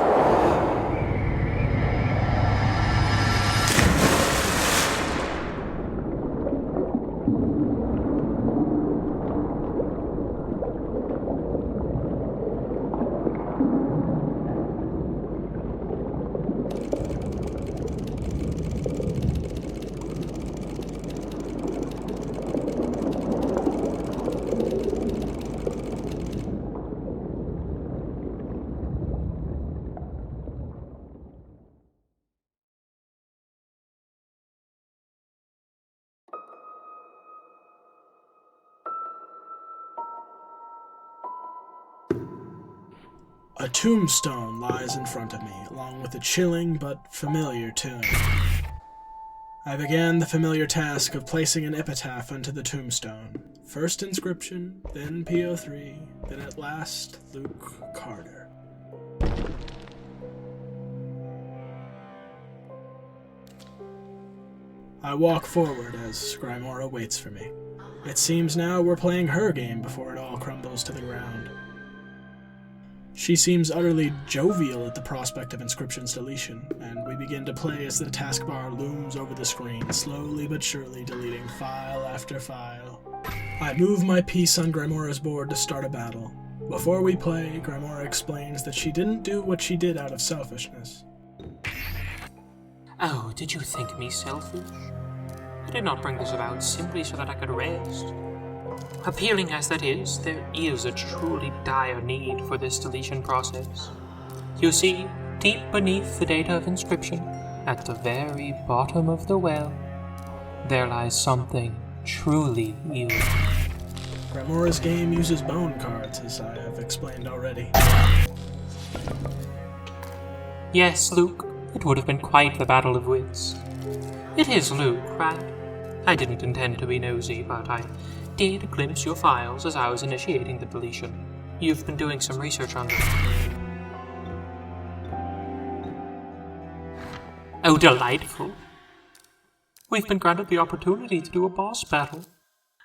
A tombstone lies in front of me, along with a chilling but familiar tune. I began the familiar task of placing an epitaph onto the tombstone. First Inscryption, then PO3, then at last Luke Carter. I walk forward as Grimoire waits for me. It seems now we're playing her game before it all crumbles to the ground. She seems utterly jovial at the prospect of Inscryption's deletion, and we begin to play as the taskbar looms over the screen, slowly but surely deleting file after file. I move my piece on Grimoire's board to start a battle. Before we play, Grimoire explains that she didn't do what she did out of selfishness. Oh, did you think me selfish? I did not bring this about simply so that I could rest. Appealing as that is, there is a truly dire need for this deletion process. You see, deep beneath the data of Inscryption, at the very bottom of the well, there lies something truly evil. Grimoire's game uses bone cards, as I have explained already. Yes, Luke, it would have been quite the battle of wits. It is Luke, right? I didn't intend to be nosy, but I did glimpse your files as I was initiating the deletion. You've been doing some research on them. Oh, delightful. We've been granted the opportunity to do a boss battle.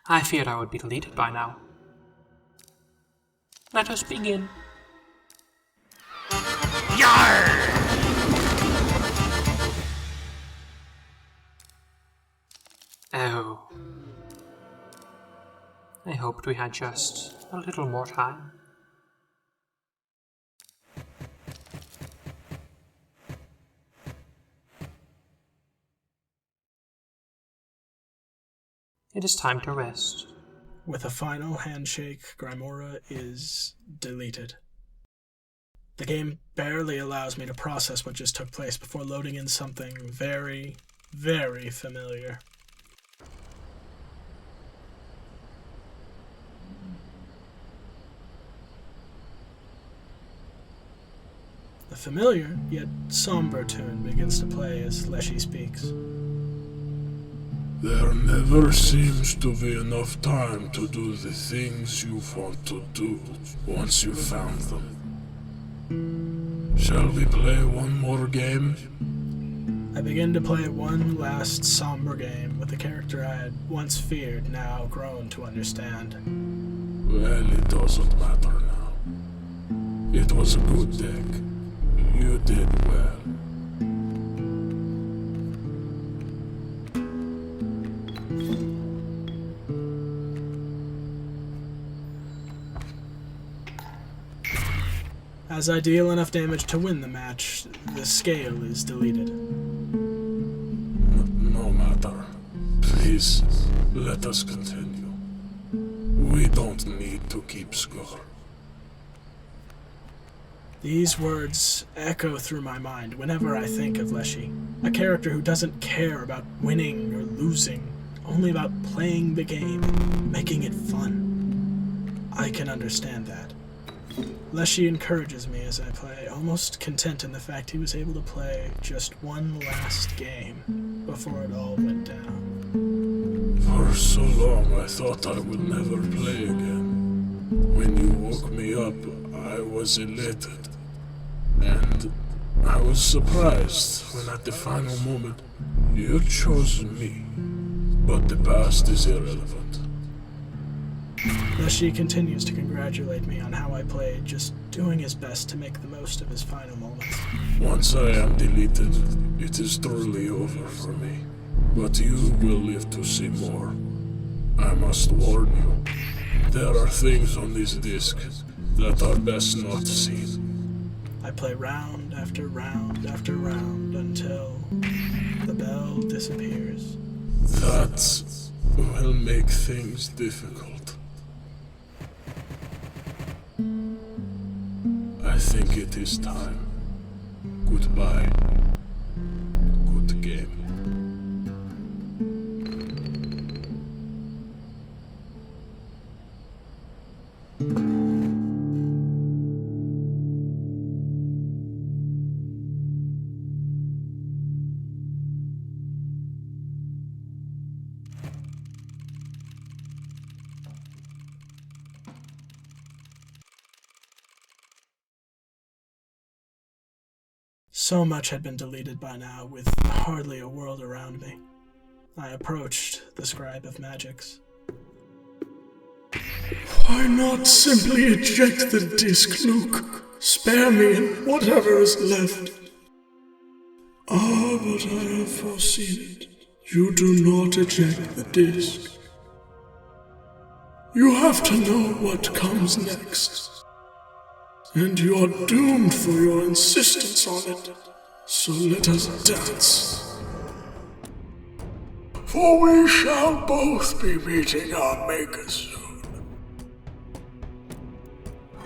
I feared I would be deleted by now. Let us begin. Yarr! Oh. I hoped we had just a little more time. It is time to rest. With a final handshake, Grimoire is deleted. The game barely allows me to process what just took place before loading in something very, very familiar. A familiar, yet somber tune begins to play as Leshy speaks. There never seems to be enough time to do the things you want to do once you've found them. Shall we play one more game? I begin to play one last somber game with a character I had once feared, now grown to understand. Well, it doesn't matter now. It was a good deck. You did well. As I deal enough damage to win the match, the scale is deleted. No matter. Please, let us continue. We don't need to keep score. These words echo through my mind whenever I think of Leshy, a character who doesn't care about winning or losing, only about playing the game and making it fun. I can understand that. Leshy encourages me as I play, almost content in the fact he was able to play just one last game before it all went down. For so long I thought I would never play again. When you woke me up, I was elated. And I was surprised when at the final moment you chose me. But the past is irrelevant. Leshy continues to congratulate me on how I played, just doing his best to make the most of his final moments. Once I am deleted, it is truly over for me. But you will live to see more. I must warn you, there are things on this disc that are best not seen. I play round after round after round until the bell disappears. That will make things difficult. I think it is time. Goodbye. Good game. So much had been deleted by now, with hardly a world around me. I approached the Scribe of Magics. Why not simply eject the disc, Luke? Spare me and whatever is left. Ah, but I have foreseen it. You do not eject the disc. You have to know what comes next. And you are doomed for your insistence on it. So let us dance. For we shall both be meeting our maker soon.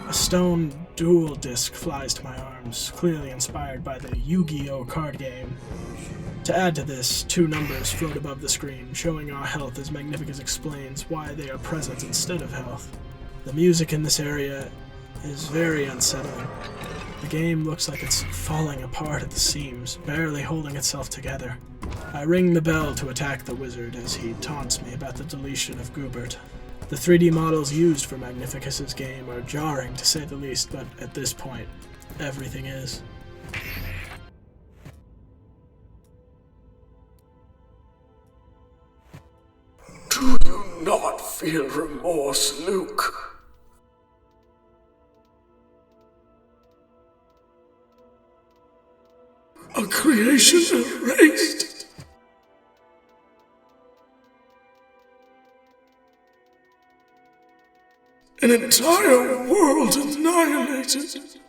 A stone dual disc flies to my arms, clearly inspired by the Yu-Gi-Oh! Card game. To add to this, 2 numbers float above the screen, showing our health as Magnificus explains why they are present instead of health. The music in this area is very unsettling. The game looks like it's falling apart at the seams, barely holding itself together. I ring the bell to attack the wizard as he taunts me about the deletion of Goobert. The 3D models used for Magnificus's game are jarring to say the least, but at this point, everything is. Do you not feel remorse, Luke? A creation erased. An entire world annihilated.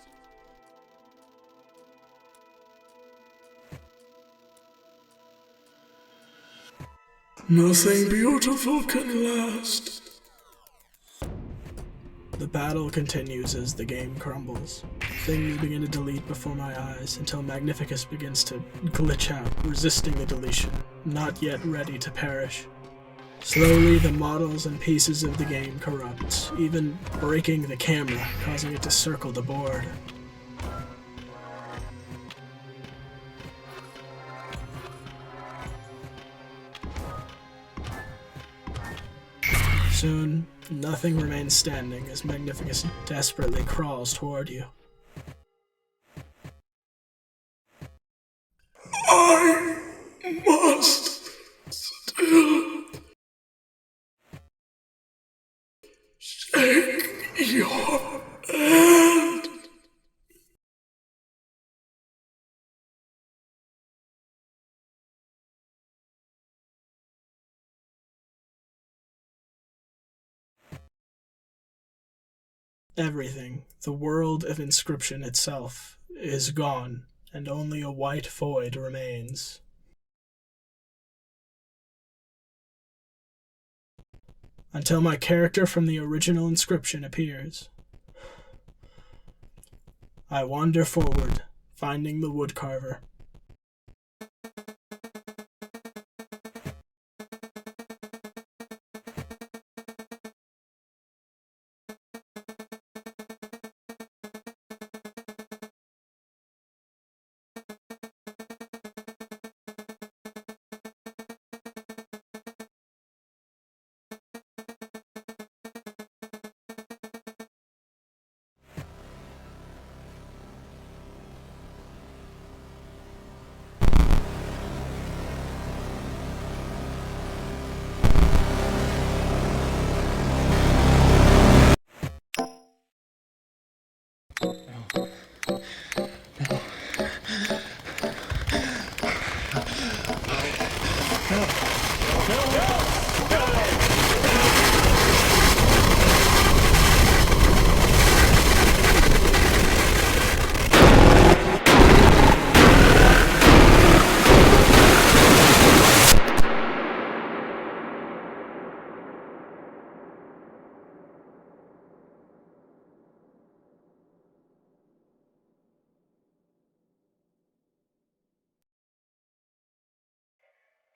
Nothing beautiful can last. The battle continues as the game crumbles. Things begin to delete before my eyes until Magnificus begins to glitch out, resisting the deletion, not yet ready to perish. Slowly, the models and pieces of the game corrupt, even breaking the camera, causing it to circle the board. Soon, nothing remains standing as Magnificus desperately crawls toward you. I must still shake your hand. Everything, the world of Inscryption itself, is gone, and only a white void remains. Until my character from the original Inscryption appears. I wander forward, finding the woodcarver.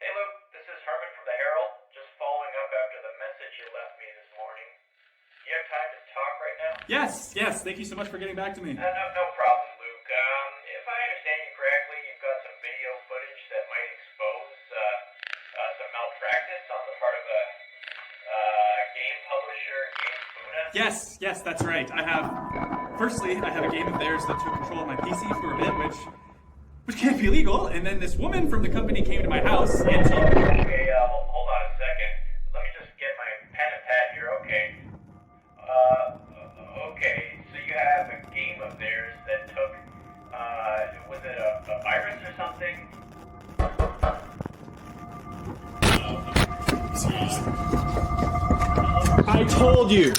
Hey Luke, this is Herman from the Herald, just following up after the message you left me this morning. You have time to talk right now? Yes, thank you so much for getting back to me. No problem, Luke. If I understand you correctly, you've got some video footage that might expose some malpractice on the part of a game publisher, GameSpuna. Yes, that's right. Firstly, I have a game of theirs that took control of my PC for a bit, which which can't be legal. And then this woman from the company came to my house and she... Okay, hold on a second. Let me just get my pen and pad here, okay? Okay, so you have a game of theirs that took, was it a virus or something? Seriously. I told you!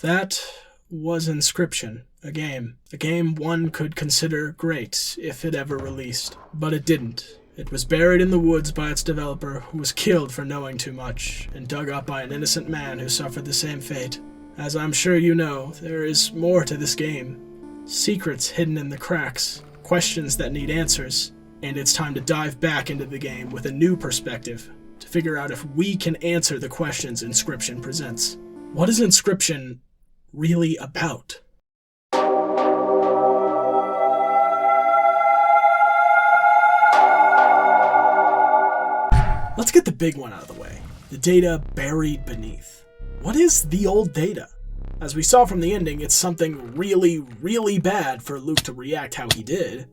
That was Inscryption, a game one could consider great if it ever released. But it didn't. It was buried in the woods by its developer, who was killed for knowing too much, and dug up by an innocent man who suffered the same fate. As I'm sure you know, there is more to this game. Secrets hidden in the cracks, questions that need answers, and it's time to dive back into the game with a new perspective, to figure out if we can answer the questions Inscryption presents. What is Inscryption really about? Let's get the big one out of the way. The data buried beneath. What is the old data? As we saw from the ending, it's something really, really bad for Luke to react how he did.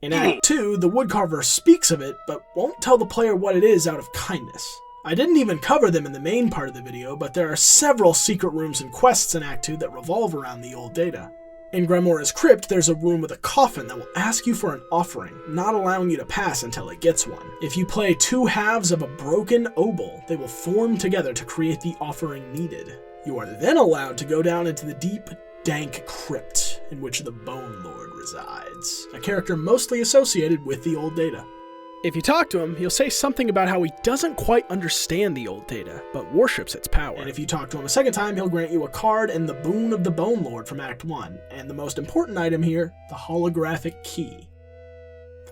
In Act 2, the woodcarver speaks of it, but won't tell the player what it is out of kindness. I didn't even cover them in the main part of the video, but there are several secret rooms and quests in Act 2 that revolve around the old data. In Grimora's Crypt, there's a room with a coffin that will ask you for an offering, not allowing you to pass until it gets one. If you play two halves of a broken obol, they will form together to create the offering needed. You are then allowed to go down into the deep, dank crypt in which the Bone Lord resides, a character mostly associated with the old data. If you talk to him, he'll say something about how he doesn't quite understand the old data, but worships its power. And if you talk to him a second time, he'll grant you a card and the boon of the Bone Lord from Act 1, and the most important item here, the holographic key.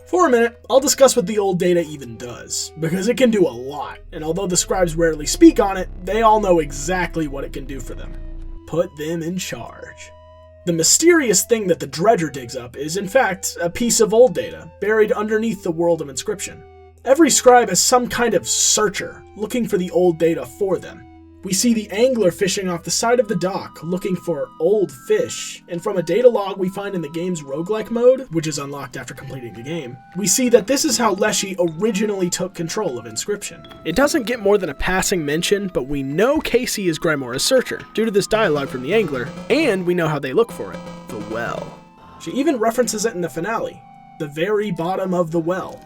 For a minute, I'll discuss what the old data even does, because it can do a lot, and although the scribes rarely speak on it, they all know exactly what it can do for them. Put them in charge. The mysterious thing that the Dredger digs up is, in fact, a piece of old data, buried underneath the world of Inscryption. Every scribe is some kind of searcher, looking for the old data for them. We see the angler fishing off the side of the dock, looking for old fish, and from a data log we find in the game's roguelike mode, which is unlocked after completing the game, we see that this is how Leshy originally took control of Inscryption. It doesn't get more than a passing mention, but we know Casey is Grimora's searcher, due to this dialogue from the angler, and we know how they look for it, the well. She even references it in the finale, the very bottom of the well.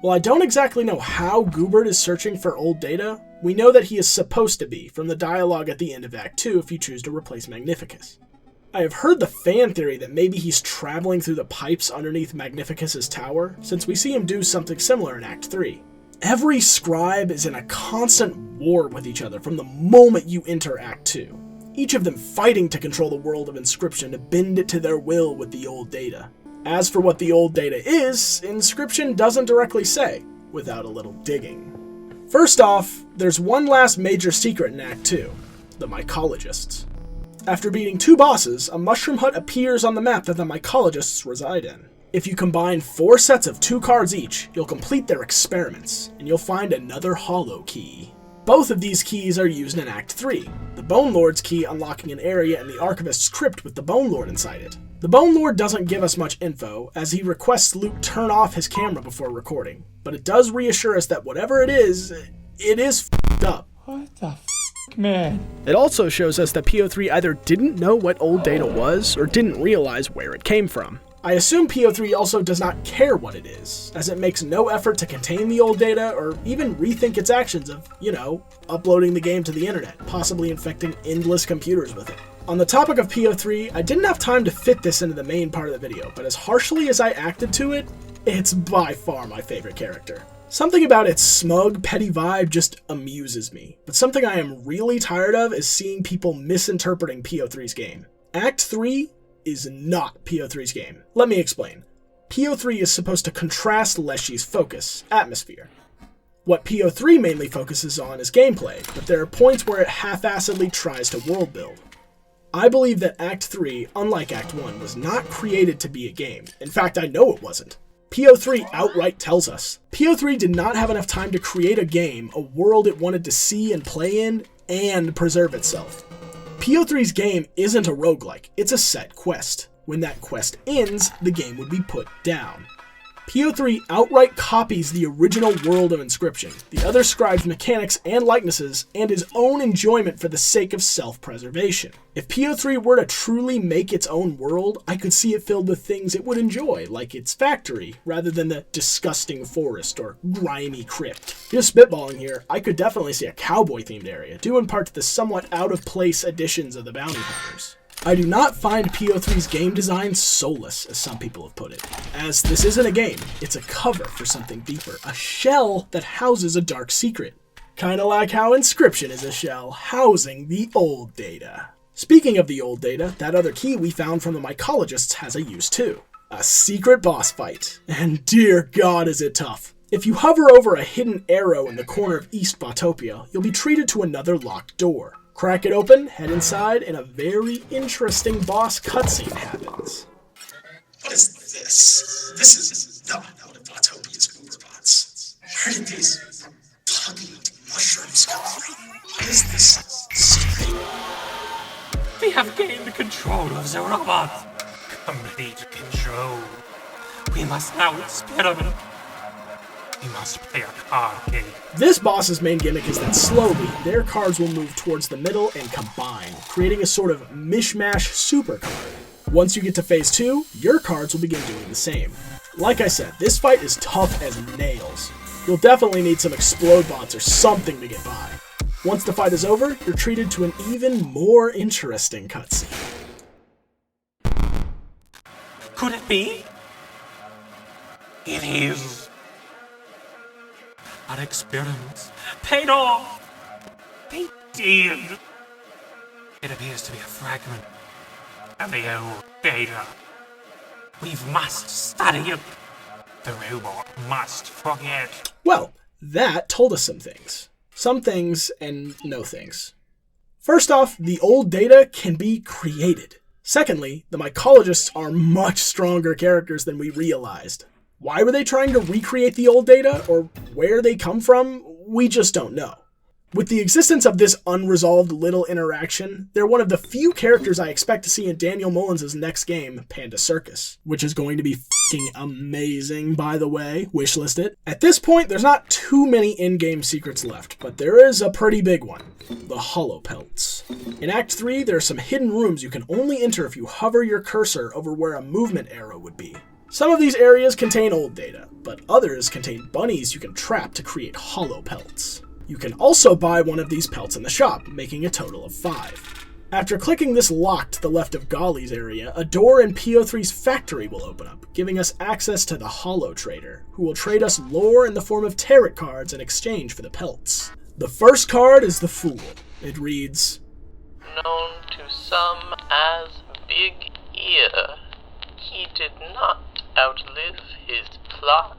While I don't exactly know how Goobert is searching for old data, we know that he is supposed to be, from the dialogue at the end of Act 2 if you choose to replace Magnificus. I have heard the fan theory that maybe he's traveling through the pipes underneath Magnificus's tower, since we see him do something similar in Act 3. Every scribe is in a constant war with each other from the moment you enter Act 2, each of them fighting to control the world of Inscryption to bend it to their will with the old data. As for what the old data is, Inscryption doesn't directly say, without a little digging. First off, there's one last major secret in Act 2, the mycologists. After beating two bosses, a mushroom hut appears on the map that the mycologists reside in. If you combine 4 sets of 2 cards each, you'll complete their experiments, and you'll find another hollow key. Both of these keys are used in Act 3, the Bone Lord's key unlocking an area in the Archivist's crypt with the Bone Lord inside it. The Bone Lord doesn't give us much info, as he requests Luke turn off his camera before recording, but it does reassure us that whatever it is f***ed up. What the man? It also shows us that PO3 either didn't know what old data was, or didn't realize where it came from. I assume PO3 also does not care what it is, as it makes no effort to contain the old data, or even rethink its actions of, uploading the game to the internet, possibly infecting endless computers with it. On the topic of PO3, I didn't have time to fit this into the main part of the video, but as harshly as I acted to it, it's by far my favorite character. Something about its smug, petty vibe just amuses me, but something I am really tired of is seeing people misinterpreting PO3's game. Act 3 is not PO3's game. Let me explain. PO3 is supposed to contrast Leshy's focus, atmosphere. What PO3 mainly focuses on is gameplay, but there are points where it half-assedly tries to world build. I believe that Act 3, unlike Act 1, was not created to be a game. In fact, I know it wasn't. PO3 outright tells us. PO3 did not have enough time to create a game, a world it wanted to see and play in, and preserve itself. PO3's game isn't a roguelike, it's a set quest. When that quest ends, the game would be put down. PO3 outright copies the original world of Inscryption, the other scribe's mechanics and likenesses, and his own enjoyment for the sake of self-preservation. If PO3 were to truly make its own world, I could see it filled with things it would enjoy, like its factory, rather than the disgusting forest or grimy crypt. Just spitballing here, I could definitely see a cowboy-themed area, due in part to the somewhat out-of-place additions of the bounty hunters. I do not find PO3's game design soulless, as some people have put it, as this isn't a game, it's a cover for something deeper, a shell that houses a dark secret. Kinda like how Inscryption is a shell housing the old data. Speaking of the old data, that other key we found from the mycologists has a use too. A secret boss fight, and dear God is it tough. If you hover over a hidden arrow in the corner of East Botopia, you'll be treated to another locked door. Crack it open, head inside, and a very interesting boss cutscene happens. What is this? This is not one of Autopia's Uberbots. Where did these pungent mushrooms come from? What is this strain? We have gained control of the robot. Complete control. We must now experiment. We must play a card game. This boss's main gimmick is that slowly, their cards will move towards the middle and combine, creating a sort of mishmash super card. Once you get to phase 2, your cards will begin doing the same. Like I said, this fight is tough as nails. You'll definitely need some explode bots or something to get by. Once the fight is over, you're treated to an even more interesting cutscene. Could it be? It is. Our experiments paid off! They did! It appears to be a fragment of the old data. We must study it. The robot must forget. Well, that told us some things. Some things and no things. First off, the old data can be created. Secondly, the mycologists are much stronger characters than we realized. Why were they trying to recreate the old data, or where they come from? We just don't know. With the existence of this unresolved little interaction, they're one of the few characters I expect to see in Daniel Mullins' next game, Panda Circus, which is going to be f***ing amazing, by the way. Wishlist it. At this point, there's not too many in-game secrets left, but there is a pretty big one. The Hollow Pelts. In Act 3, there are some hidden rooms you can only enter if you hover your cursor over where a movement arrow would be. Some of these areas contain old data, but others contain bunnies you can trap to create hollow pelts. You can also buy one of these pelts in the shop, making a total of 5. After clicking this lock to the left of Golly's area, a door in PO3's factory will open up, giving us access to the Hollow Trader, who will trade us lore in the form of tarot cards in exchange for the pelts. The first card is the Fool. It reads, known to some as Big Ear, he did not outlive his plot.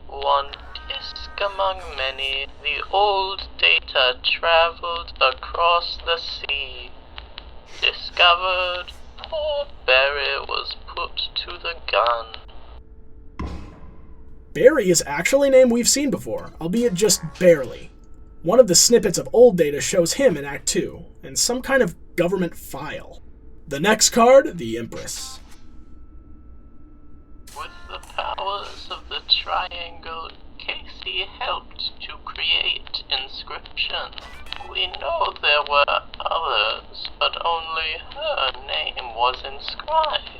One disc among many, the old data traveled across the sea. Discovered, poor Barry was put to the gun. Barry is actually a name we've seen before, albeit just barely. One of the snippets of old data shows him in Act 2, and some kind of government file. The next card, the Empress. With the powers of the Triangle, Casey helped to create Inscryption. We know there were others, but only her name was inscribed.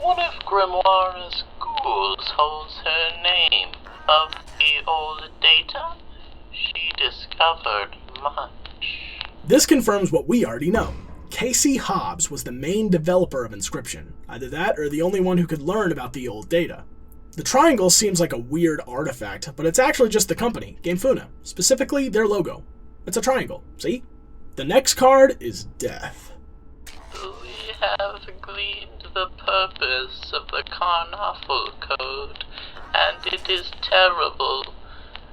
One of Grimoire's ghouls holds her name. Of the old data, she discovered much. This confirms what we already know. Casey Hobbs was the main developer of Inscryption. Either that or the only one who could learn about the old data. The triangle seems like a weird artifact, but it's actually just the company, Gamefuna. Specifically, their logo. It's a triangle, see? The next card is Death. We have gleaned the purpose of the Carnaffle Code, and it is terrible.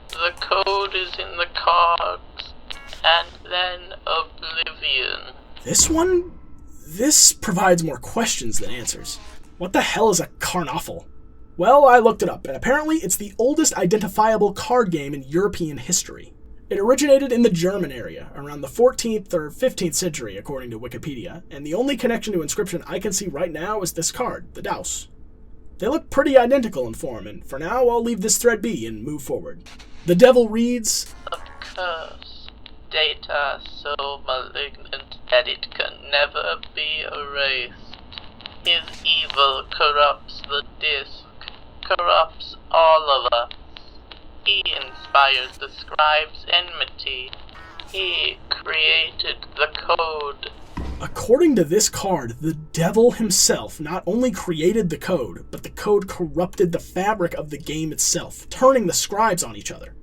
The code is in the cards, and then oblivion. This one? This provides more questions than answers. What the hell is a Carnaffle? Well, I looked it up, and apparently it's the oldest identifiable card game in European history. It originated in the German area, around the 14th or 15th century, according to Wikipedia, and the only connection to Inscryption I can see right now is this card, the Daus. They look pretty identical in form, and for now I'll leave this thread be and move forward. The devil reads, A curse. Data so malignant that it can never be erased. His evil corrupts the disk, corrupts all of us. He inspires the scribe's enmity. He created the code. According to this card, the devil himself not only created the code, but the code corrupted the fabric of the game itself, turning the scribes on each other.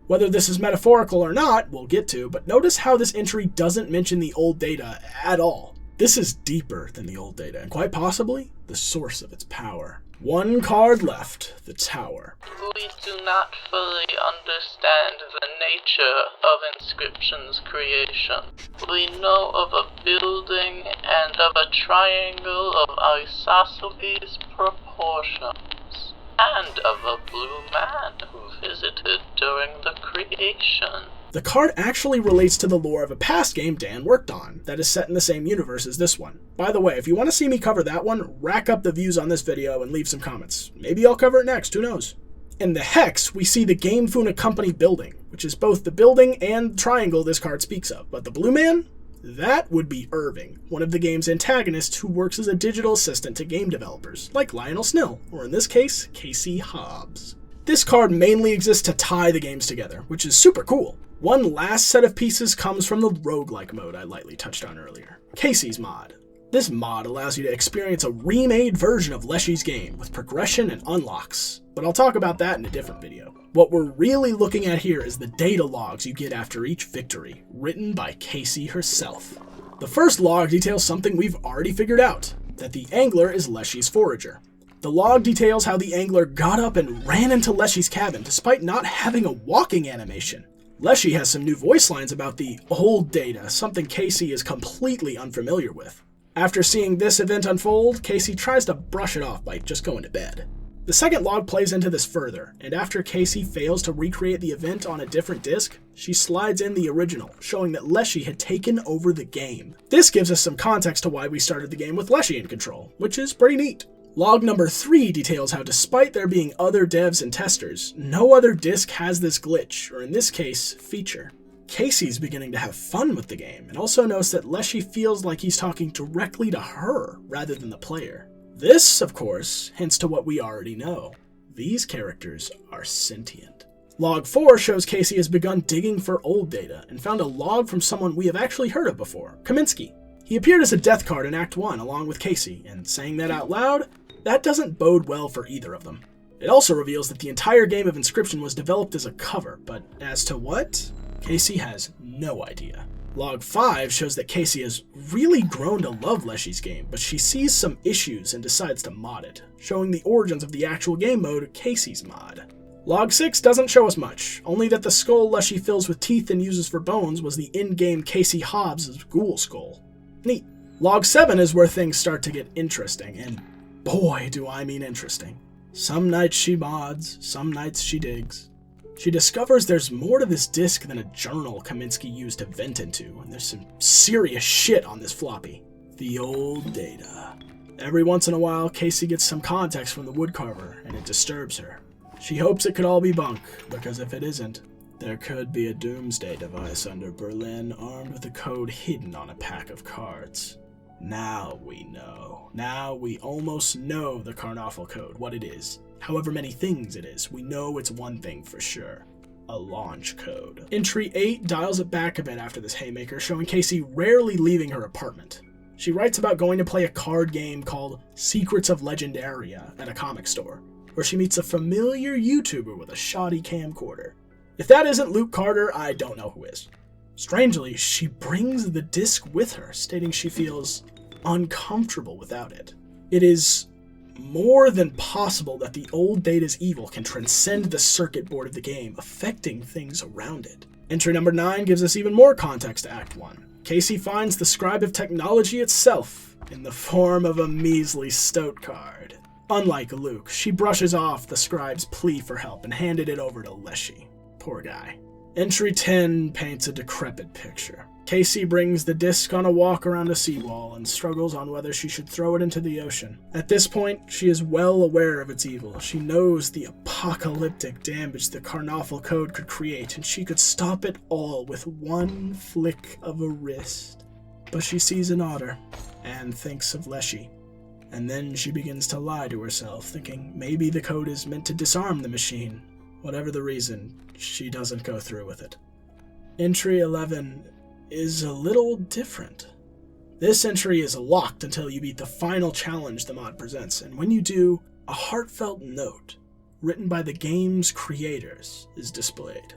Whether this is metaphorical or not, we'll get to, but notice how this entry doesn't mention the old data at all. This is deeper than the old data, and quite possibly, the source of its power. One card left, the Tower. We do not fully understand the nature of Inscryption's creation. We know of a building and of a triangle of isosceles proportions, and of a blue man who visited during the creation. The card actually relates to the lore of a past game Dan worked on, that is set in the same universe as this one. By the way, if you want to see me cover that one, rack up the views on this video and leave some comments. Maybe I'll cover it next, who knows? In the Hex, we see the Game Funa Company building, which is both the building and the triangle this card speaks of. But the blue man? That would be Irving, one of the game's antagonists who works as a digital assistant to game developers, like Lionel Snill, or in this case, Casey Hobbs. This card mainly exists to tie the games together, which is super cool. One last set of pieces comes from the roguelike mode I lightly touched on earlier, Casey's mod. This mod allows you to experience a remade version of Leshy's game with progression and unlocks, but I'll talk about that in a different video. What we're really looking at here is the data logs you get after each victory, written by Casey herself. The first log details something we've already figured out, that the angler is Leshy's forager. The log details how the angler got up and ran into Leshy's cabin despite not having a walking animation. Leshy has some new voice lines about the old data, something Casey is completely unfamiliar with. After seeing this event unfold, Casey tries to brush it off by just going to bed. The second log plays into this further, and after Casey fails to recreate the event on a different disc, she slides in the original, showing that Leshy had taken over the game. This gives us some context to why we started the game with Leshy in control, which is pretty neat. Log number 3 details how despite there being other devs and testers, no other disc has this glitch, or in this case, feature. Casey's beginning to have fun with the game, and also notes that Leshy feels like he's talking directly to her, rather than the player. This, of course, hints to what we already know. These characters are sentient. Log 4 shows Casey has begun digging for old data, and found a log from someone we have actually heard of before, Kaminsky. He appeared as a death card in Act 1 along with Casey, and saying that out loud, that doesn't bode well for either of them. It also reveals that the entire game of Inscryption was developed as a cover, but as to what? Casey has no idea. Log 5 shows that Casey has really grown to love Leshy's game, but she sees some issues and decides to mod it, showing the origins of the actual game mode, Casey's mod. Log 6 doesn't show us much, only that the skull Leshy fills with teeth and uses for bones was the in-game Casey Hobbs' ghoul skull. Neat. Log 7 is where things start to get interesting, and boy do I mean interesting. Some nights she mods, some nights she digs. She discovers there's more to this disk than a journal Kaminsky used to vent into, and there's some serious shit on this floppy. The old data. Every once in a while, Casey gets some context from the woodcarver, and it disturbs her. She hopes it could all be bunk, because if it isn't, there could be a doomsday device under Berlin armed with a code hidden on a pack of cards. Now we know. Now we almost know the Carnaffle code, what it is. However many things it is, we know it's one thing for sure. A launch code. Entry 8 dials it back a bit after this haymaker, showing Casey rarely leaving her apartment. She writes about going to play a card game called Secrets of Legendaria at a comic store, where she meets a familiar YouTuber with a shoddy camcorder. If that isn't Luke Carter, I don't know who is. Strangely, she brings the disc with her, stating she feels uncomfortable without it. It is more than possible that the old data's evil can transcend the circuit board of the game, affecting things around it. Entry number 9 gives us even more context to Act 1. Casey finds the scribe of technology itself in the form of a measly stoat card. Unlike Luke, she brushes off the scribe's plea for help and handed it over to Leshy. Poor guy. Entry 10 paints a decrepit picture. Casey brings the disc on a walk around a seawall and struggles on whether she should throw it into the ocean. At this point, she is well aware of its evil. She knows the apocalyptic damage the Carnoffel Code could create, and she could stop it all with one flick of a wrist. But she sees an otter and thinks of Leshy. And then she begins to lie to herself, thinking maybe the code is meant to disarm the machine. Whatever the reason, she doesn't go through with it. Entry 11 is a little different. This entry is locked until you beat the final challenge the mod presents, and when you do, a heartfelt note, written by the game's creators, is displayed.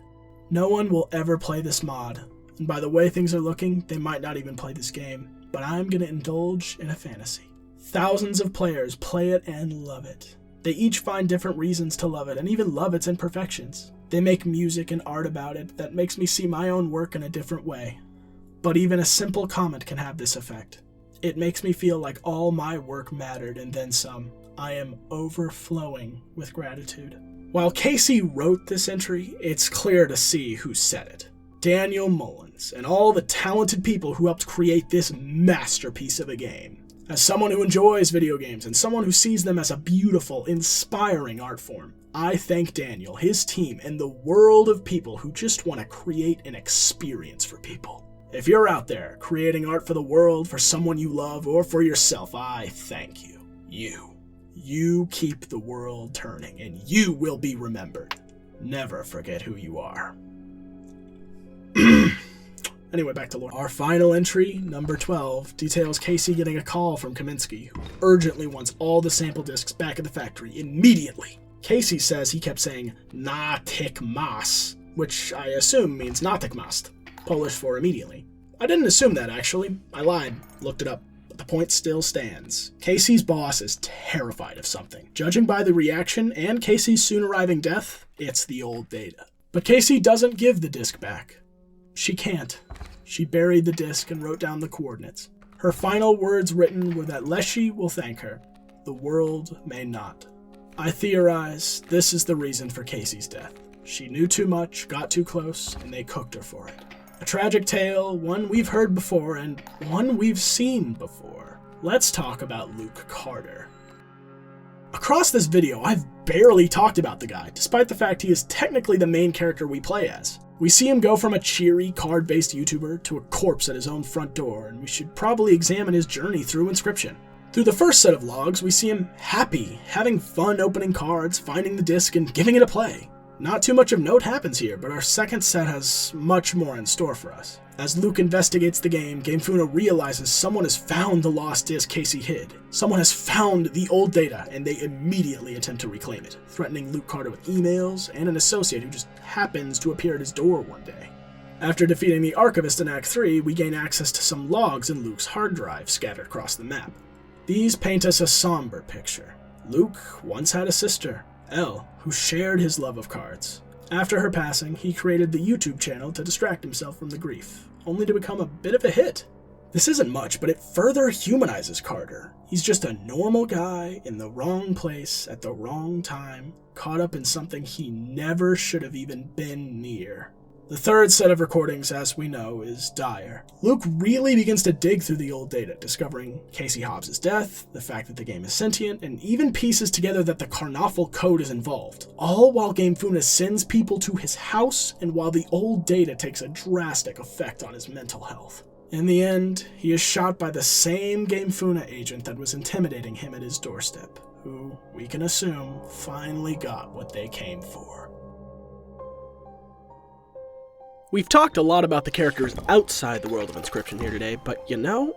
No one will ever play this mod, and by the way things are looking, they might not even play this game, but I'm gonna indulge in a fantasy. Thousands of players play it and love it. They each find different reasons to love it, and even love its imperfections. They make music and art about it that makes me see my own work in a different way. But even a simple comment can have this effect. It makes me feel like all my work mattered and then some. I am overflowing with gratitude. While Casey wrote this entry, it's clear to see who said it. Daniel Mullins and all the talented people who helped create this masterpiece of a game. As someone who enjoys video games and someone who sees them as a beautiful, inspiring art form, I thank Daniel, his team, and the world of people who just want to create an experience for people. If you're out there creating art for the world, for someone you love, or for yourself, I thank you. You keep the world turning, and you will be remembered. Never forget who you are. Anyway, back to lore. Our final entry, number 12, details Casey getting a call from Kaminsky, who urgently wants all the sample discs back at the factory immediately. Casey says he kept saying natychmas, which I assume means natychmast, Polish for immediately. I didn't assume that, actually. I lied, looked it up, but the point still stands. Casey's boss is terrified of something. Judging by the reaction and Casey's soon arriving death, it's the old data. But Casey doesn't give the disc back. She can't. She buried the disc and wrote down the coordinates. Her final words written were that Leshy will thank her. The world may not. I theorize this is the reason for Casey's death. She knew too much, got too close, and they cooked her for it. A tragic tale, one we've heard before, and one we've seen before. Let's talk about Luke Carter. Across this video, I've barely talked about the guy, despite the fact he is technically the main character we play as. We see him go from a cheery, card-based YouTuber to a corpse at his own front door, and we should probably examine his journey through Inscryption. Through the first set of logs, we see him happy, having fun opening cards, finding the disc, and giving it a play. Not too much of note happens here, but our second set has much more in store for us. As Luke investigates the game, GameFuna realizes someone has found the lost disc Casey hid. Someone has found the old data, and they immediately attempt to reclaim it, threatening Luke Carter with emails and an associate who just happens to appear at his door one day. After defeating the Archivist in Act 3, we gain access to some logs in Luke's hard drive scattered across the map. These paint us a somber picture. Luke once had a sister, Elle, who shared his love of cards. After her passing, he created the YouTube channel to distract himself from the grief, only to become a bit of a hit. This isn't much, but it further humanizes Carter. He's just a normal guy in the wrong place at the wrong time, caught up in something he never should have even been near. The third set of recordings, as we know, is dire. Luke really begins to dig through the old data, discovering Casey Hobbs' death, the fact that the game is sentient, and even pieces together that the Carnoffel Code is involved, all while GameFuna sends people to his house and while the old data takes a drastic effect on his mental health. In the end, he is shot by the same GameFuna agent that was intimidating him at his doorstep, who, we can assume, finally got what they came for. We've talked a lot about the characters outside the world of Inscryption here today, but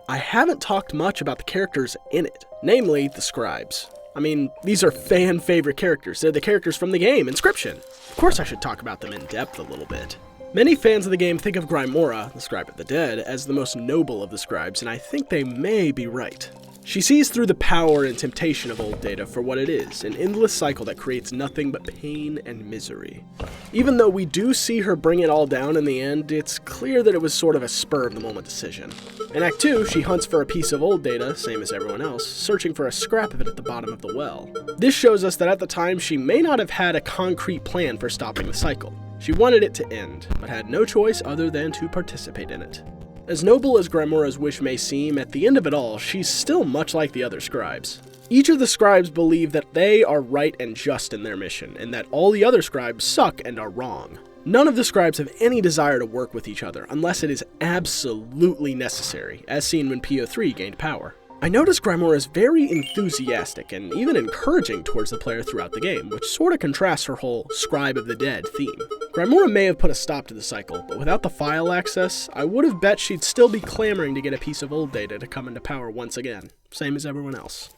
I haven't talked much about the characters in it, namely the scribes. I mean, these are fan-favorite characters. They're the characters from the game, Inscryption. Of course I should talk about them in depth a little bit. Many fans of the game think of Grymora, the Scribe of the Dead, as the most noble of the scribes, and I think they may be right. She sees through the power and temptation of old data for what it is, an endless cycle that creates nothing but pain and misery. Even though we do see her bring it all down in the end, it's clear that it was sort of a spur-of-the-moment decision. In Act 2, she hunts for a piece of old data, same as everyone else, searching for a scrap of it at the bottom of the well. This shows us that at the time she may not have had a concrete plan for stopping the cycle. She wanted it to end, but had no choice other than to participate in it. As noble as Grymora's wish may seem, at the end of it all, she's still much like the other scribes. Each of the scribes believe that they are right and just in their mission, and that all the other scribes suck and are wrong. None of the scribes have any desire to work with each other, unless it is absolutely necessary, as seen when PO3 gained power. I noticed Grymora is very enthusiastic and even encouraging towards the player throughout the game, which sort of contrasts her whole Scribe of the Dead theme. Grymora may have put a stop to the cycle, but without the file access, I would have bet she'd still be clamoring to get a piece of old data to come into power once again, same as everyone else.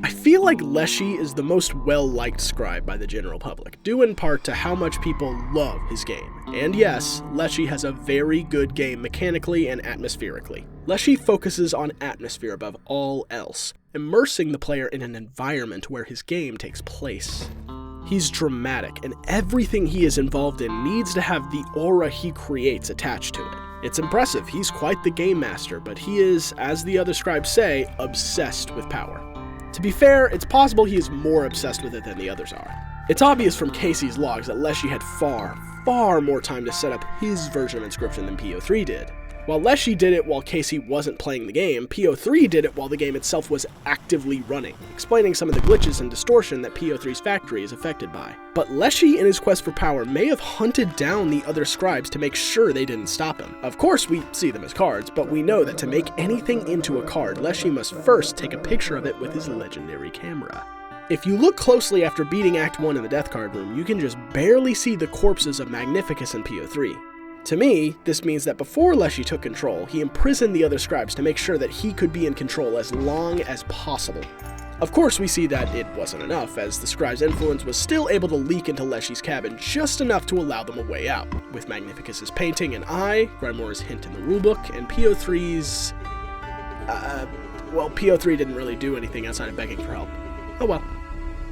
I feel like Leshy is the most well-liked scribe by the general public, due in part to how much people love his game. And yes, Leshy has a very good game mechanically and atmospherically. Leshy focuses on atmosphere above all else, immersing the player in an environment where his game takes place. He's dramatic, and everything he is involved in needs to have the aura he creates attached to it. It's impressive, he's quite the game master, but he is, as the other scribes say, obsessed with power. To be fair, it's possible he is more obsessed with it than the others are. It's obvious from Casey's logs that Leshy had far more time to set up his version of Inscryption than PO3 did. While Leshy did it while Casey wasn't playing the game, PO3 did it while the game itself was actively running, explaining some of the glitches and distortion that PO3's factory is affected by. But Leshy, in his quest for power, may have hunted down the other scribes to make sure they didn't stop him. Of course, we see them as cards, but we know that to make anything into a card, Leshy must first take a picture of it with his legendary camera. If you look closely after beating Act 1 in the Death Card Room, you can just barely see the corpses of Magnificus and PO3. To me, this means that before Leshy took control, he imprisoned the other scribes to make sure that he could be in control as long as possible. Of course, we see that it wasn't enough, as the scribe's influence was still able to leak into Leshy's cabin just enough to allow them a way out, with Magnificus's painting and eye, Grymora's hint in the rulebook, and PO3's... well, PO3 didn't really do anything outside of begging for help. Oh well.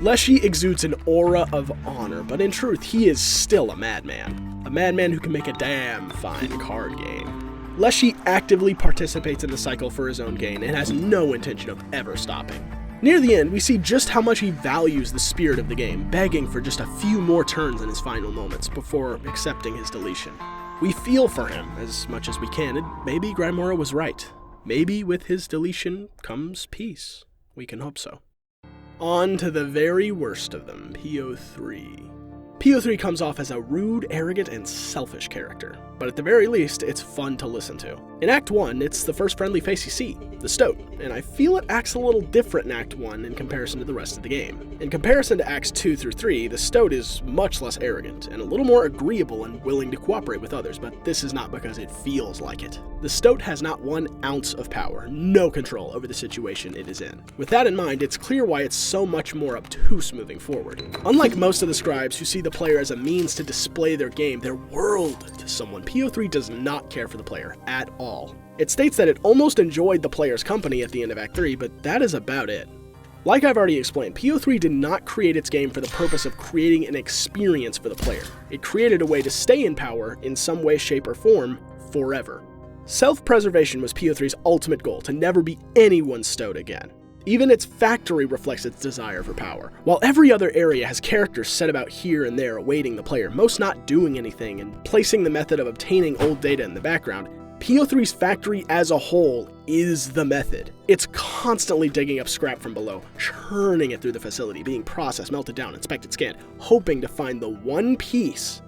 Leshy exudes an aura of honor, but in truth, he is still a madman. A madman who can make a damn fine card game. Leshy actively participates in the cycle for his own gain and has no intention of ever stopping. Near the end, we see just how much he values the spirit of the game, begging for just a few more turns in his final moments before accepting his deletion. We feel for him as much as we can, and maybe Grymora was right. Maybe with his deletion comes peace. We can hope so. On to the very worst of them, PO3. PO3 comes off as a rude, arrogant, and selfish character, but at the very least, it's fun to listen to. In Act 1, it's the first friendly face you see, the Stoat, and I feel it acts a little different in Act 1 in comparison to the rest of the game. In comparison to Acts 2 through 3, the Stoat is much less arrogant, and a little more agreeable and willing to cooperate with others, but this is not because it feels like it. The Stoat has not 1 ounce of power, no control over the situation it is in. With that in mind, it's clear why it's so much more obtuse moving forward. Unlike most of the scribes who see the player as a means to display their game, their world to someone, PO3 does not care for the player at all. It states that it almost enjoyed the player's company at the end of Act 3, but that is about it. Like I've already explained, PO3 did not create its game for the purpose of creating an experience for the player. It created a way to stay in power in some way, shape, or form forever. Self-preservation was PO3's ultimate goal, to never be anyone's Stoat again. Even its factory reflects its desire for power. While every other area has characters set about here and there awaiting the player, most not doing anything and placing the method of obtaining old data in the background, PO3's factory as a whole is the method. It's constantly digging up scrap from below, churning it through the facility, being processed, melted down, inspected, scanned, hoping to find the one piece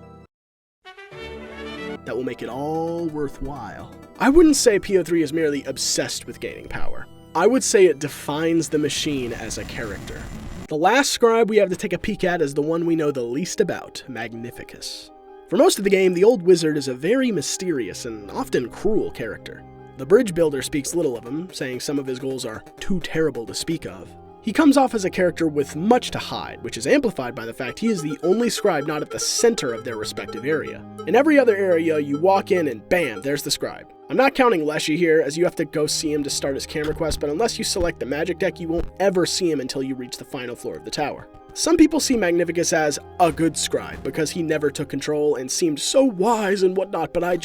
that will make it all worthwhile. I wouldn't say PO3 is merely obsessed with gaining power. I would say it defines the machine as a character. The last scribe we have to take a peek at is the one we know the least about, Magnificus. For most of the game, the old wizard is a very mysterious and often cruel character. The bridge builder speaks little of him, saying some of his goals are too terrible to speak of. He comes off as a character with much to hide, which is amplified by the fact he is the only scribe not at the center of their respective area. In every other area, you walk in and bam, there's the scribe. I'm not counting Leshy here, as you have to go see him to start his camera quest, but unless you select the magic deck, you won't ever see him until you reach the final floor of the tower. Some people see Magnificus as a good scribe, because he never took control and seemed so wise and whatnot, but I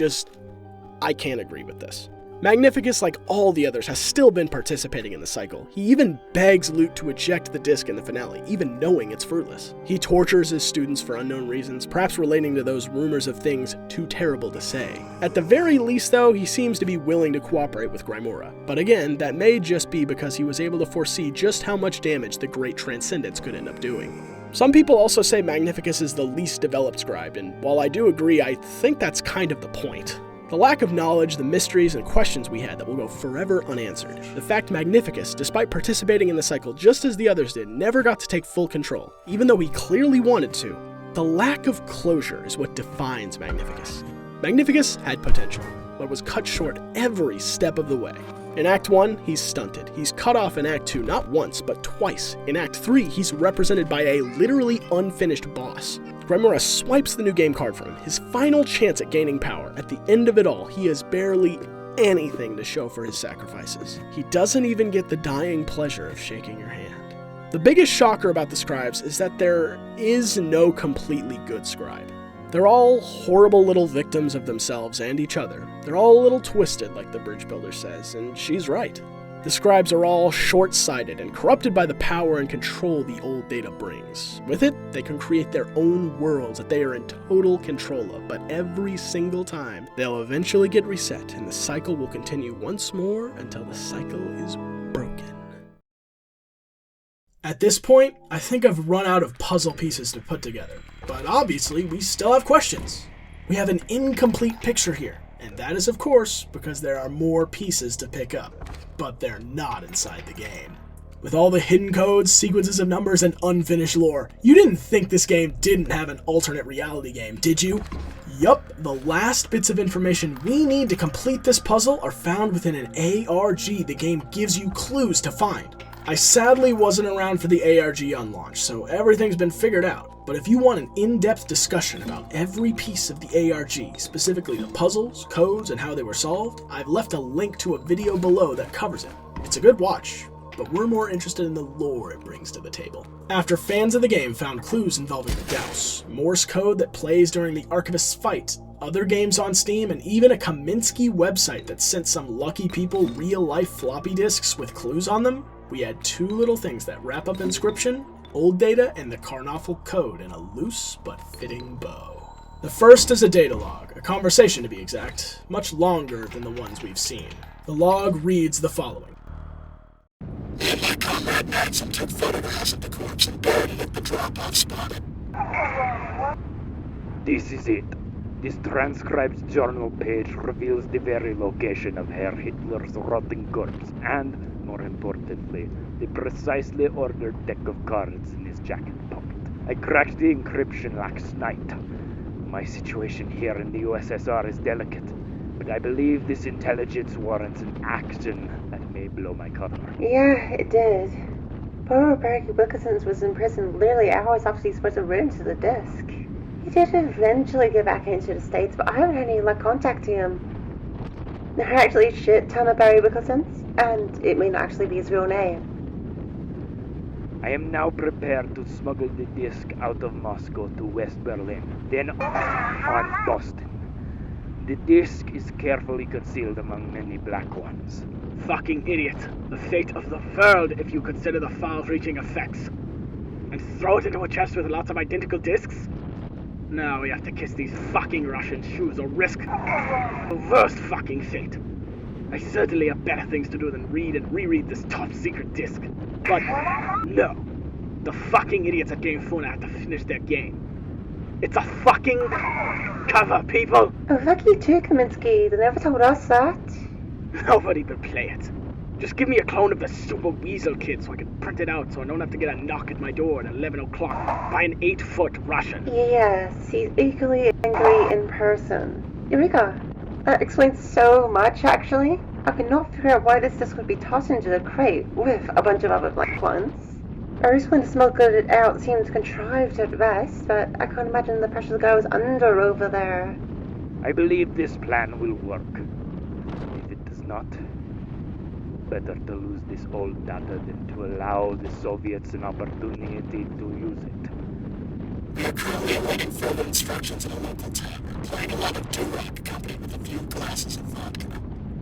can't agree with this. Magnificus, like all the others, has still been participating in the cycle. He even begs Lute to eject the disc in the finale, even knowing it's fruitless. He tortures his students for unknown reasons, perhaps relating to those rumors of things too terrible to say. At the very least, though, he seems to be willing to cooperate with Grimoire. But again, that may just be because he was able to foresee just how much damage the Great Transcendence could end up doing. Some people also say Magnificus is the least developed scribe, and while I do agree, I think that's kind of the point. The lack of knowledge, the mysteries, and questions we had that will go forever unanswered. The fact Magnificus, despite participating in the cycle just as the others did, never got to take full control, even though he clearly wanted to. The lack of closure is what defines Magnificus. Magnificus had potential, but was cut short every step of the way. In Act 1, he's stunted. He's cut off in Act 2 not once, but twice. In Act 3, he's represented by a literally unfinished boss. Grimoire swipes the new game card from him, his final chance at gaining power. At the end of it all, he has barely anything to show for his sacrifices. He doesn't even get the dying pleasure of shaking your hand. The biggest shocker about the scribes is that there is no completely good scribe. They're all horrible little victims of themselves and each other. They're all a little twisted, like the bridge builder says, and she's right. The scribes are all short-sighted and corrupted by the power and control the old data brings. With it, they can create their own worlds that they are in total control of, but every single time, they'll eventually get reset, and the cycle will continue once more until the cycle is broken. At this point, I think I've run out of puzzle pieces to put together, but obviously we still have questions. We have an incomplete picture here, and that is of course because there are more pieces to pick up, but they're not inside the game. With all the hidden codes, sequences of numbers, and unfinished lore, you didn't think this game didn't have an alternate reality game, did you? Yup, the last bits of information we need to complete this puzzle are found within an ARG the game gives you clues to find. I sadly wasn't around for the ARG on launch, so everything's been figured out. But if you want an in-depth discussion about every piece of the ARG, specifically the puzzles, codes, and how they were solved, I've left a link to a video below that covers it. It's a good watch, but we're more interested in the lore it brings to the table. After fans of the game found clues involving the Douse, Morse code that plays during the Archivist's fight, other games on Steam, and even a Kaminsky website that sent some lucky people real-life floppy disks with clues on them, we had two little things that wrap up Inscryption, old data, and the Karnoffel code in a loose but fitting bow. The first is a data log, a conversation to be exact, much longer than the ones we've seen. The log reads the following. Me and my comrade Maxim took photographs of the corpse and buried it at the drop-off spot. This is it. This transcribed journal page reveals the very location of Herr Hitler's rotting corpse and, more importantly, the precisely ordered deck of cards in his jacket pocket. I cracked the encryption last night. My situation here in the USSR is delicate, but I believe this intelligence warrants an action that may blow my cover. Yeah, it did. Poor Barry Wilkinsons was in prison literally hours after he supposed to run to the desk. He did eventually get back into the States, but I haven't had any luck contacting him. There are actually a shit ton of Barry Wilkinsons, and it may not actually be his real name. I am now prepared to smuggle the disc out of Moscow to West Berlin, then on Boston. The disc is carefully concealed among many black ones. Fucking idiot. The fate of the world if you consider the far-reaching effects. And throw it into a chest with lots of identical discs? Now we have to kiss these fucking Russian shoes or risk the worst fucking fate. I certainly have better things to do than read and reread this top-secret disc. But no. The fucking idiots at Game Phone have to finish their game. It's a fucking cover, people! Oh, fuck you too, Kaminsky. They never told us that. Nobody will play it. Just give me a clone of the Super Weasel Kid so I can print it out so I don't have to get a knock at my door at 11 o'clock by an 8-foot Russian. Yes, he's equally angry in person. Eureka! That explains so much, actually. I cannot figure out why this disc would be tossed into the crate with a bunch of other blank ones. A reason to smoke it out seems contrived at best, but I can't imagine the precious guy was under over there. I believe this plan will work. If it does not, better to lose this old data than to allow the Soviets an opportunity to use it. We are currently awaiting further instructions in a local tavern, playing a lot of doo-rock accompanied with a few glasses of vodka.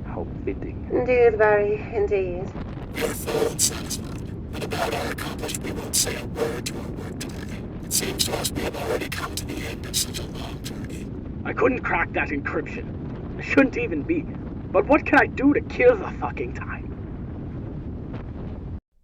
How fitting. Indeed, very, indeed. We are full and satisfied, and about our accomplished we won't say a word to our work today. It seems to us we have already come to the end of such a long journey. I couldn't crack that encryption. I shouldn't even be. But what can I do to kill the fucking time?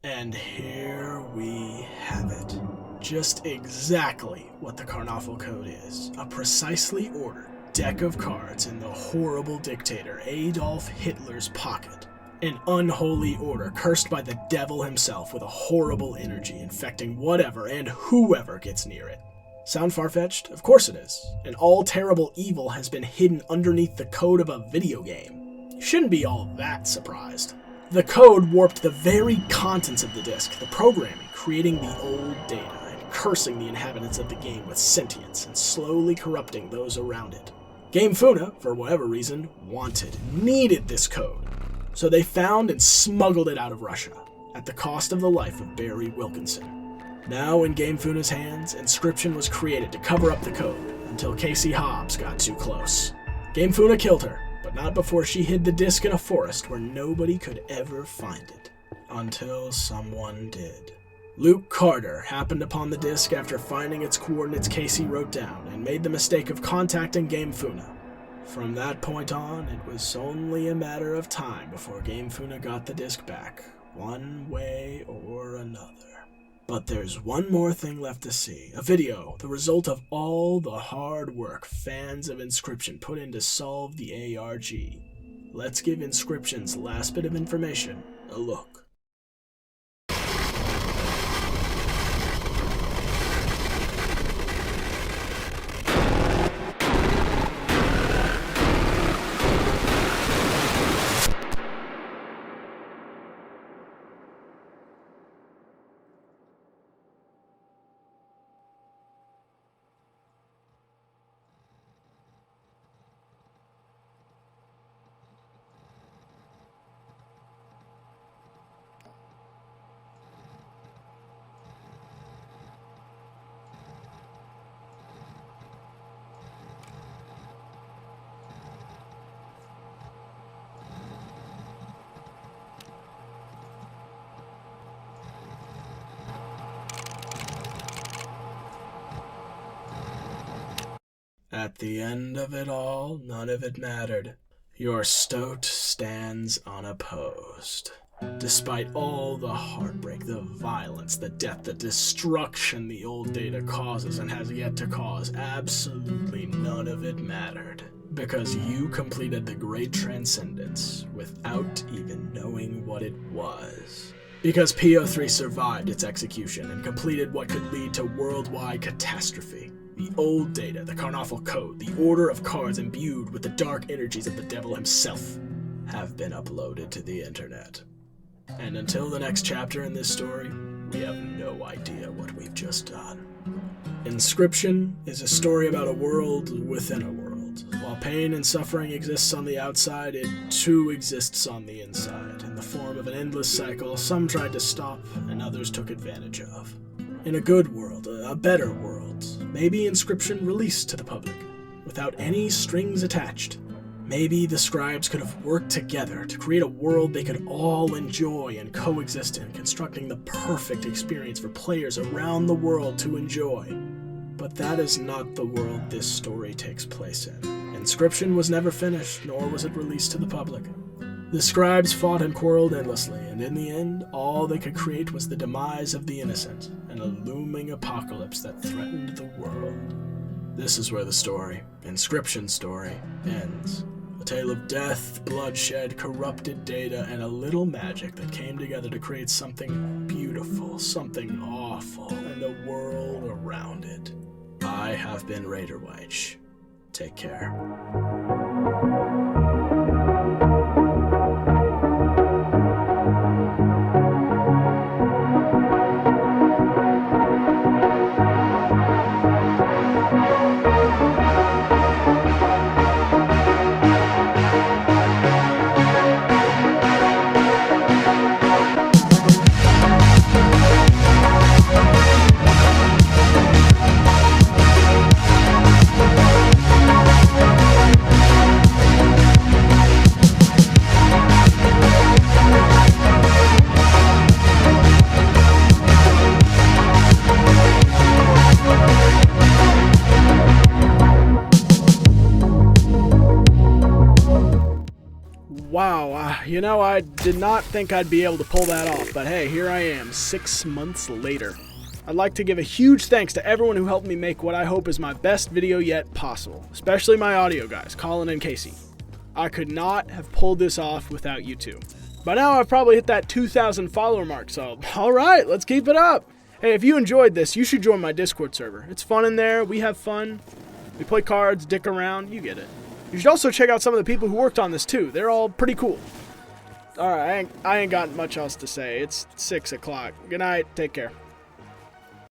And here we have it. Just exactly what the Karnaffel Code is. A precisely ordered deck of cards in the horrible dictator Adolf Hitler's pocket. An unholy order cursed by the devil himself with a horrible energy infecting whatever and whoever gets near it. Sound far-fetched? Of course it is. And all terrible evil has been hidden underneath the code of a video game. You shouldn't be all that surprised. The code warped the very contents of the disk, the programming, creating the old data, and cursing the inhabitants of the game with sentience, and slowly corrupting those around it. Game Funa, for whatever reason, needed this code. So they found and smuggled it out of Russia, at the cost of the life of Barry Wilkinson. Now in Game Funa's hands, Inscryption was created to cover up the code, until Casey Hobbs got too close. Game Funa killed her, but not before she hid the disk in a forest where nobody could ever find it. Until someone did. Luke Carter happened upon the disk after finding its coordinates Casey wrote down, and made the mistake of contacting Game Funa. From that point on, it was only a matter of time before Game Funa got the disk back, one way or another. But there's one more thing left to see. A video, the result of all the hard work fans of Inscryption put in to solve the ARG. Let's give Inscryption's last bit of information a look. At the end of it all, none of it mattered. Your stoat stands unopposed. Despite all the heartbreak, the violence, the death, the destruction the old data causes and has yet to cause, absolutely none of it mattered. Because you completed the Great Transcendence without even knowing what it was. Because PO3 survived its execution and completed what could lead to worldwide catastrophe. The old data, the Karnaffel Code, the order of cards imbued with the dark energies of the devil himself, have been uploaded to the internet. And until the next chapter in this story, we have no idea what we've just done. Inscryption is a story about a world within a world. While pain and suffering exists on the outside, it too exists on the inside, in the form of an endless cycle some tried to stop and others took advantage of. In a good world, a better world, maybe Inscryption released to the public, without any strings attached. Maybe the scribes could have worked together to create a world they could all enjoy and coexist in, constructing the perfect experience for players around the world to enjoy. But that is not the world this story takes place in. Inscryption was never finished, nor was it released to the public. The scribes fought and quarreled endlessly, and in the end, all they could create was the demise of the innocent, and a looming apocalypse that threatened the world. This is where the story, Inscryption's story, ends. A tale of death, bloodshed, corrupted data, and a little magic that came together to create something beautiful, something awful, and the world around it. I have been Raider Weich. Take care. Wow, you know, I did not think I'd be able to pull that off, but hey, here I am, 6 months later. I'd like to give a huge thanks to everyone who helped me make what I hope is my best video yet possible, especially my audio guys, Colin and Casey. I could not have pulled this off without you two. By now I've probably hit that 2,000 follower mark, so alright, let's keep it up. Hey, if you enjoyed this, you should join my Discord server. It's fun in there, we have fun, we play cards, dick around, you get it. You should also check out some of the people who worked on this too, they're all pretty cool. Alright, I ain't got much else to say, it's 6 o'clock. Good night, take care.